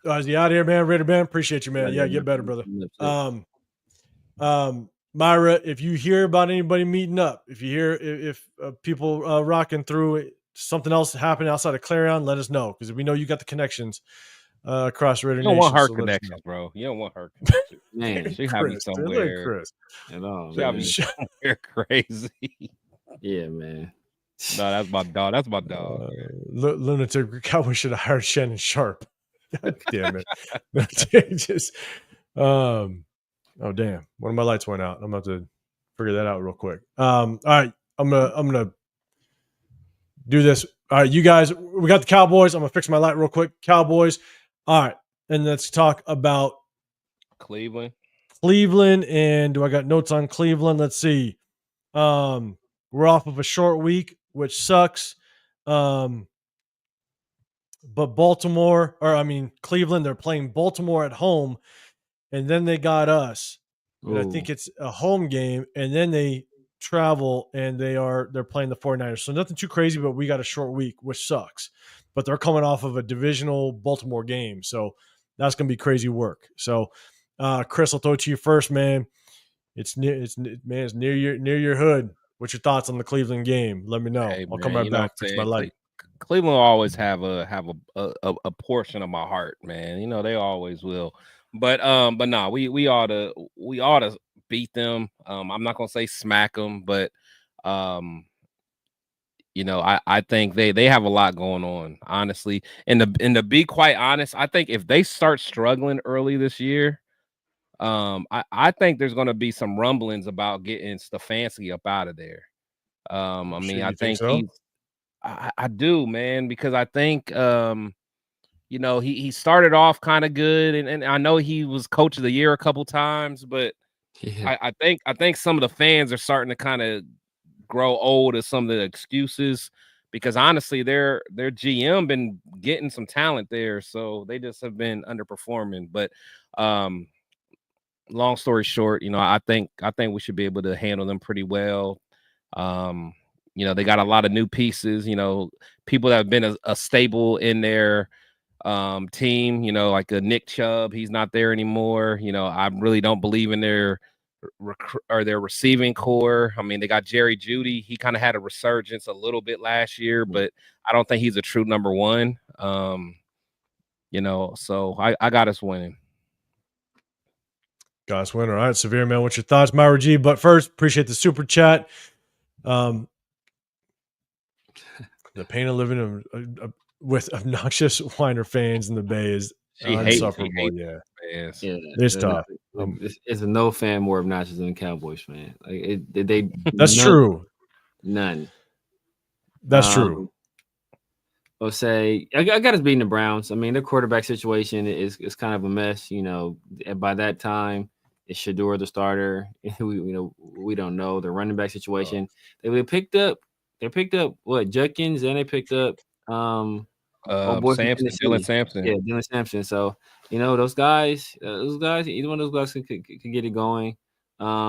Is he out here, man? Raider man, appreciate you, man. Yeah, get better, brother. Myra, if you hear about anybody meeting up, if you hear if people rocking through it, something else happening outside of Clarion, let us know because we know you got the connections across Raider You don't Nation. want her so connections, bro. You don't want her connections. Man, she have me somewhere. Chris. At all, She have me somewhere crazy. Yeah, man. No, that's my dog. That's my dog. Lunatic Cowboy should have hired Shannon Sharp. God damn it. Just oh damn. One of my lights went out. I'm about to figure that out real quick. All right. I'm gonna do this. All right, you guys, we got the Cowboys. I'm gonna fix my light real quick. Cowboys. All right. And let's talk about Cleveland. And do I got notes on Cleveland? Let's see. We're off of a short week, which sucks. But Cleveland, they're playing Baltimore at home, and then they got us. And I think it's a home game, and then they travel and they're playing the 49ers. So nothing too crazy, but we got a short week, which sucks. But they're coming off of a divisional Baltimore game. So that's gonna be crazy work. So Chris, I'll throw it to you first, man. It's near your hood. What's your thoughts on the Cleveland game? Let me know. Hey, I'll man, come right back, fix my light. Cleveland will always have a portion of my heart, man. You know, they always will. But no, we ought to beat them. I'm not gonna say smack them, but you know, I think they have a lot going on, honestly. And to be quite honest, I think if they start struggling early this year, I think there's gonna be some rumblings about getting Stefanski up out of there. I mean, I think so? I do, man, because I think you know, he started off kind of good, and I know he was coach of the year a couple times, but yeah. I think some of the fans are starting to kind of grow old of some of the excuses because honestly, their GM been getting some talent there, so they just have been underperforming. But long story short, you know, I think we should be able to handle them pretty well. You know, they got a lot of new pieces, you know, people that have been a staple in their team, you know, like a Nick Chubb, he's not there anymore. You know, I really don't believe in their receiving core. I mean, they got Jerry Jeudy. He kind of had a resurgence a little bit last year, but I don't think he's a true number one. You know, so I got us winning. Got us winning. All right, Severe Man, what's your thoughts, Myra G? But first, appreciate the super chat. The pain of living with obnoxious whiner fans in the Bay is insufferable. Yeah, it's tough. It's a no fan more obnoxious than a Cowboys fan. Like they that's true. None. That's true. I'll say I got us beating the Browns. I mean, their quarterback situation is kind of a mess. You know, by that time, is Shador the starter? We don't know the running back situation. They picked up what Judkins, and they picked up Dylan Sampson. Yeah, Dylan Sampson. So you know those guys, either one of those guys could get it going.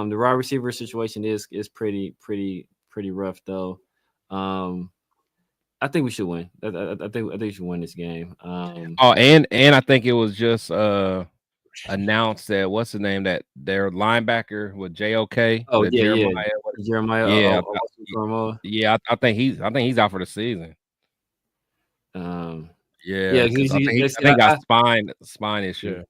The wide receiver situation is pretty rough though. I think we should win. I think we should win this game. and I think it was just announced that what's the name, that their linebacker with JOK, Oh the yeah, Jeremiah. Jeremiah. Yeah, I think he's out for the season. Yeah, because I think he got spine issue.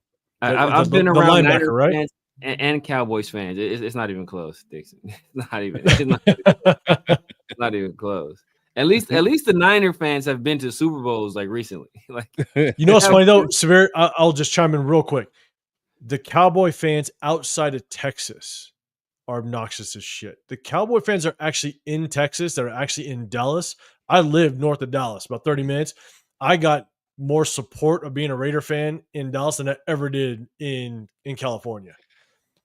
I've been the around linebacker, Niners right? fans and Cowboys fans. It's not even close, Dixon. It's not even it's not even close. At least the Niner fans have been to Super Bowls like recently. Like, you know what's funny though, Severe? I'll just chime in real quick. The Cowboy fans outside of Texas are obnoxious as shit. The Cowboy fans are actually in Texas. They're actually in Dallas. I live north of Dallas, about 30 minutes. I got more support of being a Raider fan in Dallas than I ever did in California.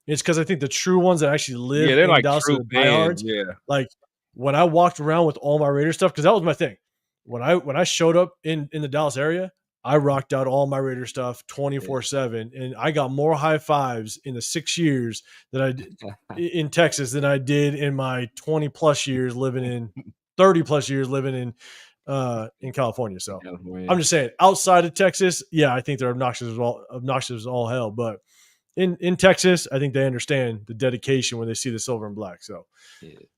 It's because I think the true ones that actually live they're in like Dallas, true the fans. diehards, Yeah. like when I walked around with all my Raider stuff, because that was my thing. When I showed up in the Dallas area, I rocked out all my Raider stuff 24/7, and I got more high fives in the 6 years that I did in Texas than I did in my 20 plus years living in 30 plus years living in California. So I'm just saying, outside of Texas, yeah, I think they're obnoxious as all hell. But in Texas, I think they understand the dedication when they see the silver and black. So,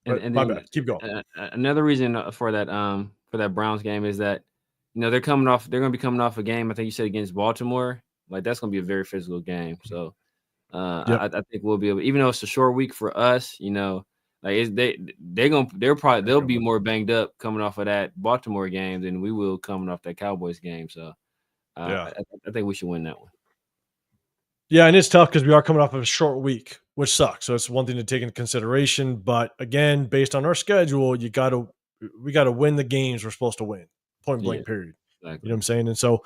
and my bad. Keep going. Another reason for that Browns game is that, they're going to be coming off a game, I think you said, against Baltimore. Like, that's going to be a very physical game. So I think we'll be able, even though it's a short week for us, like they'll be more banged up coming off of that Baltimore game than we will coming off that Cowboys game. So I think we should win that one. Yeah, and it's tough because we are coming off of a short week, which sucks. So it's one thing to take into consideration. But again, based on our schedule, we got to win the games we're supposed to win. Point blank, period. Exactly. You know what I'm saying? And so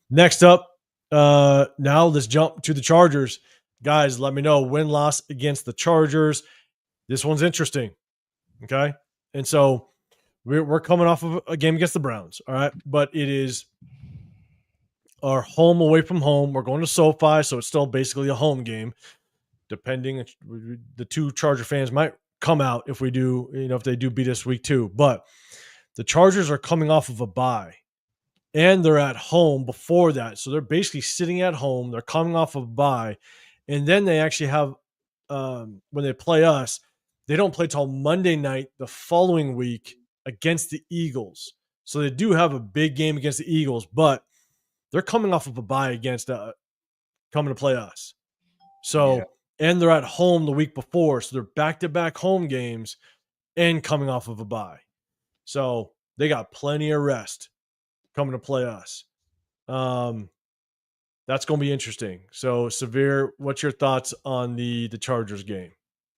next up, now let's jump to the Chargers. Guys, let me know win-loss against the Chargers. This one's interesting. Okay. And so we're coming off of a game against the Browns. All right. But it is our home away from home. We're going to SoFi, so it's still basically a home game. Depending, the two Charger fans might come out if we do, if they do beat us week 2. But the Chargers are coming off of a bye, and they're at home before that. So they're basically sitting at home. They're coming off of a bye, and then they actually have, when they play us, they don't play till Monday night the following week against the Eagles. So they do have a big game against the Eagles, but they're coming off of a bye against coming to play us. So, and they're at home the week before. So they're back-to-back home games and coming off of a bye. So they got plenty of rest coming to play us. That's going to be interesting. So, Severe, what's your thoughts on the Chargers game?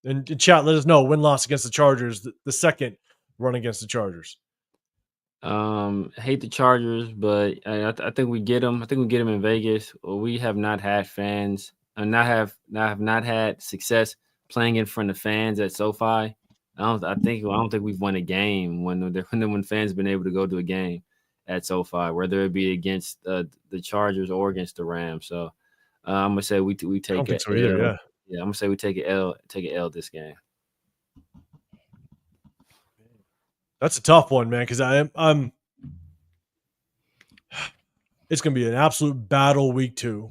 And chat, let us know win-loss against the Chargers, the second run against the Chargers. Hate the Chargers, but I think we get them. I think we get them in Vegas. We have not had fans, and have not had success playing in front of fans at SoFi. I don't think we've won a game when fans have been able to go to a game at SoFi, whether it be against the Chargers or against the Rams. So I'm gonna say we take I don't think so either. Yeah, I'm gonna say we take an L this game. That's a tough one, man, because I'm. It's going to be an absolute battle week 2,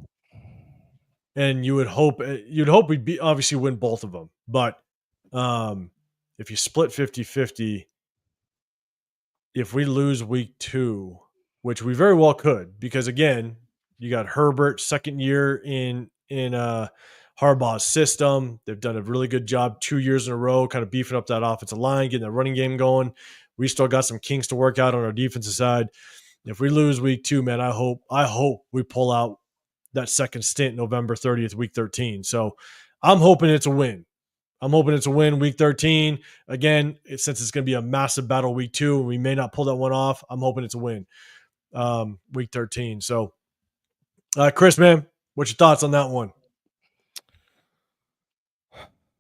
and you'd hope we'd obviously win both of them. But if you split 50-50, if we lose week 2, which we very well could, because again, you got Herbert, second year in Harbaugh's system. They've done a really good job 2 years in a row, kind of beefing up that offensive line, getting that running game going. We still got some kinks to work out on our defensive side. If we lose week 2, man, I hope we pull out that second stint November 30th, week 13. So I'm hoping it's a win. I'm hoping it's a win week 13. Again, since it's going to be a massive battle week 2, and we may not pull that one off, I'm hoping it's a win week 13. So, Chris, man, what's your thoughts on that one?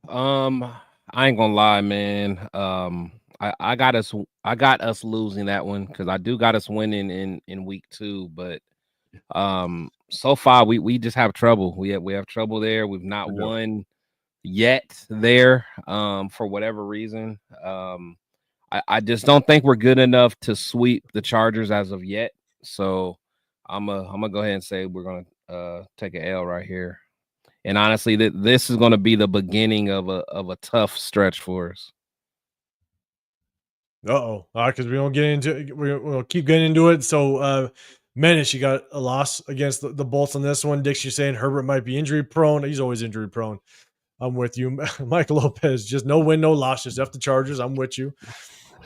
I ain't gonna lie, man. I got us losing that one because I do got us winning in week 2, but so far we just have trouble. We have trouble there. We've not won yet there for whatever reason. I just don't think we're good enough to sweep the Chargers as of yet. So I'm gonna go ahead and say we're gonna take an L right here. And honestly, this is gonna be the beginning of a tough stretch for us. All right, because we don't get into we'll keep getting into it. So Menace, you got a loss against the Bolts on this one. Dix, you're saying Herbert might be injury prone. He's always injury prone. I'm with you. Michael Lopez, just no win, no loss, just F the Chargers. I'm with you.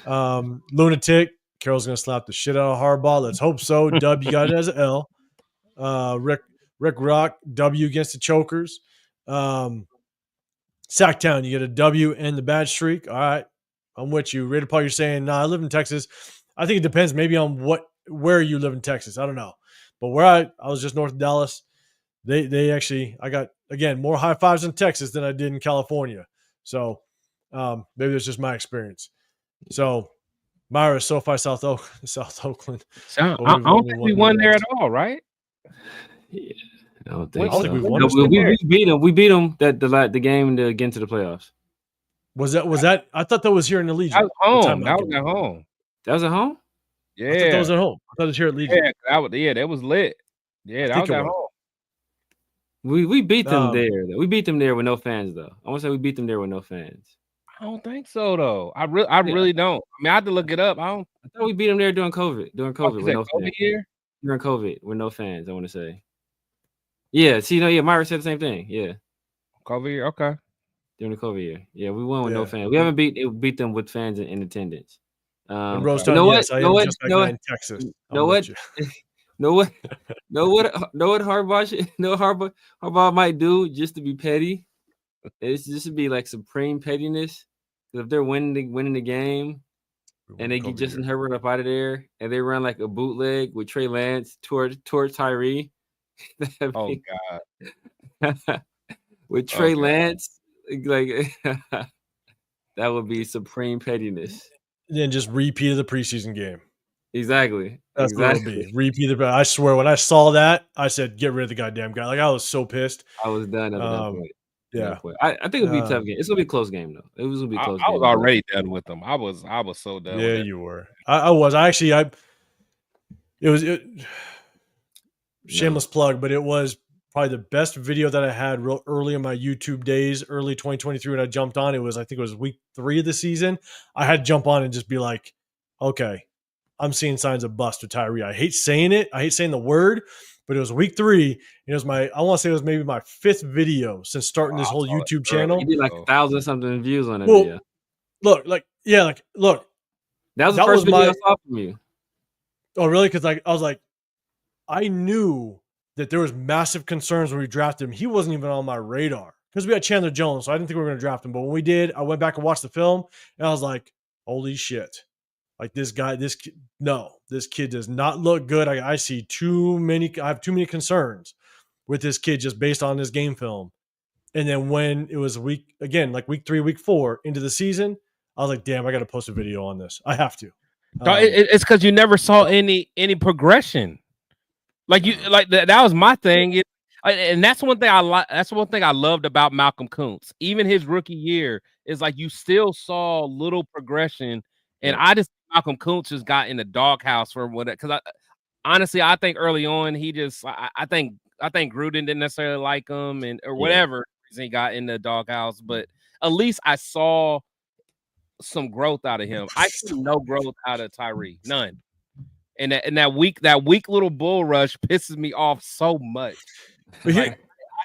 Lunatic, Carroll's gonna slap the shit out of Harbaugh. Let's hope so. Dub, you got it as an L. Rick Rock, W against the Chokers. Sacktown, you get a W and the bad streak. All right. I'm with you. Raider Paul, you're saying, nah, I live in Texas. I think it depends maybe on where you live in Texas. I don't know. But where I was just north of Dallas, they actually, I got, again, more high fives in Texas than I did in California. So maybe that's just my experience. So Myra, SoFi, South Oakland. So, I don't think we won there at all, right? Yeah, I don't think so. We won. No, we beat them. We beat them the game to get into the playoffs. Was that? I thought that was here in the Legion. That was home. That was at home. That was at home? Yeah. I thought that was at home. I thought it was here at Legion. Yeah, that was lit. Yeah, that was at home. We beat them there. We beat them there with no fans, though. I want to say we beat them there with no fans. I don't think so, though. I really don't. I mean, I had to look it up. I thought we beat them there during COVID. During COVID with no fans. Year? During COVID with no fans, I want to say. Yeah, see, no, yeah, Myra said the same thing. Yeah. COVID year, okay. During the COVID year. Yeah, we won with no fans. We haven't beat them with fans in attendance. Texas. Know what Harbaugh might do just to be petty? It's just to be like supreme pettiness. If they're winning the game and they get Justin Herbert up out of there and they run like a bootleg with Trey Lance towards Tyree. Oh God. With Trey Lance, like that would be supreme pettiness. Then just repeat of the preseason game. Exactly. That's what it'll be. Repeat the. I swear, when I saw that, I said, "Get rid of the goddamn guy." Like I was so pissed. I was done at that point. Yeah, I think it'll be a tough game. It's gonna be a close game though. It was gonna be a close game. I was already done with them. I was so done. Yeah, you were. I was. It was shameless plug, but it was probably the best video that I had real early in my YouTube days, early 2023 when I jumped on. I think it was week 3 of the season. I had to jump on and just be like, okay, I'm seeing signs of bust with Tyree. I hate saying it. I hate saying the word, but it was week 3. And it was I want to say it was maybe my 5th video since starting this whole YouTube channel. You did like 1,000-something views on that video. Look. That was the first video I saw from you. Oh, really? Because I was like, I knew that there was massive concerns when we drafted him. He wasn't even on my radar because we had Chandler Jones, so I didn't think we were going to draft him. But when we did, I went back and watched the film, and I was like, holy shit. Like this kid does not look good. I have too many concerns with this kid just based on this game film. And then when it was week 3, week 4 into the season, I was like, damn, I got to post a video on this. I have to. It's because you never saw any progression. That was my thing. And that's one thing I like. That's one thing I loved about Malcolm Kuntz. Even his rookie year is like you still saw little progression. And I just Malcolm Kuntz just got in the doghouse for what, because honestly I think early on he just I think Gruden didn't necessarily like him or whatever reason he got in the doghouse. But at least I saw some growth out of him. I see no growth out of Tyree, none. And that weak little bull rush pisses me off so much. Like,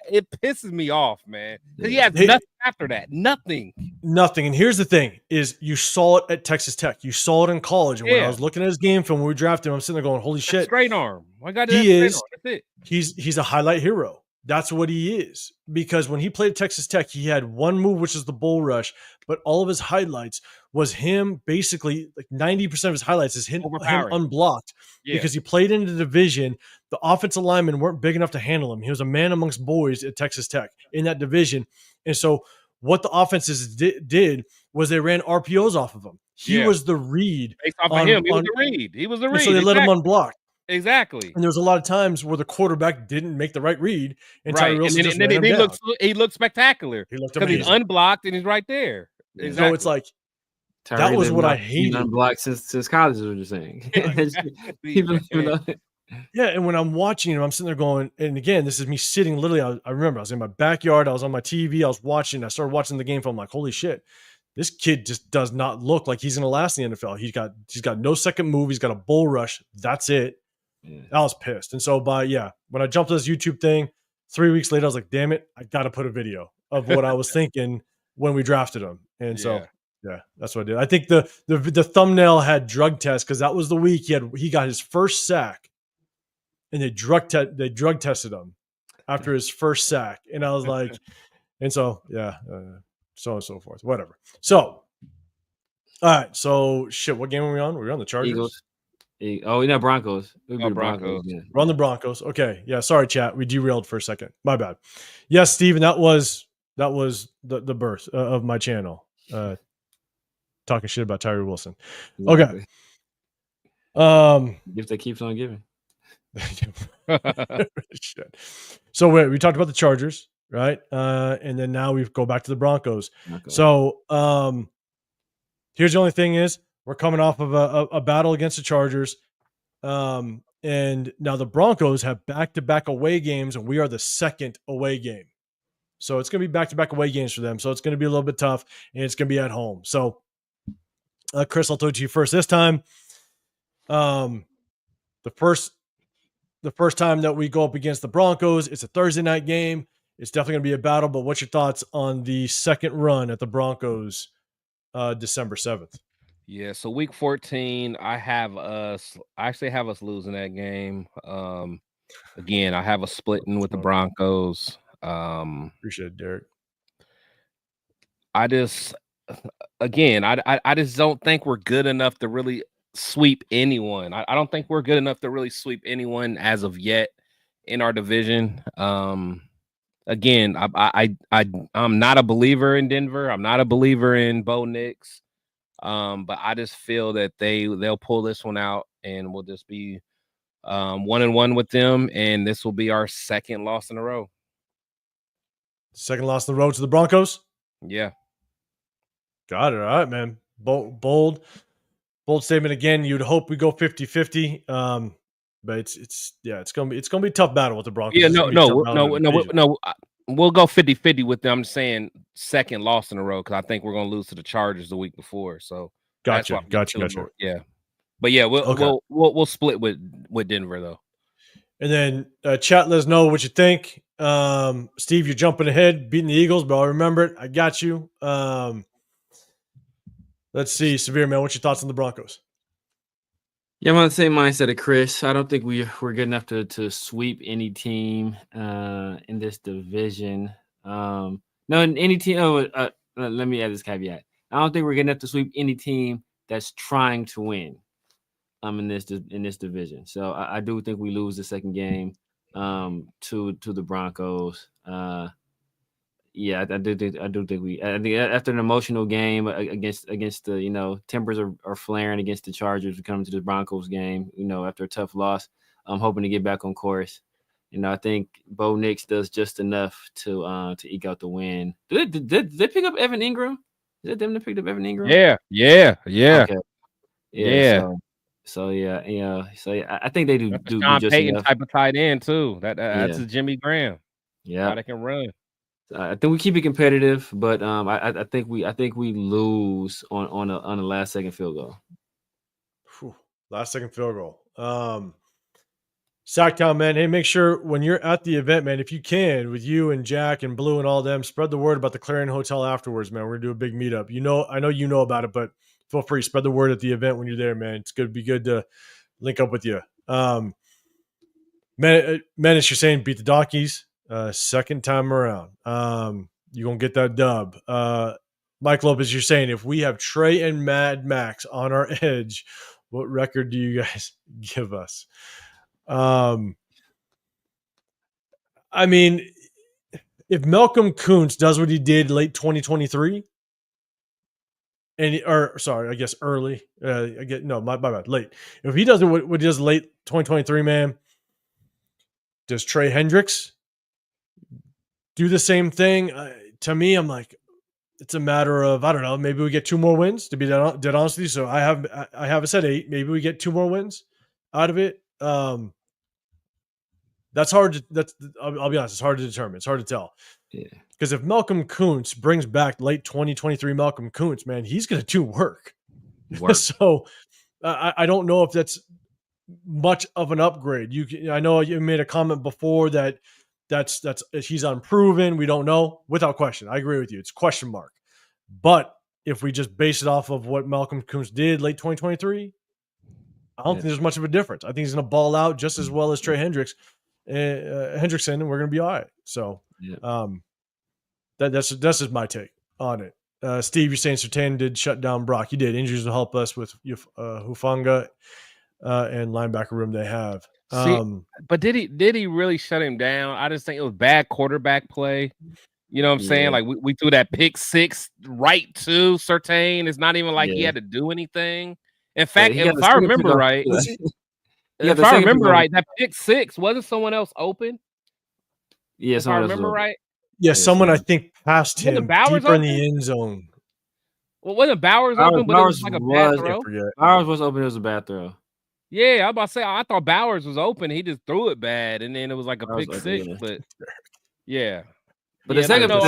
it pisses me off, man. He has nothing after that. Nothing. And here's the thing: is you saw it at Texas Tech. You saw it in college. And when I was looking at his game film when we drafted him, I'm sitting there going, "Holy shit!" Straight arm. I got he is. Arm. That's it. He's a highlight hero. That's what he is. Because when he played at Texas Tech, he had one move, which is the bull rush, but all of his highlights was him basically like 90% of his highlights is him unblocked because he played in the division. The offensive linemen weren't big enough to handle him. He was a man amongst boys at Texas Tech in that division. And so what the offenses did was they ran RPOs off of him. He was the read. Based off of him, he was the read. So they let him unblocked. Exactly. And there's a lot of times where the quarterback didn't make the right read, and Right. Tyree Wilson And just then ran him down. he looks spectacular He looked because he's amazing. unblocked and he's right there. Yeah. Exactly. So it's like, Tyree that was what I been hated. unblocked since college is what you're saying. Even though Yeah, and when I'm watching him, I'm sitting there going, and again, this is me sitting literally. I remember I was in my backyard, I was on my TV, I was watching. I started watching the game, I'm like, holy shit, this kid just does not look like he's going to last in the NFL. He's got no second move. He's got a bull rush. That's it. Yeah. I was pissed. And so when I jumped to this YouTube thing, 3 weeks later, I was like, damn it, I got to put a video of what I was thinking when we drafted him. And so, yeah, that's what I did. I think the thumbnail had drug test because that was the week he got his first sack, and they drug tested him after his first sack. And I was like, and so, yeah, so on and so forth, whatever. So, all right. So, shit, what game are we on? We're on the Chargers. Eagles. Oh, not Broncos. It would be the Broncos. Yeah. We're on the Broncos. Okay. Yeah. Sorry, chat. We derailed for a second. My bad. Yes, Steven, that was the birth of my channel. Talking shit about Tyree Wilson. Okay. Gift that keeps on giving. Shit. So we talked about the Chargers, right? And then now we go back to the Broncos. So here's the only thing is we're coming off of a battle against the Chargers. And now the Broncos have back-to-back away games, and we are the second away game. So it's going to be back-to-back away games for them. So it's going to be a little bit tough, and it's going to be at home. So, Chris, I'll talk to you first this time. The first time that we go up against the Broncos, it's a Thursday night game. It's definitely going to be a battle, but what's your thoughts on the second run at the Broncos December 7th? Yeah, so week 14, I actually have us losing that game. Again, I have us splitting with the Broncos. Appreciate it, Derek. I just don't think we're good enough to really sweep anyone. I don't think we're good enough to really sweep anyone as of yet in our division. Again, I'm not a believer in Denver. I'm not a believer in Bo Nix. But I just feel that they'll pull this one out, and we'll just be 1-1 with them, and this will be our second loss in a row. Second loss in the road to the Broncos? Yeah. Got it. All right, man. Bold statement again. You'd hope we go 50-50. But it's gonna be a tough battle with the Broncos. Yeah, no. We'll go 50-50 with them. I'm saying second loss in a row because I think we're gonna lose to the Chargers the week before. So gotcha. Yeah, but yeah, we'll split with Denver though. And then chat, let us know what you think. Steve, you're jumping ahead, beating the Eagles, but I'll remember it. I got you. Let's see, Severe Man, what's your thoughts on the Broncos? Yeah, I'm on the same mindset of Chris. I don't think we're good enough to sweep any team in this division. No, any team. Let me add this caveat. I don't think we're good enough to sweep any team that's trying to win. In this division. So I do think we lose the second game to the Broncos. Yeah, I do think we. I think after an emotional game against the tempers are flaring against the Chargers, we come to the Broncos game. After a tough loss, I'm hoping to get back on course. I think Bo Nix does just enough to eke out the win. Did they pick up Evan Ingram? Is it them that picked up Evan Ingram? Yeah. Okay. Yeah. So yeah, I think they do Sean just Payton enough. type of tight end too. That's a Jimmy Graham. Yeah, that can run. I think we keep it competitive, but I think we lose on a last second field goal. Whew, last second field goal. Sacktown, man. Hey, make sure when you're at the event, man, if you can, with you and Jack and Blue and all them, spread the word about the Clarion Hotel afterwards, man. We're gonna do a big meetup. I know you know about it, but feel free, spread the word at the event when you're there, man. It's gonna be good to link up with you. Menace, you're saying beat the Dockies second time around. You're gonna get that dub. Mike Lopez, you're saying if we have Trey and Mad Max on our edge, what record do you guys give us? I mean, if Malcolm Kuntz does what he did late 2023 I guess early. My bad, late. If he does what he does late 2023, man, does Trey Hendricks do the same thing? To me, I'm like, it's a matter of, I don't know, maybe we get 2 more wins, to be dead honest with you. So I have it set 8. Maybe we get 2 more wins out of it. That's hard to I'll be honest, it's hard to determine. It's hard to tell. Yeah. Because if Malcolm Kuntz brings back late 2023 Malcolm Kuntz, man, he's going to do work. So I don't know if that's much of an upgrade. I know you made a comment before that's he's unproven. We don't know. Without question, I agree with you. It's question mark. But if we just base it off of what Malcolm Kuntz did late 2023, I don't think there's much of a difference. I think he's going to ball out just as well as Trey Hendrickson, and we're going to be all right. So that's just my take on it. Steve, you're saying Surtain did shut down Brock. He did. Injuries will help us with Hufanga and linebacker room they have. But did he really shut him down? I just think it was bad quarterback play. You know what I'm saying? Like we threw that pick 6 right to Surtain. It's not even like he had to do anything. In fact, if I remember right, that pick 6 wasn't someone else open. Yeah, if I remember right. Yeah, someone I think passed him deeper in the end zone. Well, wasn't Bowers open? But it was like a bad throw. Bowers was open. It was a bad throw. Yeah, I was about to say I thought Bowers was open. He just threw it bad, and then it was like a pick 6. But yeah, but the second, the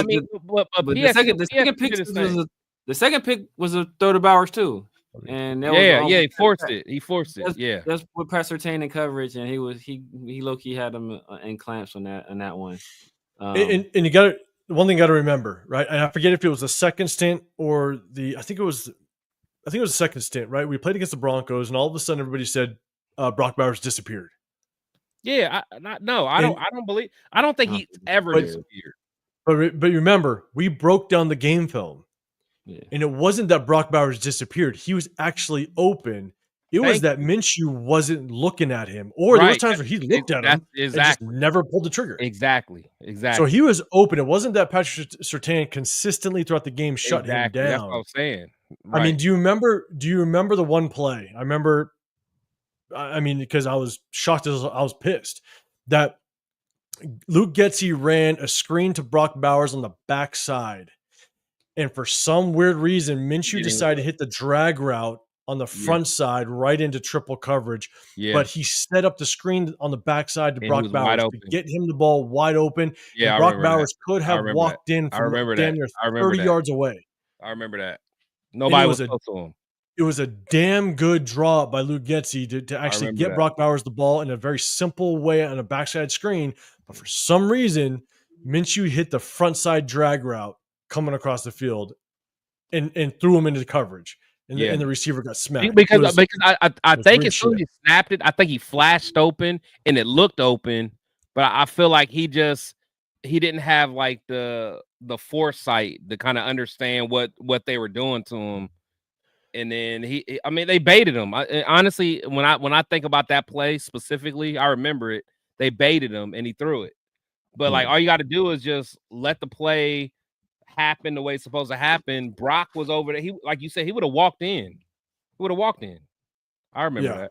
second pick was a throw to Bowers too. And he forced it. He forced it. That's what Pat Surtain in coverage, and he low key had him in clamps on that one. And you got one thing you got to remember, right? And I forget if it was the second stint or I think it was the second stint, right? We played against the Broncos, and all of a sudden everybody said Brock Bowers disappeared. Yeah, I don't think he ever disappeared. But remember, we broke down the game film, and it wasn't that Brock Bowers disappeared. He was actually open. It was that Minshew wasn't looking at him, or there was times where he looked at him and just never pulled the trigger. Exactly. So he was open. It wasn't that Patrick Surtain consistently throughout the game shut him down. That's what I'm saying. Right. I mean, do you remember the one play? I remember. I mean, because I was shocked, I was pissed that Luke Getsy ran a screen to Brock Bowers on the backside, and for some weird reason, Minshew decided to hit the drag route on the front side right into triple coverage. But he set up the screen on the backside to Brock Bowers to get him the ball wide open. Yeah, Brock Bowers could have walked in from damn near 30 yards away. I remember that. Nobody was close to him. It was a damn good draw by Luke Getsy to actually get Brock Bowers the ball in a very simple way on a backside screen. But for some reason, Minshew hit the front side drag route coming across the field and threw him into the coverage. And the receiver got smacked. Because I think as soon as he snapped it, I think he flashed open and it looked open. But I feel like he didn't have like the foresight to kind of understand what they were doing to him. And then they baited him. Honestly, when I think about that play specifically, I remember it. They baited him and he threw it. But like all you got to do is just let the play happen the way it's supposed to happen. Brock was over there. He, like you said, he would have walked in. I remember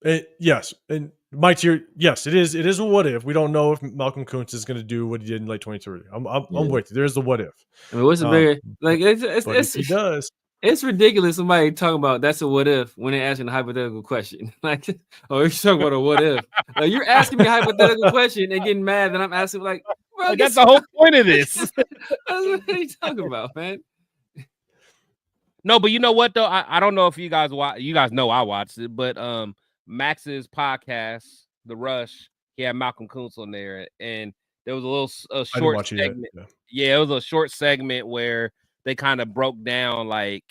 that. Yes. And Mike, yes, it is a what if. We don't know if Malcolm Kuntz is going to do what he did in late 23. I'm with you. There's the what if. I mean, what's a bigger he does. It's ridiculous somebody talking about that's a what if when they're asking a hypothetical question. Like, you're talking about a what if. Like, you're asking me a hypothetical question and getting mad that I'm asking, like, bro, that's the whole point of this. What are you talking about, man? No, but you know what, though? I don't know if you guys watch. You guys know I watched it, but Max's podcast, The Rush, he had Malcolm Kuntz on there, and there was a little short segment. It was a short segment where they kind of broke down like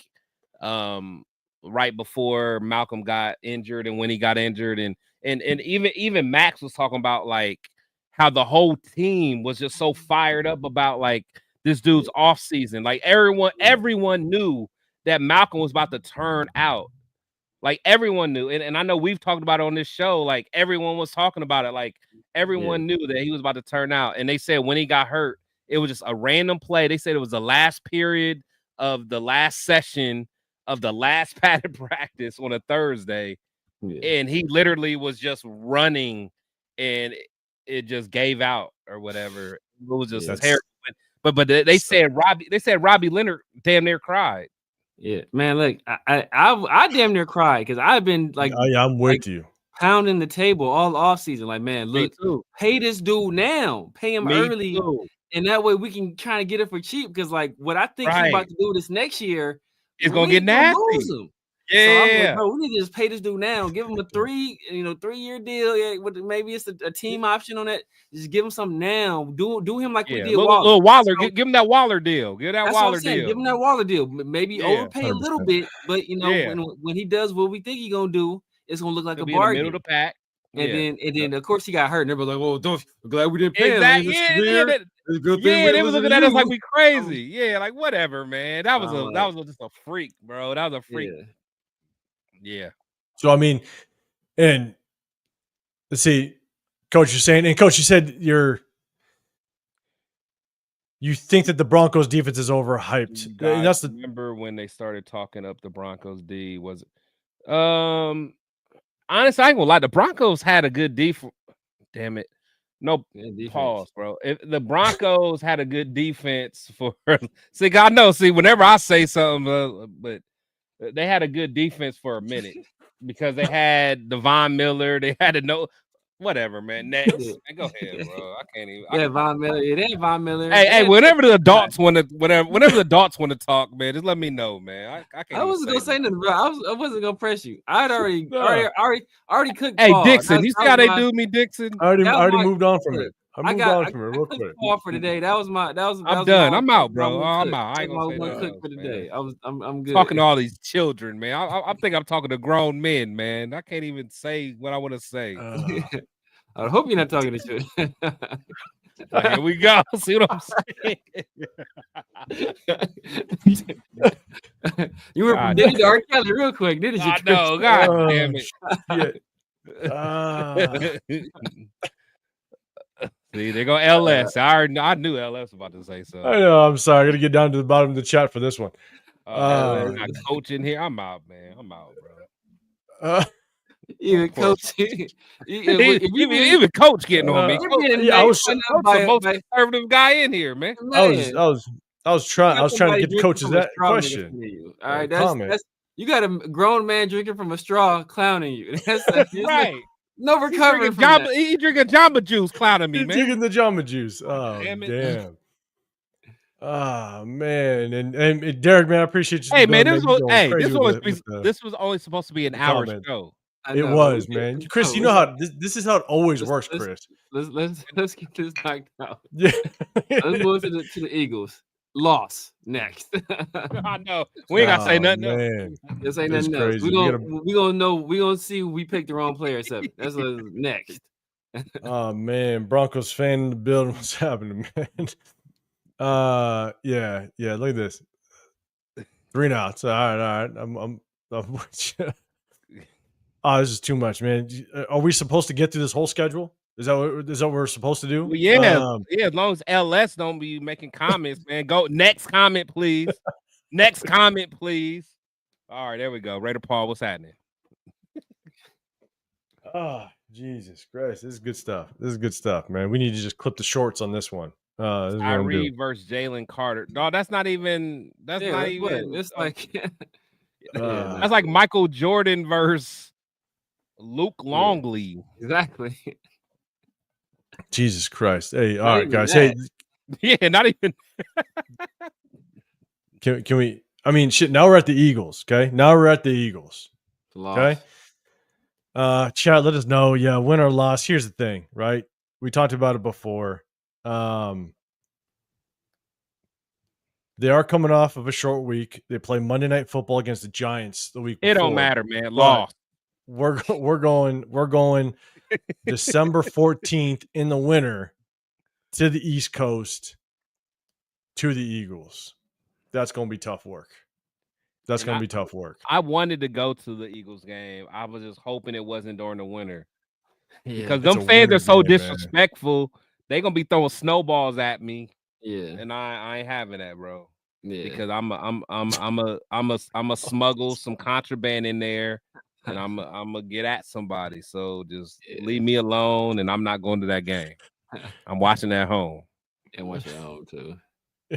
right before Malcolm got injured and when he got injured, and even Max was talking about like how the whole team was just so fired up about like this dude's off season. Like everyone knew that Malcolm was about to turn out. Like everyone knew, and I know we've talked about it on this show. Like everyone was talking about it. Like everyone knew that he was about to turn out. And they said when he got hurt, it was just a random play. They said it was the last period of the last session of the last padded practice on a Thursday, and he literally was just running, and it just gave out or whatever. It was just terrible. But they said Robbie Leonard damn near cried. Yeah, man. Look, I damn near cried because I've been like, I'm with you, pounding the table all off season. Like, man, look, pay this dude now, pay him early, and that way we can try to get it for cheap. Because like what I think he's about to do this next year, it's gonna get nasty. Lose him. Yeah, so I'm like, bro, we need to just pay this dude now. Give him a 3-year deal. Yeah, maybe it's a team option on that. Just give him something now. Do him like we did. Little Waller. Give him that Waller deal. Give that Waller deal. Give him that Waller deal. Maybe overpay 100%. A little bit, but when he does what we think he's gonna do, it's gonna look like a bargain. In the middle of the pack. And then of course he got hurt, and everybody's like, "Oh, I'm glad we didn't pay him." It's a good thing. They was looking at us like we crazy. Yeah, like whatever, man. That was just a freak, bro. That was a freak. Yeah. So I mean, and let's see, Coach, you're saying, and Coach, you said you think that the Broncos defense is overhyped. I remember when they started talking up the Broncos D. Was honestly, I ain't gonna lie, the Broncos had a good defense. Damn it. No, pause, bro. If the Broncos had a good defense for God knows. See, whenever I say something, but they had a good defense for a minute because they had Devon Miller. They had to know whatever, man. Next, go ahead, bro. I can't even. Von Miller. It ain't Von Miller. Hey, whenever the adults want to, whenever the adults want to talk, man, just let me know, man. I can't. I wasn't gonna say nothing, bro. I wasn't gonna press you. I'd already cooked. Hey, Dixon, you see how they do me, Dixon? I already moved on from it. I moved on from it real quick. For today. That was I'm done. I'm out, bro. I'm out. I ain't gonna say that. Cook for today. I'm good. Talking to all these children, man. I think I'm talking to grown men, man. I can't even say what I want to say. I hope you're not talking to children. Here we go. See what I'm saying? You were predicting R. Kelly real quick, didn't you? I know. God damn it. See, they go LS. I knew LS was about to say so. I know. I'm sorry. I got to get down to the bottom of the chat for this one. Not coach in here. I'm out, man. I'm out, bro. Even coach, even coach getting on me. I was the most conservative guy in here, man. I was trying to get the coaches that question. All right, that's you got a grown man drinking from a straw, clowning you. That's right. No recovery. He drinking Jamba Juice, clowning me, man. Drinking the Jamba Juice. Oh, damn. Oh man, and Derek, man, I appreciate you. Hey, man, this was always supposed to be an hour show. It was, man. Chris, you know how this is how it always works, Chris. Let's get this knocked out. Yeah. Let's move to the Eagles. Loss next. I know. We ain't gotta say nothing else. This ain't nothing else. We gonna know. We gonna see we picked the wrong player. That's what's next. Oh man, Broncos fan in the building. What's happening, man? Yeah. Look at this. 3 outs. All right. I'm with you. Oh, this is too much, man. Are we supposed to get through this whole schedule? Is that what we're supposed to do? Well, yeah. As long as LS don't be making comments, man. Go next comment, please. Next comment, please. All right, there we go. Raider Paul, what's happening? Oh, Jesus Christ. This is good stuff, man. We need to just clip the shorts on this one. Tyree versus Jalen Carter. No, that's not even. It's like that's like Michael Jordan versus Luke Longley. Exactly. Jesus Christ. Hey, all right, guys. Hey, yeah, not even. Can we? I mean, shit. Now we're at the Eagles. Okay. Now we're at the Eagles. Okay. Chat. Let us know. Yeah, win or loss. Here's the thing, right? We talked about it before. They are coming off of a short week. They play Monday Night Football against the Giants the week before. It don't matter, man. Lost. We're going December 14th in the winter to the East Coast to the Eagles. That's going to be tough work. I wanted to go to the Eagles game. I was just hoping it wasn't during the winter. Yeah, because them fans are so disrespectful. They're going to be throwing snowballs at me. Yeah. And I ain't having that, bro. because I'm a smuggle some contraband in there, and I'm gonna get at somebody. So just leave me alone, and I'm not going to that game. I'm watching at home. And watch at home too.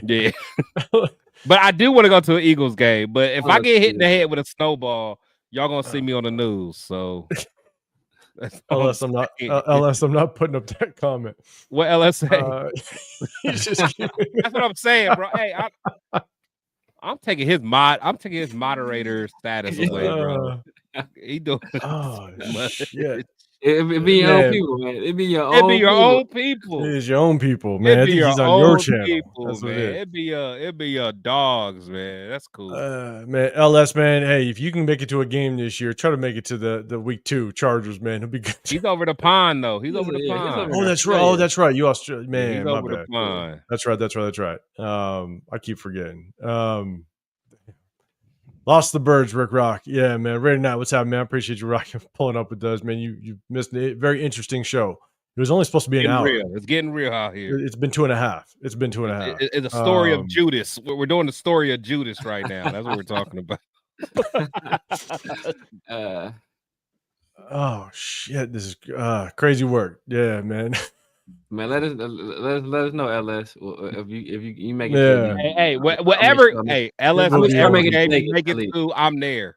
Yeah. But I do want to go to an Eagles game. But if I get hit in the head with a snowball, y'all gonna see me on the news. So unless I'm not putting up that comment. What LSA? That's what I'm saying, bro. Hey, I'm taking his moderator status away, bro. He doing shit. It be your own people, man. It be your own people. It is your own people, man. I think he's on your channel. That's what it is. It be your dogs, man. That's cool. Man, LS, man. Hey, if you can make it to a game this year, try to make it to the week 2 Chargers, man. It'll be good. He's over the pond, though. He's over the pond. Oh, that's right. Oh, that's right. You Australia, man. He's over the pond. That's right. I keep forgetting. Lost the birds, Rick Rock. Yeah, man. Raider Night, what's happening, man? I appreciate you rocking, pulling up with us, man. You missed a very interesting show. It was only supposed to be an hour. It's getting real out here. It's been 2.5. It's been 2.5. It's a story of Judas. We're doing the story of Judas right now. That's what we're talking about. Oh shit! This is crazy work. Yeah, man. Man, let us know, LS, if you make it. Yeah. Hey, whatever. Hey, LS, whatever make it through, I'm there.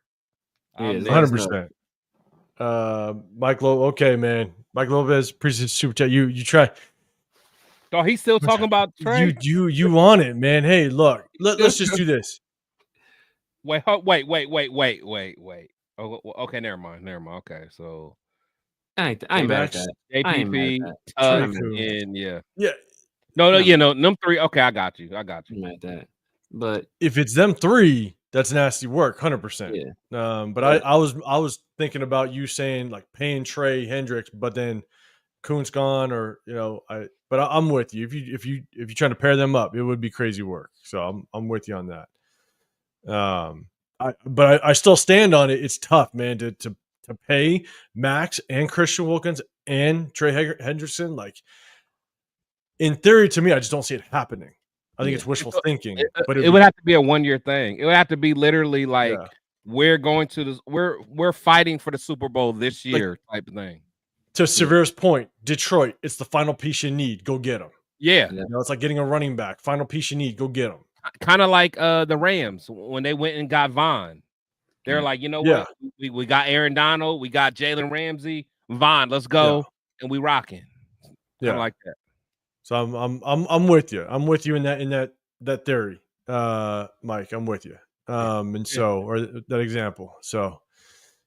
100%. Mike Lowe. Okay, man. Mike Lopez, appreciate super chat. You try. Oh, he's still talking about Trey. You on it, man. Hey, look. Let's just do this. Wait. Oh, okay, never mind. Okay, so I ain't mad at that. JPP, and yeah. No, them 3. Okay, I got you. I'm mad at that. But if it's them 3, that's nasty work, 100%. Yeah. But I was thinking about you saying like paying Trey Hendricks, but then Kuhn's gone, or But I'm with you. If you're trying to pair them up, it would be crazy work. So I'm with you on that. I still stand on it. It's tough, man, to pay Max and Christian Wilkins and Trey Hendrickson. Like, in theory, to me, I just don't see it happening. I think it's wishful thinking. But it would have to be a 1-year thing. It would have to be literally like we're going to this. We're fighting for the Super Bowl this year, type of thing. To Severe's point, Detroit, it's the final piece you need. Go get them. Yeah. It's like getting a running back. Final piece you need. Go get them. Kind of like the Rams when they went and got Vaughn. They're like, you know what? We got Aaron Donald, we got Jalen Ramsey, Vaughn. Let's go, and we rocking. Yeah, like that. So I'm with you. I'm with you in that theory, Mike. I'm with you. And so, or that example. So,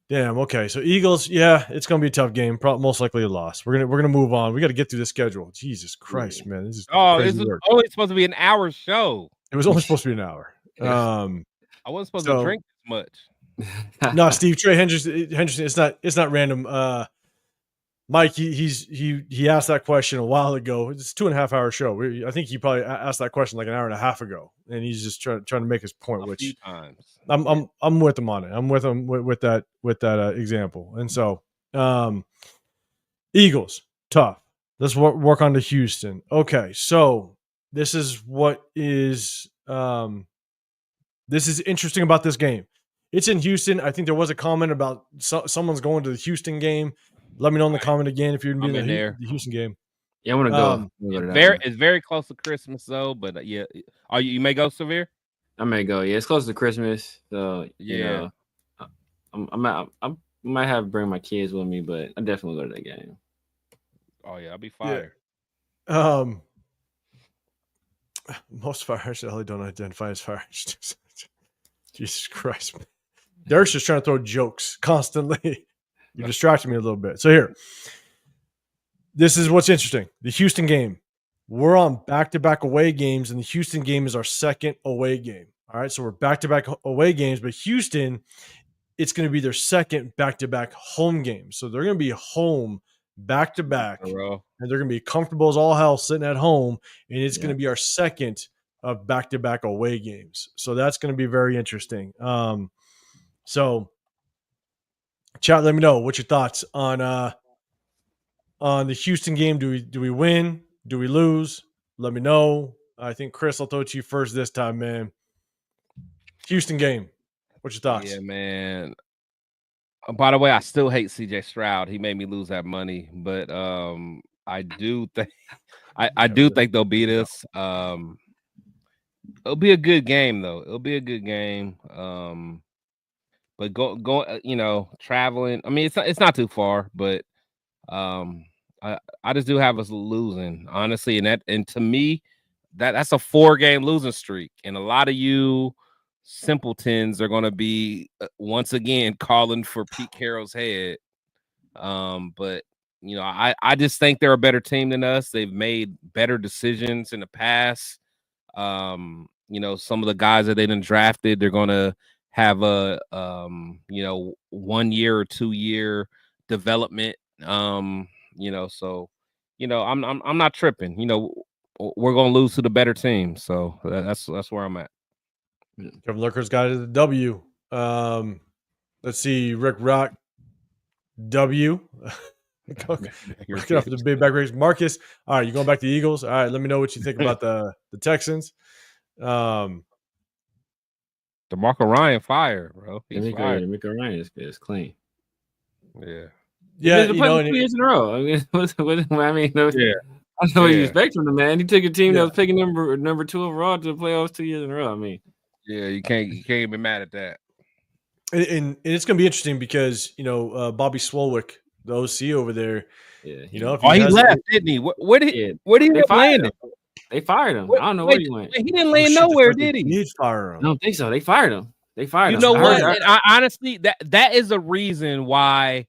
damn. Okay. So Eagles, it's gonna be a tough game. Most likely a loss. We're gonna move on. We got to get through the schedule. Jesus Christ, man. This is this is only supposed to be an hour show. It was only supposed to be an hour. I wasn't supposed to drink as much. No, Steve, Trey Henderson. It's not random. Mike, he asked that question a while ago. It's a 2.5 hour show. I think he probably asked that question like an hour and a half ago, and he's just trying to make his point. Which I'm with him on it. I'm with him with that example. And so, Eagles tough. Let's work on to Houston. Okay, so this is what is interesting about this game. It's in Houston. I think there was a comment about someone's going to the Houston game. Let me know in the comment again if you're going to be in the Houston game. Yeah, I want to go. It's very close to Christmas, though. But you may go, Severe. I may go. Yeah, it's close to Christmas. So I might have to bring my kids with me, but I definitely go to that game. Oh yeah, I'll be fired. Yeah. Most fires don't identify as fires. Jesus Christ. Derek's just trying to throw jokes constantly. You're distracting me a little bit. So here, this is what's interesting. The Houston game. We're on back-to-back away games, and the Houston game is our second away game. All right, so we're back-to-back away games, but Houston, it's going to be their second back-to-back home game. So they're going to be home back-to-back, and they're going to be comfortable as all hell sitting at home, and it's going to be our second of back-to-back away games. So that's going to be very interesting. So chat, let me know what's your thoughts on the Houston game. Do we win? Do we lose? Let me know. I think Chris, I'll throw it to you first this time, man. Houston game. What's your thoughts? Yeah, man. By the way, I still hate CJ Stroud. He made me lose that money, but I do think I do think they'll beat us. It'll be a good game though. It'll be a good game. But go traveling. I mean, it's not too far, but I just do have us losing, honestly. And to me, that's a 4-game losing streak, and a lot of you simpletons are going to be once again calling for Pete Carroll's head. But I just think they're a better team than us. They've made better decisions in the past. Some of the guys that they done drafted, they're going to have a 1 year or 2 year development. I'm not tripping. We're going to lose to the better team. So that's where I'm at. Kevin Lurker's got it, the W. Let's see, Rick Rock, W. Working off the big back race. Marcus, all right, you going back to the Eagles? All right, let me know what you think about the Texans. DeMarco Ryan fired, bro. He's fired. DeMarco Ryan is clean. Yeah. Yeah, 2 years in a row. I mean, I know what you expect from the man. He took a team that was picking number 2 overall to the playoffs 2 years in a row. I mean, yeah, you can't be mad at that. And it's going to be interesting because Bobby Swolwick, the OC over there. Yeah, he left, didn't he? Where did he land? They fired him. I don't know where he went. He didn't land nowhere, did he? Did fire him? I don't think so. They fired him. You know what? Honestly, that is a reason why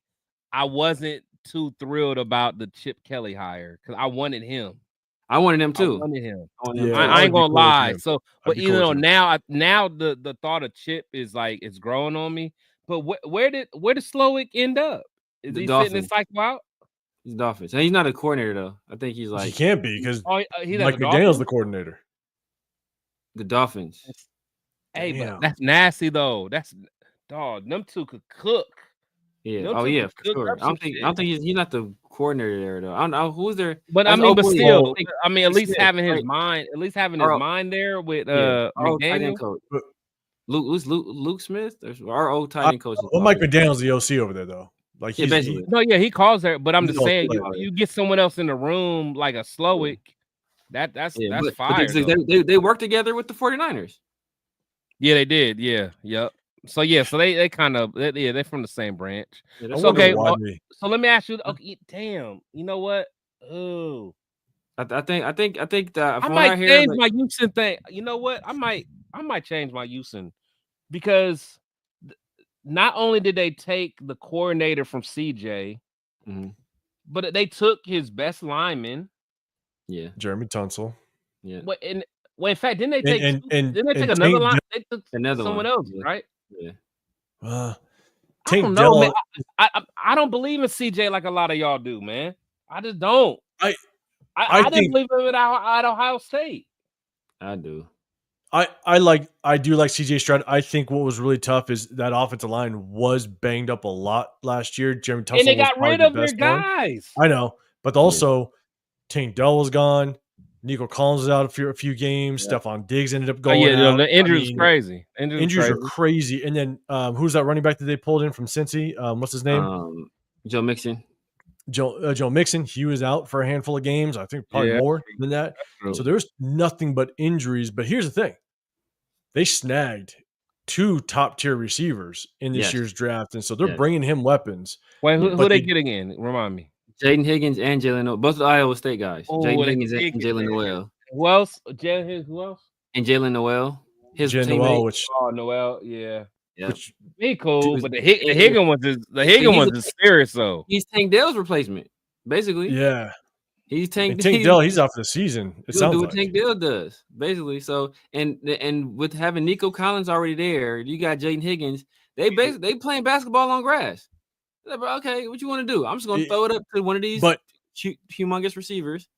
I wasn't too thrilled about the Chip Kelly hire, because I wanted him. I wanted him too. I ain't gonna lie. So, but now the thought of Chip is like it's growing on me. But where did Slowick end up? Is he sitting in cycle out? He's Dolphins. And he's not a coordinator though. I think he's like he can't be because Mike McDaniel's the coordinator. The Dolphins. Hey, but that's nasty though. That's them two could cook. Yeah. For sure. I don't think he's not the coordinator there though. I don't know who's there. But I mean, but still, at least having his mind, mind there with McDaniel. Coach. Luke Smith, our old tight end coach. Well, Mike McDaniel's the OC over there though. Like he calls there. But I'm just saying, you get someone else in the room like a Slowick, that's fire. They work together with the 49ers. Yeah, they did. Yeah, yep. So they kind of they're from the same branch. Yeah, so let me ask you. Okay, damn, you know what? Oh, I think that I might change my Houston thing. You know what? I might change my Houston because not only did they take the coordinator from CJ, but they took his best lineman. Yeah, Jeremy Tunsil. Yeah. In fact, didn't they take another line? They took someone else, right? Yeah. I don't know, man. I don't believe in CJ like a lot of y'all do, man. I just don't. I didn't believe in it at Ohio State. I do. I do like CJ Stroud. I think what was really tough is that offensive line was banged up a lot last year. Jeremy Tunsil and they got rid of their guys. I know, but also Tank Dell was gone. Nico Collins was out a few games. Yeah. Stephon Diggs ended up going out. The injuries crazy. Injuries are crazy. And then who's that running back that they pulled in from Cincy? What's his name? Joe Mixon. Joe Mixon. He was out for a handful of games. I think probably more than that. So there's nothing but injuries. But here's the thing. They snagged 2 top-tier receivers in this year's draft. And so they're bringing him weapons. Wait, who they getting in? Remind me. Jaden Higgins and Jalen Noel, both Iowa State guys. Jaden Higgins and Jalen Noel. Who else? Jalen Higgins, who else? And Jalen Noel. His teammate. Noel, yeah. Which, he cool, but the Higgins is serious though. He's Tank Dell's replacement, basically. Yeah. He's Tank Dell, he's out for the season. It sounds what Tank Dell does, basically. So and with having Nico Collins already there, you got Jaden Higgins. They playing basketball on grass. Okay, what you want to do? I'm just going to throw it up to one of these humongous receivers.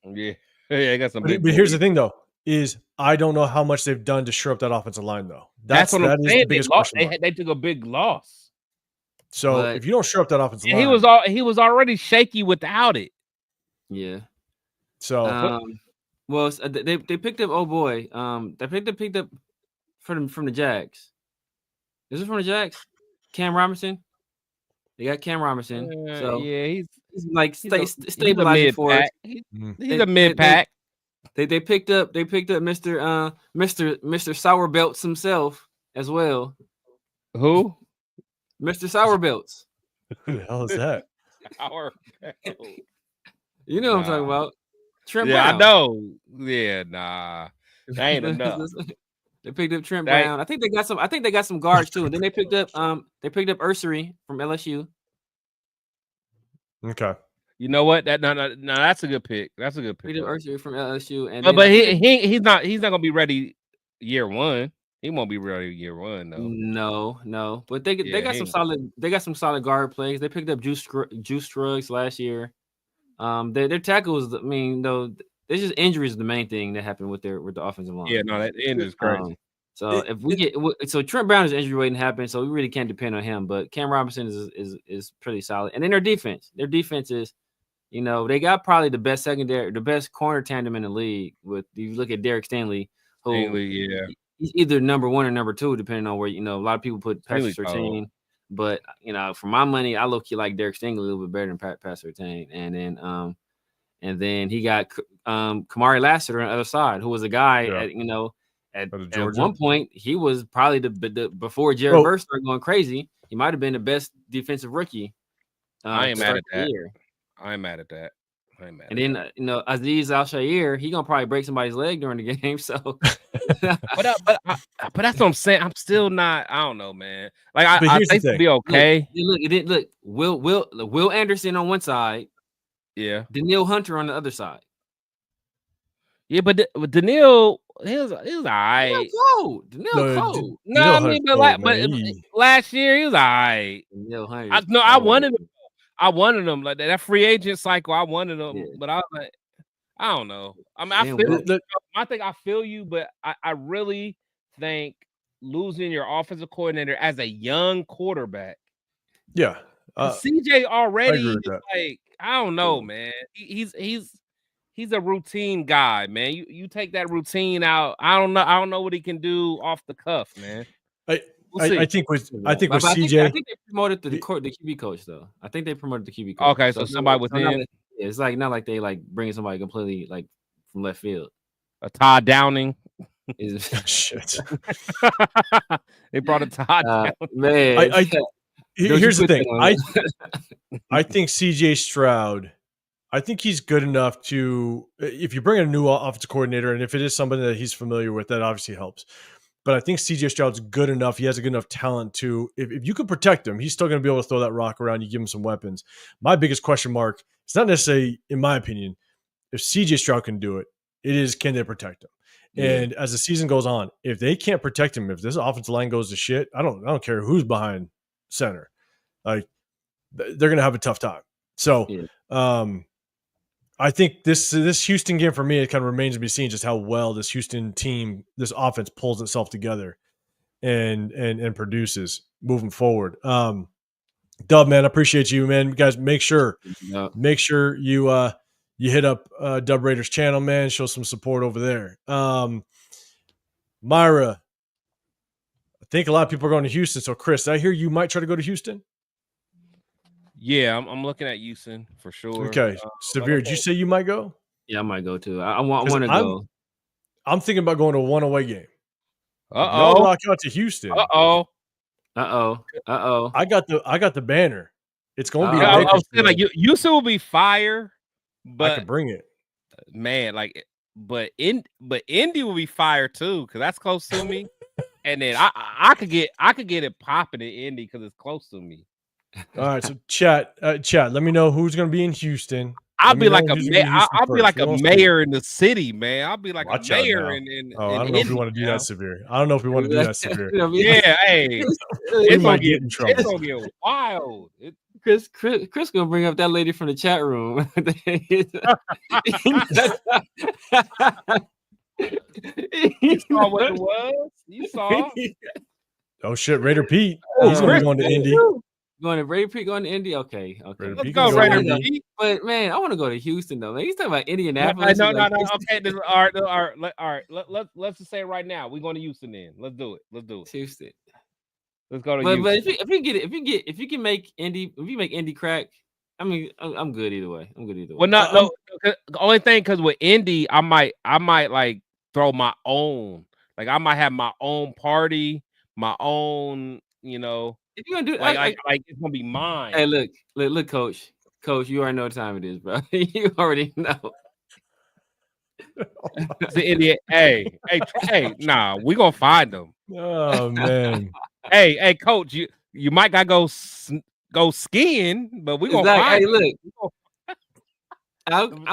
Yeah, I got some. But here's the thing, though, is I don't know how much they've done to shore up that offensive line, though. That's what I'm saying. They took a big loss. So if you don't shore up that offensive line, he was already shaky without it. Yeah. So they picked up. Oh boy, they picked up from the Jags? Is it from the Jags? Cam Robinson. They got Cam Robinson. So yeah, he's like he's a stabilizing mid for us. pack. He's a mid pack. They picked up Mr. Sour Belts himself as well. Who? Mr. Sour Belts. Who the hell is that? You know what I'm talking about. Trent Brown. I know. Yeah, nah. That ain't enough. They picked up Trent Brown. I think they got some guards too. And then they picked up Ursary from LSU. Okay. You know what? No, that's a good pick. That's a good pick. Picked up Ursary from LSU, and but he's not gonna be ready year one. He won't be ready year one though. No. But they got some solid guard plays. They picked up Juice Scruggs last year. Their tackles, I mean, though, there's just injuries the main thing that happened with the offensive line. Yeah, no, that end is crazy. So Trent Brown is injury waiting to happen, so we really can't depend on him. But Cam Robinson is pretty solid, and then their defense is, they got probably the best corner tandem in the league. With you look at Derek Stanley, he's either number one or number two, depending on where a lot of people put Patrick Surtain. But for my money, I look like Derek Stingley a little bit better than Patrick Surtain. And then he got Kamari Lassiter on the other side, who was a guy at one point he was probably the before Jared Verse started going crazy. He might have been the best defensive rookie. I ain't mad at that. And then Aziz Al-Shaair, he gonna probably break somebody's leg during the game. So, but that's what I'm saying. I'm still not. I don't know, man. Like I think it'll be okay. Look. Will Anderson on one side. Yeah. Danielle Hunter on the other side. Yeah, but Danielle, he was all right. Danielle cold. No, I mean, but last year he was all right. Danielle Hunter. I wanted him. I wanted him like that free agent cycle. I wanted him, but I was like, I don't know. I mean, I feel you, but I really think losing your offensive coordinator as a young quarterback. Yeah. CJ already is like, I don't know, man. He's a routine guy, man. You take that routine out. I don't know what he can do off the cuff, man. I think with CJ, I think they promoted the QB coach though. I think they promoted the QB coach. Okay, so somebody within. It's like not like they like bringing somebody completely like from left field. A Todd Downing. Shit. They brought a Todd Downing. Man. Here's the thing. I think CJ Stroud. I think he's good enough to, if you bring in a new offensive coordinator, and if it is somebody that he's familiar with, that obviously helps. But I think CJ Stroud's good enough. He has a good enough talent to, if you can protect him, he's still going to be able to throw that rock around. You give him some weapons. My biggest question mark, it's not necessarily, in my opinion, if CJ Stroud can do it, it is, can they protect him? Yeah. And as the season goes on, if they can't protect him, if this offensive line goes to shit, I don't care who's behind center. Like, they're going to have a tough time. So, I think this Houston game for me, it kind of remains to be seen just how well this Houston team, this offense pulls itself together and produces moving forward. Dub, man, I appreciate you, man. You guys, make sure you hit up Dub Raiders channel, man. Show some support over there. Myra, I think a lot of people are going to Houston. So, Chris, I hear you might try to go to Houston. Yeah, I'm looking at Houston for sure. Okay, Severe, did you say you might go? Yeah, I might go too. I want to go. I'm thinking about going to a one-away game. Y'all rock out to Houston. I got the banner. It's going to be. I was saying, like, Houston will be fire, but I can bring it, man. Like, but Indy will be fire too because that's close to me, and then I could get it popping in Indy because it's close to me. All right, so chat. Let me know who's going to be in Houston. I'll be like a mayor in the city, man. I'll be like a mayor in I don't know if we want to do that, Severe. I don't know if we want to do that, Severe. Yeah, hey, we might get in trouble. It's gonna get wild. Chris gonna bring up that lady from the chat room. You saw what it was. You saw. Oh shit, Raider Pete. He's gonna be going to Indy. Going to Brady Pete, going to Indy. Okay. Brady Let's Pete go, can Raider Indy. Pete. But man, I want to go to Houston though. Man, he's talking about No, Indianapolis. no. Like, Okay, this is, all right. Let's just say it right now. We're going to Houston. Then let's do it. Houston. Let's go to But Houston. if you can make Indy crack, I mean, I'm good either way. Well, no. The only thing, because with Indy, I might like throw my own. Like I might have my own party, my own. You know, if you're gonna do like it's gonna be mine. Hey, look, coach, you already know what time it is, bro. You already know. The India, hey, nah, we gonna find them. Oh man. Hey, coach, you might gotta go skiing, but we gonna find. Hey, look, I'm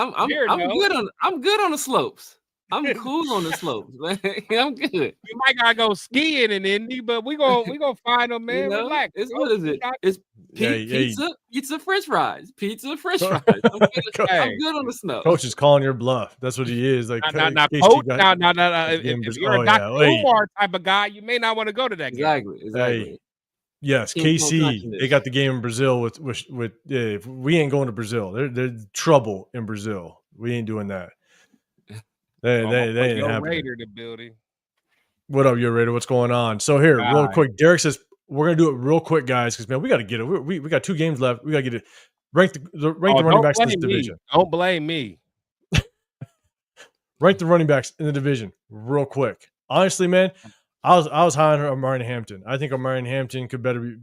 good on the slopes. I'm cool on the slopes, man. I'm good. You might gotta go skiing in Indy, but we gonna find them, man. Relax. What is it? It's pizza, French fries. Pizza, French fries. I'm good on the snow. Coach is calling your bluff. That's what he is. Like, coach, no. If you're a Dr. Umar type of guy, you may not want to go to that game. Exactly. Hey, yes, KC. They got the game in Brazil with we ain't going to Brazil. There's trouble in Brazil. We ain't doing that. They ain't happening. Raider the building. What up, your Raider? What's going on? So here, real quick, Derek says we're gonna do it real quick, guys, because man, we got to get it. We got 2 games left. We got to get it. Rank the running backs in this division. Don't blame me. Rank the running backs in the division real quick. Honestly, man, I was high on Omarion Hampton. I think Omarion Hampton could better be.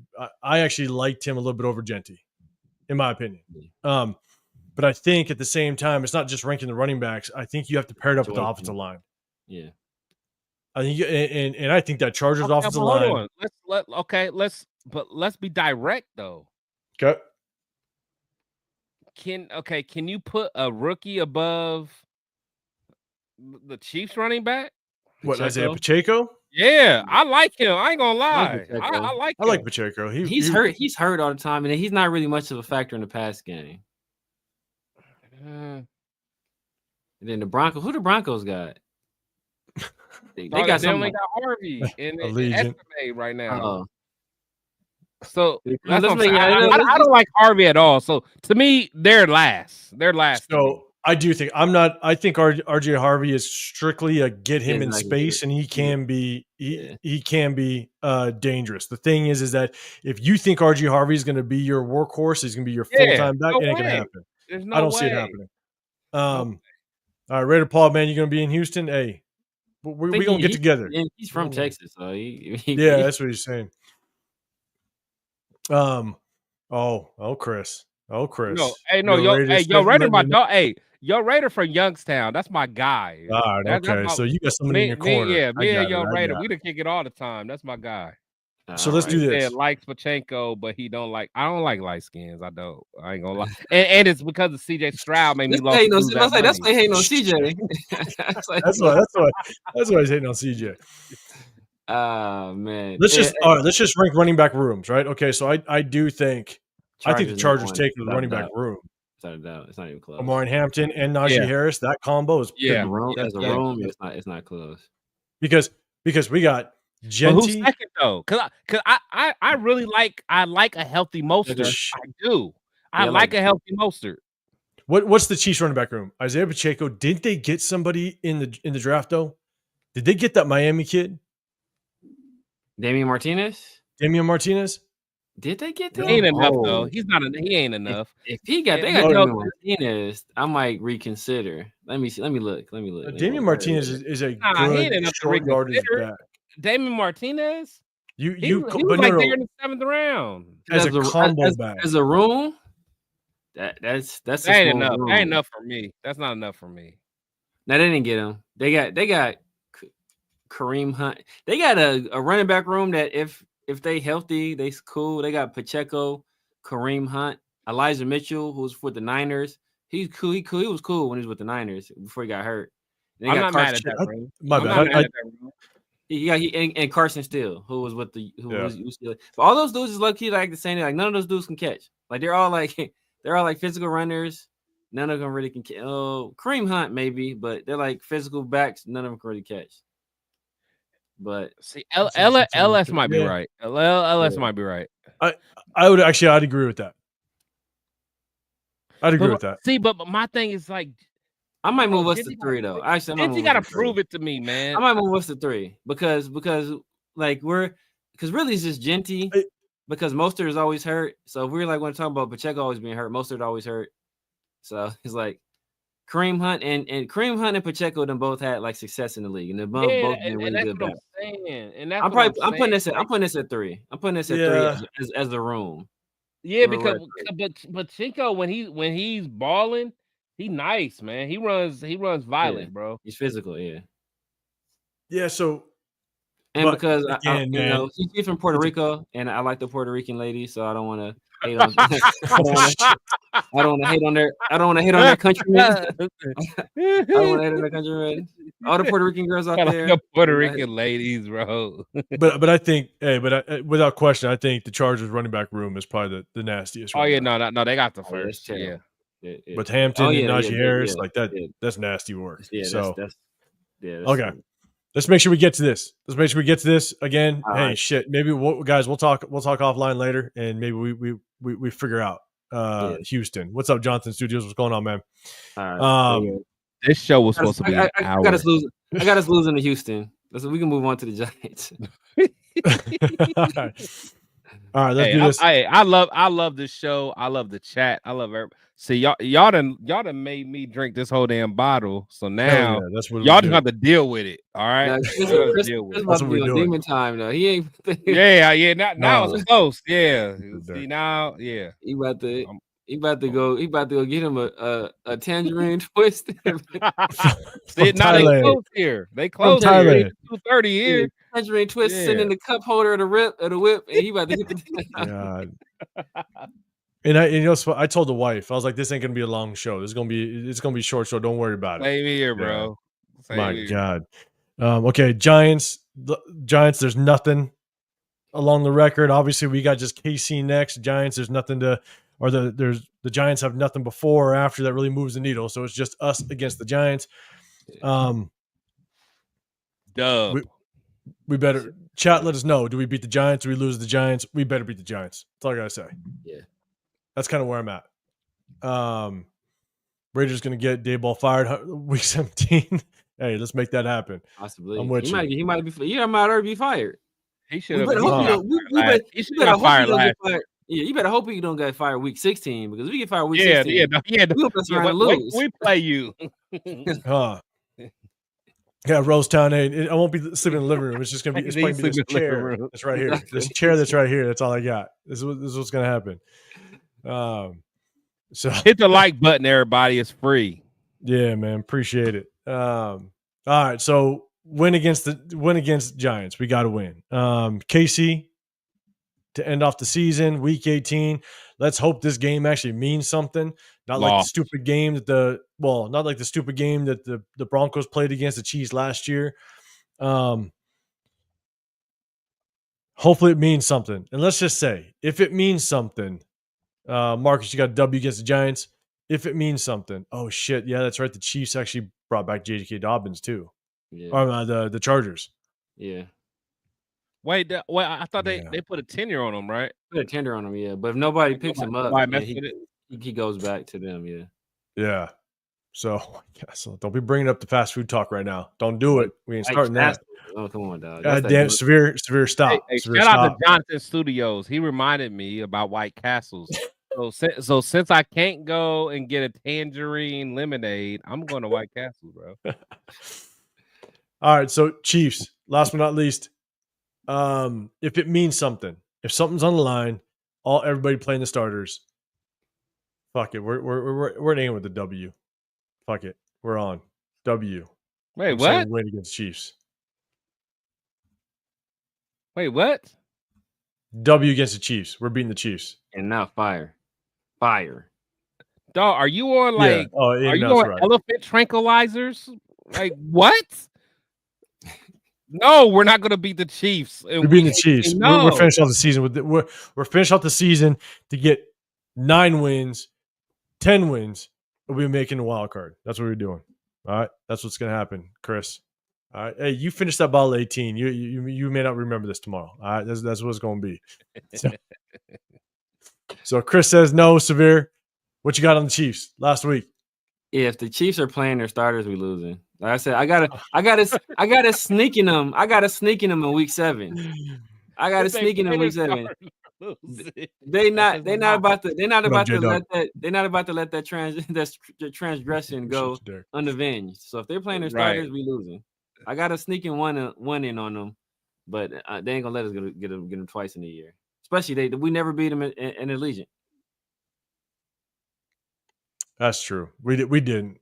I actually liked him a little bit over Genty, in my opinion. But I think at the same time, it's not just ranking the running backs. I think you have to pair it up with the offensive line. Yeah. I think, and I think that Chargers offensive line. Let's be direct though. Okay. Can you put a rookie above the Chiefs running back? What, Isaiah Pacheco? Yeah, I like him. I ain't gonna lie. I like Pacheco. He's hurt. He's hurt all the time, and he's not really much of a factor in the pass game. And then the Broncos. Who the Broncos got? They only got Harvey in estimate right now. So I don't like Harvey at all. So to me, they're last. So I do think I think RJ Harvey is strictly a get him in space, and he can be dangerous. The thing is that if you think RJ Harvey is going to be your workhorse, he's going to be your full-time back, it ain't going to happen. I don't see it happening. All right, Raider Paul, man, you're going to be in Houston. Hey, we gonna get together. He's from Texas, so that's what he's saying. Chris. Yo, Raider, my dog. Hey, yo, Raider from Youngstown. That's my guy. All right, okay. So you got somebody in your corner. Me and yo, Raider, we done kick it all the time. That's my guy. So let's do this. Likes Pacheco, but he don't like. I don't like light skins. I ain't gonna lie. And it's because of CJ Stroud made me love. That's why hating on CJ. That's why he's hating on CJ. Man. Let's just rank running back rooms, right? Okay, so I do think the Chargers take the running back room. Without a doubt, it's not even close. Omarion Hampton and Najee Harris, that combo is as a room. It's not close because we got Genty. Who's second though? Because I really like a healthy Mostert. I do. I like a healthy Mostert. What's the Chiefs running back room? Isaiah Pacheco. Didn't they get somebody in the draft though? Did they get that Miami kid? Damian Martinez? Did they get that? He ain't enough though. He ain't enough. If they got Damian Martinez, I might reconsider. Let me see. Let me look. Damian Martinez is a good short yardage back. Damian Martinez? He was there in the 7th round. As a combo back. As a room? That's ain't enough. That ain't enough for me. That's not enough for me. Now they didn't get him. They got Kareem Hunt. They got a running back room that if they healthy, they cool. They got Pacheco, Kareem Hunt, Elijah Mitchell, who's with the Niners. He's cool. He was cool when he was with the Niners before he got hurt. I'm not mad at that room. My bad. And Carson Steele, who was with the was UCLA. But all those dudes is lucky, like the same. Like none of those dudes can catch. Like they're all like physical runners. None of them really can catch. Oh, Kareem Hunt maybe, but they're like physical backs. None of them can really catch. But see, LS might be right. LS might be right. I'd agree with that. I'd agree with that. See, but my thing is like, I might move us to 3 though. Actually, you got to prove it to me, man. I might move us to 3 because like really it's just Genty because Mostert is always hurt. So if we're like when talking about Pacheco always being hurt, Mostert always hurt. So it's like Kareem Hunt and Pacheco them both had like success in the league, and they both been really good. That's what I'm saying. And that's I'm putting this at 3. I'm putting this at 3 as the room. Yeah, because Pacheco when he's balling, he nice, man. He runs violent, bro. He's physical, yeah. Yeah, so and because again, he's from Puerto Rico, and I like the Puerto Rican ladies, so I don't want to hate on. I don't want to hate on their countrymen. I don't want to hate on their countrymen. All the Puerto Rican girls out there, the Puerto Rican ladies, bro. but I think, without question, I think the Chargers running back room is probably the nastiest. Oh yeah, no, they got the first. Yeah. With Hampton and Najee Harris, like that, that's nasty work. Yeah, so that's okay. Let's make sure we get to this. Again. All hey, right. shit. Maybe guys, we'll talk offline later, and maybe we figure out Houston. What's up, Jonathan Studios? What's going on, man? All right. This show was supposed to be an hour. I got us losing to Houston. So we can move on to the Giants. All right, let's do this. I love this show. I love the chat. I love everybody. See, y'all done made me drink this whole damn bottle. So now that's what y'all just have to deal with it. All right. That's what we're doing. Demon time though. He ain't. Yeah. Now it's close. Yeah. See now, yeah. He about to go get him a tangerine twist. See, now they close here. They close here. 2:30 here. Tangerine twist sitting in the cup holder of the whip, and he about to hit the God. And I told the wife, I was like, this ain't gonna be a long show. It's gonna be short, so don't worry about it. Same here, bro. My God. Okay, Giants. There's nothing along the record. Obviously, we got just KC next. Giants, there's nothing the Giants have nothing before or after that really moves the needle. So it's just us against the Giants. Dub. We better chat. Let us know. Do we beat the Giants? Do we lose the Giants? We better beat the Giants. That's all I gotta say. Yeah. That's kind of where I'm at. Raiders going to get Dayball fired week 17. Hey, let's make that happen. Possibly. I'm with you. He might already be fired. He should have. He should have fired last. Yeah, you better hope he don't get fired week 16 because if we get fired week 16, we'll lose. We play you. Yeah, Rose Town. I won't be sleeping in the living room. It's just gonna be. It's probably this chair that's right here. This chair that's right here. That's all I got. This is what's gonna happen. So hit the like button, everybody. It's free. Yeah, man. Appreciate it. All right. So win against Giants. We got to win. KC to end off the season, week 18. Let's hope this game actually means something. Not like the stupid game not like the stupid game that the Broncos played against the Chiefs last year. Hopefully it means something. And let's just say, if it means something, Marcus, you got a W against the Giants. If it means something, oh shit, yeah, that's right. The Chiefs actually brought back J.K. Dobbins too. Yeah. Or the Chargers. Yeah. Wait, I thought they put a tenure on him, right? Put a tender on him, yeah. But if nobody picks him up, he goes back to them, yeah. Yeah. So don't be bringing up the fast food talk right now. Don't do it. We ain't starting that. Oh, come on, dog. God damn, severe stop. Hey, severe shout stop. out to Jonathan Studios. He reminded me about White Castles. So since I can't go and get a tangerine lemonade, I'm going to White Castle, bro. All right, so Chiefs. Last but not least, if it means something, if something's on the line, everybody playing the starters. Fuck it, we're in with the W. Fuck it, we're on W. Wait, what? Win against Chiefs. Wait, what? W against the Chiefs. We're beating the Chiefs. And now fire. Dog, are you on like? Yeah. Are you on elephant tranquilizers? Like what? No, we're not going to beat the Chiefs. We're beating the Chiefs. No. We're finished off the season with we're finished off the season to get 9 wins, 10 wins. We'll be making the wild card. That's what we're doing. All right, that's what's going to happen, Chris. All right. Hey, you finished that bottle 18. You may not remember this tomorrow. All right. That's what it's going to be. So Chris says no, Severe. What you got on the Chiefs last week? If the Chiefs are playing their starters, we losing. Like I said, I gotta sneak in them. I gotta sneak in them in week 7. I gotta sneak in them in week 7. They're not about to let that transgression go unavenged. So if they're playing their starters, we losing. I gotta sneak in one in on them, but they ain't gonna let us get them twice in a year. Especially we never beat them in Allegiant. That's true. We didn't.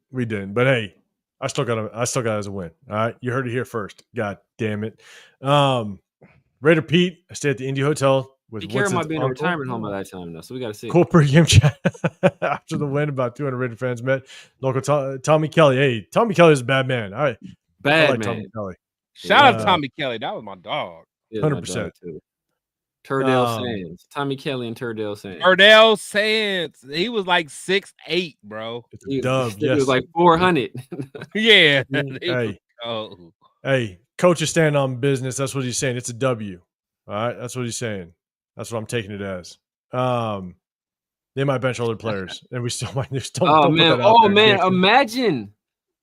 But hey, I still got it as a win. All right, you heard it here first. God damn it. Raider Pete, I stayed at the Indy Hotel with Winston's might be in a retirement home by that time though, so we got to see. Cool pregame chat after the win. About 200 Raider fans met local Tommy Kelly. Hey, Tommy Kelly is a bad man. I like man. Tommy Kelly. Shout out to Tommy Kelly. That was my dog. 100%. Turdale Sands. Tommy Kelly and Turdale Sands. Turdale Sands. He was like 6'8", bro. It's a dub. He was like 400. Yeah. Hey, coach is standing on business. That's what he's saying. It's a W. All right. That's what he's saying. That's what I'm taking it as. They might bench other players, and we still might.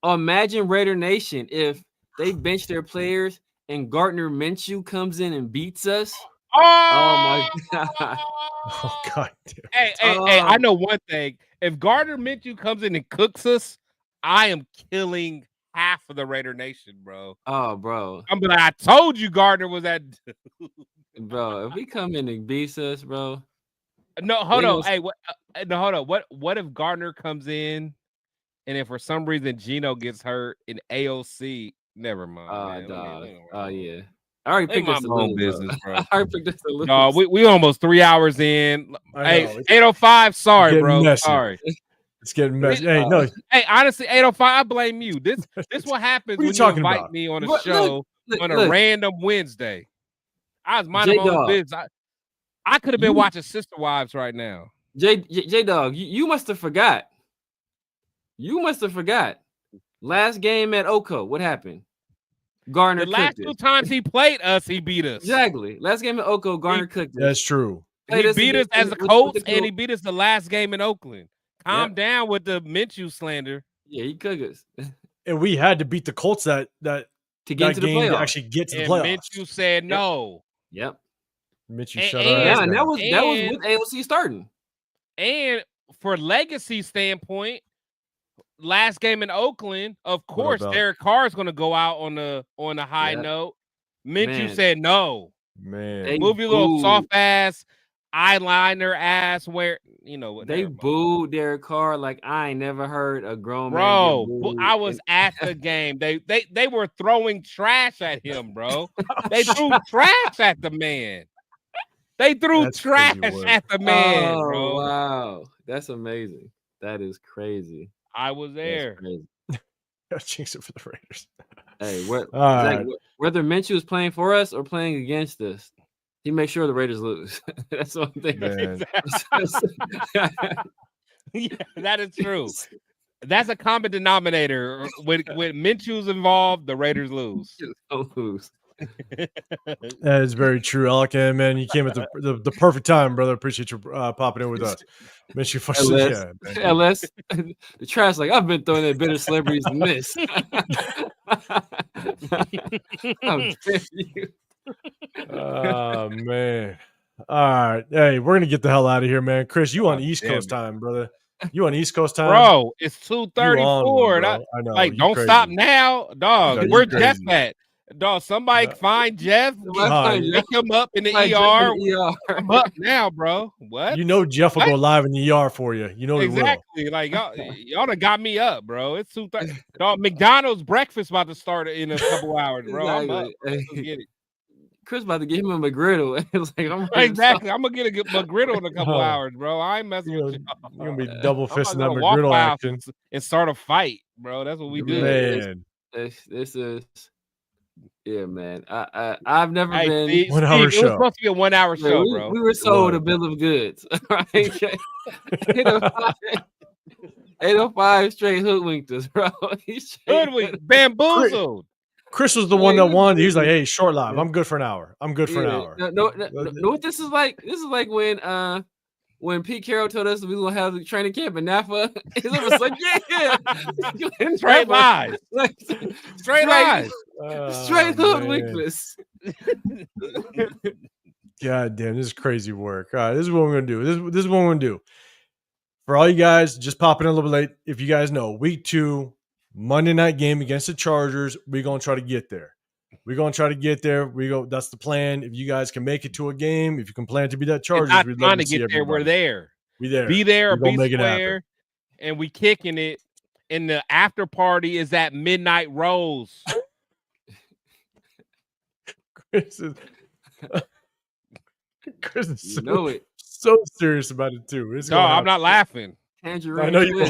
Imagine Raider Nation if they bench their players and Gardner Minshew comes in and beats us. Oh my God! Oh God! Dude. Hey! I know one thing. If Gardner Minshew comes in and cooks us, I am killing half of the Raider Nation, bro. Oh, bro! I'm like, I told you Gardner was that dude. Bro, if he come in and beats us, bro. No, hold on. Hey, hold on. What if Gardner comes in, and if for some reason Geno gets hurt in AOC? Never mind. Oh yeah. I already picked us to lose, business, bro. I already picked us to lose. No, we almost 3 hours in. Hey, 8:05. Sorry, bro. Messy. Sorry. It's getting messy. Hey, no. Hey, honestly, 8:05. I blame you. This what happens when you invite me on a show on a random Wednesday. I was minding my own business. I could have been watching Sister Wives right now. J Dog, you must have forgot. Last game at Oko, what happened? Garner the last 2 times he played us, he beat us. Exactly. Last game at Oko, Garner cooked us. That's true. He beat us as the Colts, and he beat us the last game in Oakland. Calm down with the Minshew slander. Yeah, he cooked us. And we had to beat the Colts that to get to the playoffs. To actually get to the playoffs. Minshew said no. Yep. Minshew shut our ass down. And that was with AOC starting. And for legacy standpoint, last game in Oakland, of course, Derek Carr is going to go out on a high note. Minshew said no. Man, move your little soft ass, eyeliner ass. Where they booed Derek Carr like I ain't never heard a grown man. Bro, I was at the game. They were throwing trash at him, bro. They threw trash at the man. They threw trash at the man, bro. Wow, that's amazing. That is crazy. I was there. Gotta jinx it for the Raiders. Hey, whether Minshew is playing for us or playing against us, he makes sure the Raiders lose. That's what I'm thinking. Yeah, that is true. That's a common denominator. When Minshew's involved, the Raiders lose. That is very true, Alec. And man, you came at the perfect time, brother. Appreciate you popping in with us. Minshew LS, the trash like I've been throwing at better celebrities than this. How dare you? Oh man. All right. Hey, we're gonna get the hell out of here, man. Chris, you on East Coast time, brother. You on East Coast time? Bro, it's 2:34. I know. Like, don't stop now, dog. Where's Jeff at? Dog, somebody find Jeff. Pick him up in the ER. I'm up now, bro. What? You know Jeff will go live in the ER for you. You know exactly. Like y'all done got me up, bro. It's 2:30. Dog, McDonald's breakfast about to start in a couple hours, bro. I'm up. Let's get it. Chris about to give him a McGriddle. It's like I'm gonna get a McGriddle in a couple hours, bro. I ain't messing with you. You're gonna be double fisting that McGriddle action and start a fight, bro. That's what we do. Man, this is. Yeah, man. I've never been 1 hour show. It was supposed to be a 1 hour show, bro. We were sold a bill of goods. Right? 805 straight hoodwinked us, bro. Hoodwinked, bamboozled. Chris was the one that wanted. He was like, "Hey, short live. I'm good for an hour. I'm good for an hour." No, what this is like? This is like when Pete Carroll told us we were gonna have the training camp in Napa. It was like, yeah, straight lies, like, straight lies, straight hood weakness. God damn, this is crazy work. All right, this is what we're gonna do. This is what we're gonna do. For all you guys just popping in a little bit late, if you guys know, week 2, Monday night game against the Chargers, we're gonna try to get there. We're gonna try to get there. That's the plan. If you guys can make it to a game, if you can plan to be that Chargers, we'd love to see everybody. We're there. Be there. Be there. Be square. And we kicking it. And the after party is at Midnight Rose. Chris is so serious about it too. No, I'm not laughing. Tangerine. I know you.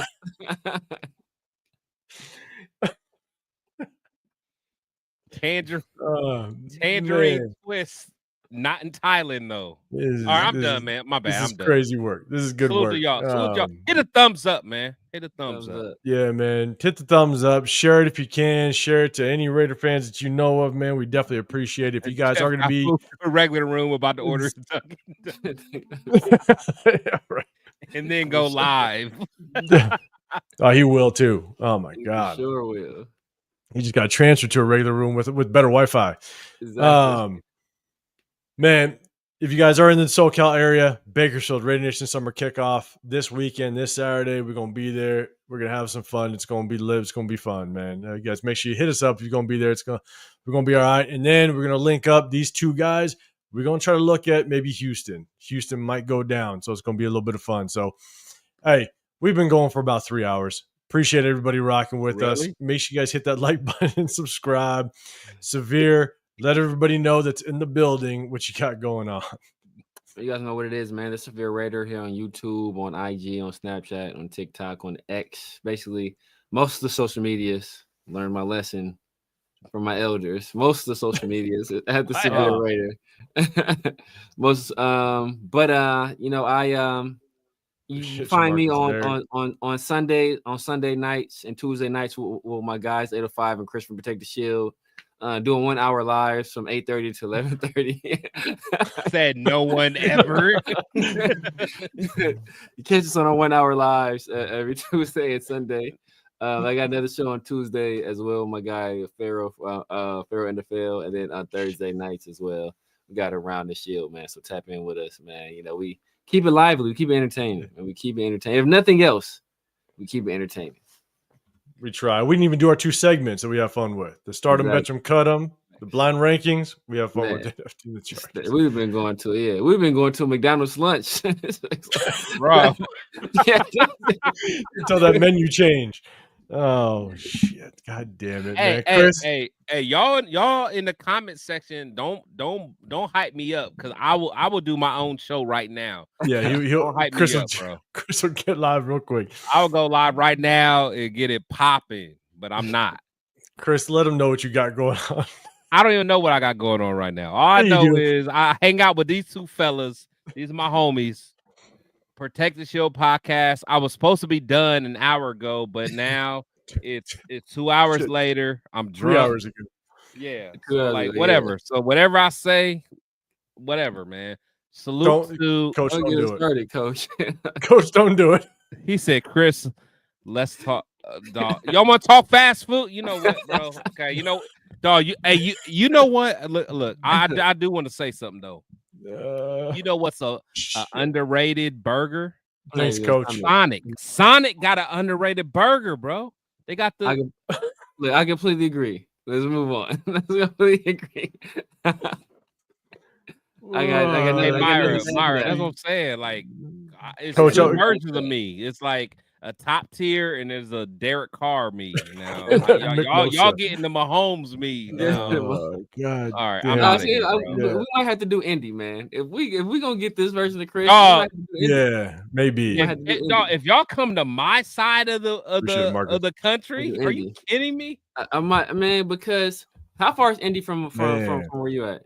Tangerine twist. Not in Thailand though. All right, I'm done, man. My bad. This is crazy work. This is good work. Salute y'all. Hit a thumbs up, man. Hit a thumbs up. Yeah, man. Hit the thumbs up. Share it if you can. Share it to any Raider fans that you know of, man. We definitely appreciate it. If you guys are going to be a regular room about to order yeah, right. And then go live. Oh, he will too. Oh my God. He sure will. He just got transferred to a regular room with better Wi-Fi. Exactly. Man, if you guys are in the SoCal area, Bakersfield Raider Nation Summer Kickoff this weekend, this Saturday, we're going to be there. We're going to have some fun. It's going to be lit. It's going to be fun, man. You guys, make sure you hit us up if you're going to be there. We're going to be all right. And then we're going to link up these two guys. We're going to try to look at maybe Houston. Houston might go down, so it's going to be a little bit of fun. So, hey, we've been going for about 3 hours. Appreciate everybody rocking with us. Make sure you guys hit that like button and subscribe. Severe. Let everybody know that's in the building what you got going on. You guys know what it is, man. The Severe Raider here on YouTube, on IG, on Snapchat, on TikTok, on X. Basically, most of the social medias. Learned my lesson from my elders. Most of the social medias at the Severe Raider. You find me on Sunday nights and Tuesday nights with my guys 805 and Chris from Protect the Shield. Doing 1 hour lives from 8:30 to 11:30. Said no one ever. You catch us on our 1 hour lives every Tuesday and Sunday. I got another show on Tuesday as well. My guy PharoahNFL, and then on Thursday nights as well. We got Around the Shield, man. So tap in with us, man. You know, we keep it lively, we keep it entertaining, and we keep it entertaining. If nothing else, we keep it entertaining. We try. We didn't even do our 2 segments that we have fun with. The start them, bench them, cut them. The blind rankings. We have fun with it. We've been going to McDonald's lunch, bro. Until that menu change. Oh shit! God damn it, man. Chris. Hey, y'all in the comment section, don't hype me up because I will do my own show right now. Yeah, he'll hype me up, bro. Chris will get live real quick. I will go live right now and get it popping, but I'm not. Chris, let him know what you got going on. I don't even know what I got going on right now. All I know is I hang out with these 2 fellas. These are my homies. Protect the Shield podcast. I was supposed to be done an hour ago, but now it's 2 hours later. I'm drunk. 3 hours ago. Yeah. So whatever. So whatever I say, whatever, man. Salute to Coach. Don't do it, Coach. Coach, don't do it. He said, Chris, let's talk. Dog. Y'all want to talk fast food? You know what, bro? Okay, you know, dog. You know what? Look. I do want to say something though. You know what's a underrated burger? Thanks, Coach. Sonic got an underrated burger, bro. They got the. I completely agree. Let's move on. Let's completely agree. I got Myra. That's what I'm saying. Like, it's Coach, 2 versions of me. It's like a top tier, and there's a Derek Carr me. Now, y'all getting the Mahomes me. Now. Oh, God. All right, we might have to do Indy, man. If we gonna get this version of Chris, yeah, maybe. If y'all come to my side of the country, are you kidding me? I might, man. Because how far is Indy from where you at?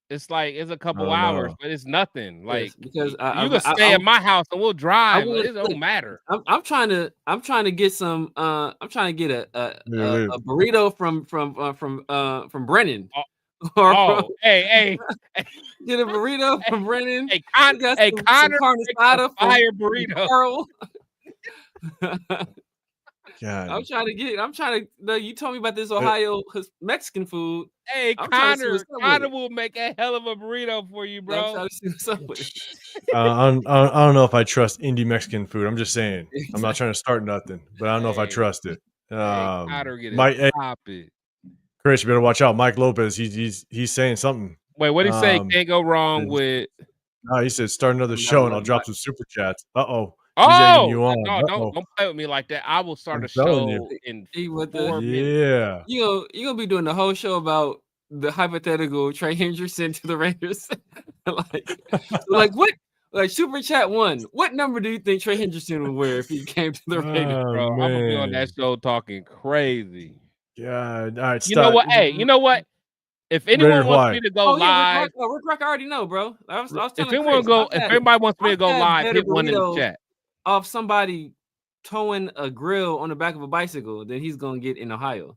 It's like it's a couple don't hours, know. but it's nothing. Like because you can stay at my house and we'll drive. It don't matter. I'm trying to get some. I'm trying to get a burrito from Brennan. Hey, get a burrito from Brennan. Hey, Connor, carne asada fire burrito. God. I'm trying to. You told me about this Ohio Mexican food. Hey, Connor will make a hell of a burrito for you, bro. I'm trying to see what's up with it. I don't know if I trust indie Mexican food. I'm just saying. I'm not trying to start nothing, but I don't know if I trust it. Connor, get it. Chris, you better watch out. Mike Lopez, he's saying something. Wait, what did he say? Can't go wrong with. No, he said start another show and I'll drop some super chats. Oh, you on. No, don't play with me like that. I will start a show in 4 minutes. You're gonna be doing the whole show about the hypothetical Trey Hendrickson to the Raiders. Like super chat 1. What number do you think Trey Hendrickson would wear if he came to the Raiders? Bro, I'm gonna be on that show talking crazy. God, all right. You know what? Hey, you know what? If anyone wants me to go live, Rick Rock, I already know, bro. I was if everybody wants me to go live, hit one in the chat. Of somebody towing a grill on the back of a bicycle, then he's gonna get in Ohio.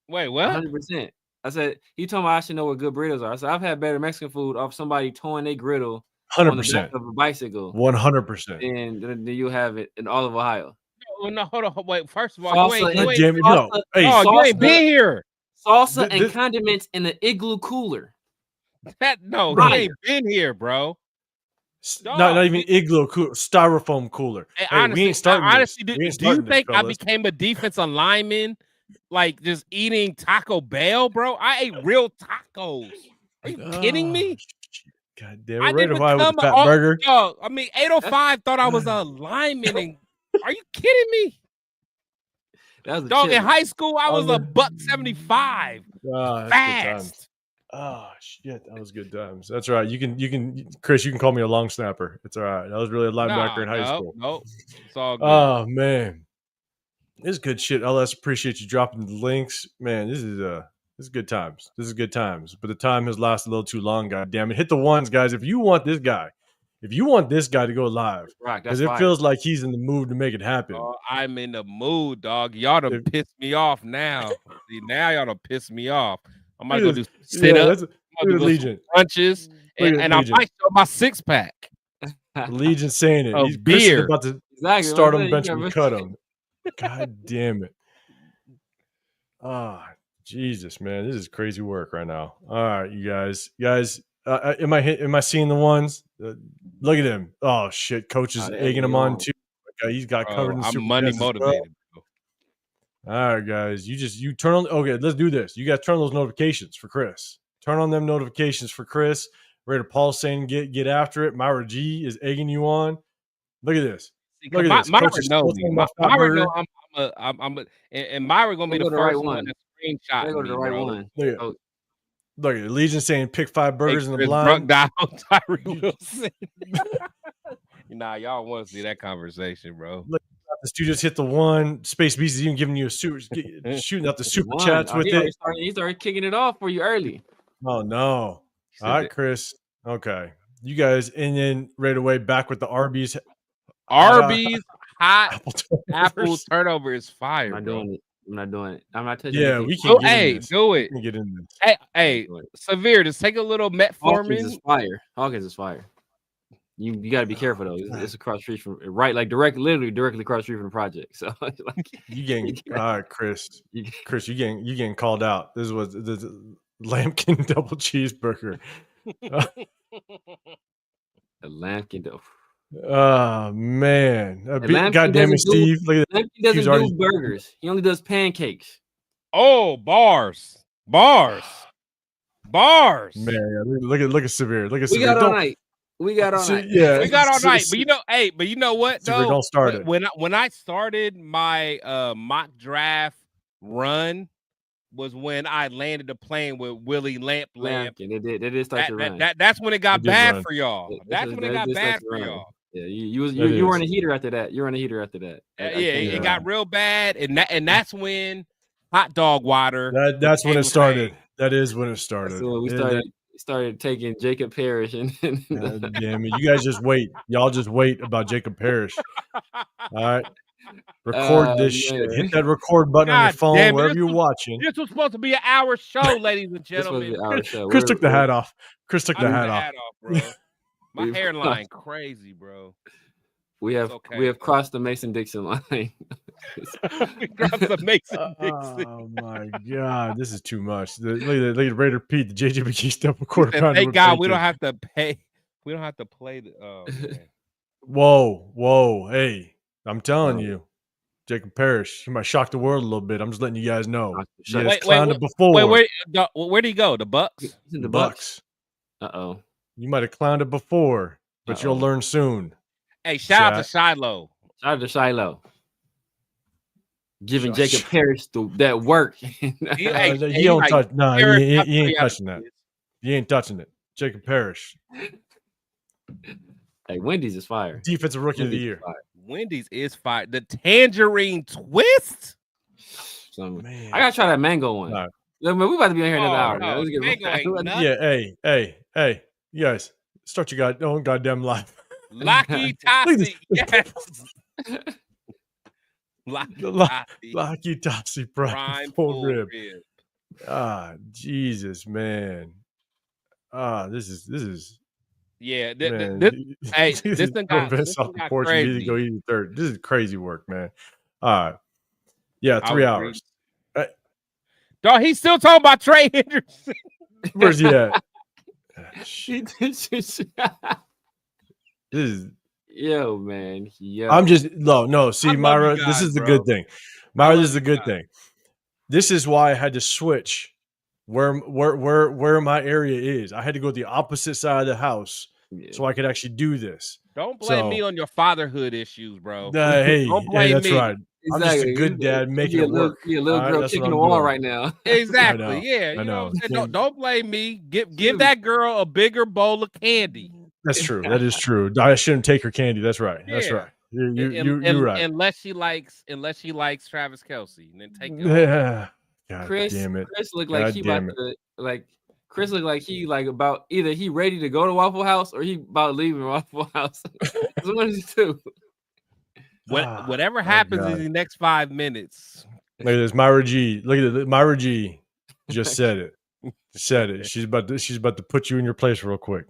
Wait, what? 100%. I said he told me I should know where good burritos are. I said I've had better Mexican food off somebody towing a griddle 100% on the back of a bicycle. 100%. And then you have it in all of Ohio. No, hold on. Wait, first of all, you ain't been here. Salsa and condiments in the igloo cooler. He ain't been here, bro. Not even igloo cooler, styrofoam cooler. Honestly, we ain't starting. Honestly, do you think I became a defensive lineman like just eating Taco Bell, bro? I ate real tacos. Are you kidding me? God damn it! Right away with the fat burger. Dog, I mean, 805 thought I was a lineman. And are you kidding me? Dog, in high school, I was a $175. Fast. Oh shit, that was good times. That's right. You can, Chris. You can call me a long snapper. It's all right. I was really a linebacker in high school. Nope, it's all good. Oh man, this is good shit. LS, appreciate you dropping the links, man. This is good times. This is good times. But the time has lasted a little too long. God damn it! Hit the ones, guys. If you want this guy to go live, because it feels like he's in the mood to make it happen. I'm in the mood, dog. Y'all done pissed me off now. See, now y'all done pissed me off. I might go do sit-ups, Legion crunches, and I might show my 6-pack. Legion's saying it. He's beer. About to start him, bench him, cut him. God damn it. Jesus, man. This is crazy work right now. All right, you guys. Am I seeing the ones? Look at him. Oh, shit. Coach is egging him on, too. He's got covered in super money motivated. All right, guys. You turn on. Okay, let's do this. You guys turn on those notifications for Chris. Turn on them notifications for Chris. Raider Paul saying get after it. Myra G is egging you on. Look at this. Look at this. Myra knows me. Myra know and Myra gonna be the first one to screenshot me, bro. Look at it. Legion saying pick 5 burgers in the blind. Tyree Wilson. Nah, y'all want to see that conversation, bro. Look, the studios hit the 1. Space Beast is even giving you a shooting out the super chats with it. He started kicking it off for you early. Oh no! All right, Chris. Okay, you guys, and then right away back with the Arby's. Hot apple turnover is fire. I'm not doing it. I'm not touching. Yeah, we can. Do it. We can get in this. Hey, Severe, just take a little metformin. Hawkins is fire. You got to be careful though. It's across the street from literally directly across the street from the project. So you getting all right, Chris. Chris, you getting called out. This was the Lambkin double cheeseburger. A Lambkin double. Oh man! Goddamn it, Steve! Look at Lambkin doesn't do burgers. He only does pancakes. Oh, bars. Man, look at Severe. Look at Severe. We got all night. Yeah, we got all night. But you know what? Severe, don't start it. When I started my mock draft run was when I landed the plane with Willie Lamp. They did start to run. That's when it got bad for y'all. That's when it got bad for y'all. Yeah, you were on a heater after that. It got real bad, and that's when hot dog water. That's when it started. That is when it started. So we started. started taking Jacob Parrish and damn it. You guys just wait. Y'all just wait about Jacob Parrish. All right. Record this shit. Hit that record button on your phone, wherever you're watching. This was supposed to be an hour show, ladies and gentlemen. Chris took the hat off. Chris took the hat off, bro. My hairline crazy, bro. We have crossed the Mason-Dixon line. We crossed the Mason-Dixon. Oh my god, this is too much. Look at Raider Pete, the JJ McGee step quarter pounder. Thank God we don't have to pay. We don't have to play the. Oh man. Whoa, hey! I'm telling you, Jacob Parrish, he might shock the world a little bit. I'm just letting you guys know. Wait, where'd he go? The Bucks? The Bucks. Uh-oh. You might have clowned it before, but you'll learn soon. Hey, shout out to Shiloh. Shout out to Shiloh. Giving Jacob Parrish that work. He don't touch. No, he ain't touching that. He ain't touching it. Jacob Parrish. Hey, Wendy's is fire. Defensive Rookie of the Year. Wendy's is fire. The tangerine twist. Man. I gotta try that mango one. Right. We about to be in here another hour. No, yeah, hey, you guys, start your own goddamn life. Lucky Tossie, yes. Lucky Tossie, prime full rib. Jesus, man. This is. Yeah, this thing got crazy. Go eat third. This is crazy work, man. All right, yeah, 3 hours. Dog, he's still talking about Trey Henderson. Where's he at? This is man. I'm just no. See, Myra, this is the good thing. Myra, this is the good thing. This is why I had to switch where my area is. I had to go to the opposite side of the house so I could actually do this. Don't blame me on your fatherhood issues, bro. Hey, don't blame that's me. Right. Exactly. I'm just a good dad making it work. Your little girl kicking the wall right now. Exactly. Yeah. You know what I'm saying? Don't blame me. Give that girl a bigger bowl of candy. That's true. That is true. I shouldn't take her candy. That's right. Yeah. That's right. You're right. Unless she likes Travis Kelce, and then take it. Yeah. God Chris, damn it. Chris looked like he about to Chris looked like he about either he ready to go to Waffle House or he about leaving Waffle House. So what does he do? Whatever happens in the next 5 minutes. Look at this, Myra G. Look at it. Myra G. Just said it. She's about to put you in your place real quick.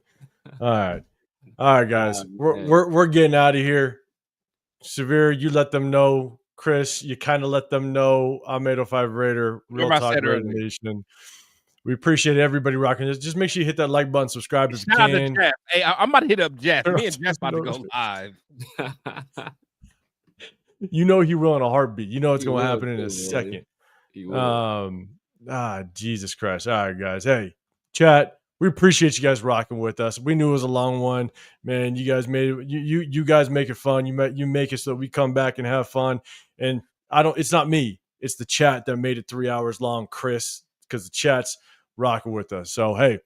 All right, guys. We're getting out of here. Severe, you let them know. Chris, you kind of let them know. I'm 805 Raider, Real Talk Raider Nation. We appreciate everybody rocking this. Just make sure you hit that like button, subscribe if you can. Hey, I'm about to hit up Jeff. Me and Jeff about to go live. You know he will in a heartbeat. You know it's going to happen in a second. Jesus Christ. All right, guys. Hey, chat. We appreciate you guys rocking with us. We knew it was a long one, man. You guys made it. You guys make it fun. You make it so we come back and have fun. And it's not me. It's the chat that made it 3 hours long, Chris, because the chat's rocking with us. So hey,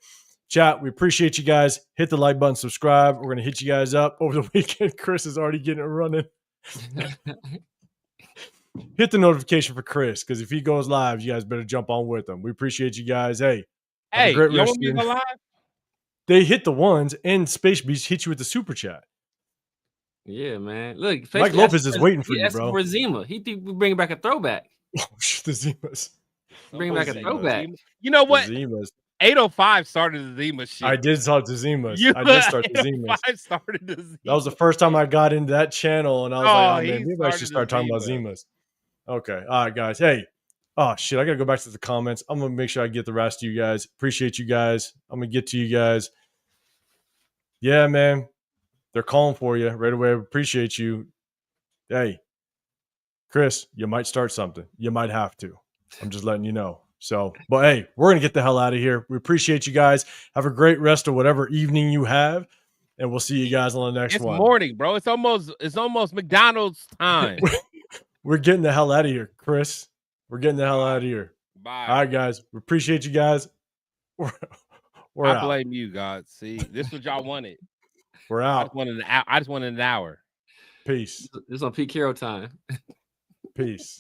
chat, we appreciate you guys. Hit the like button, subscribe. We're gonna hit you guys up over the weekend. Chris is already getting it running. Hit the notification for Chris, because if he goes live, you guys better jump on with him. We appreciate you guys. Hey, you want me to go live? They hit the ones, and Space Beast hit you with the super chat. Yeah, man. Look, Mike Lopez is waiting for you, bro. For Zima, he think we bring back a throwback. Oh shit, the Zimas. Bring back a throwback. You know what? 805 started the Zima shit. I did start the Zimas. I did start the Zimas. Started the Zimas. That was the first time I got into that channel, and I was like, oh man, maybe I should start talking about Zimas. Okay. All right, guys. Hey. Oh shit, I gotta go back to the comments. I'm gonna make sure I get the rest of you guys. Appreciate you guys. I'm gonna get to you guys. Yeah, man. They're calling for you right away. Appreciate you. Hey, Chris, you might start something. You might have to. I'm just letting you know. So, but hey, we're going to get the hell out of here. We appreciate you guys. Have a great rest of whatever evening you have. And we'll see you guys on the next one. It's morning, bro. It's almost McDonald's time. We're getting the hell out of here, Chris. We're getting the hell out of here. Bye. All right, guys. We appreciate you guys. We're I out. blame you, God. See, this is what y'all wanted. We're out. I just wanted an hour. Peace. This is on Pete Carroll time. Peace.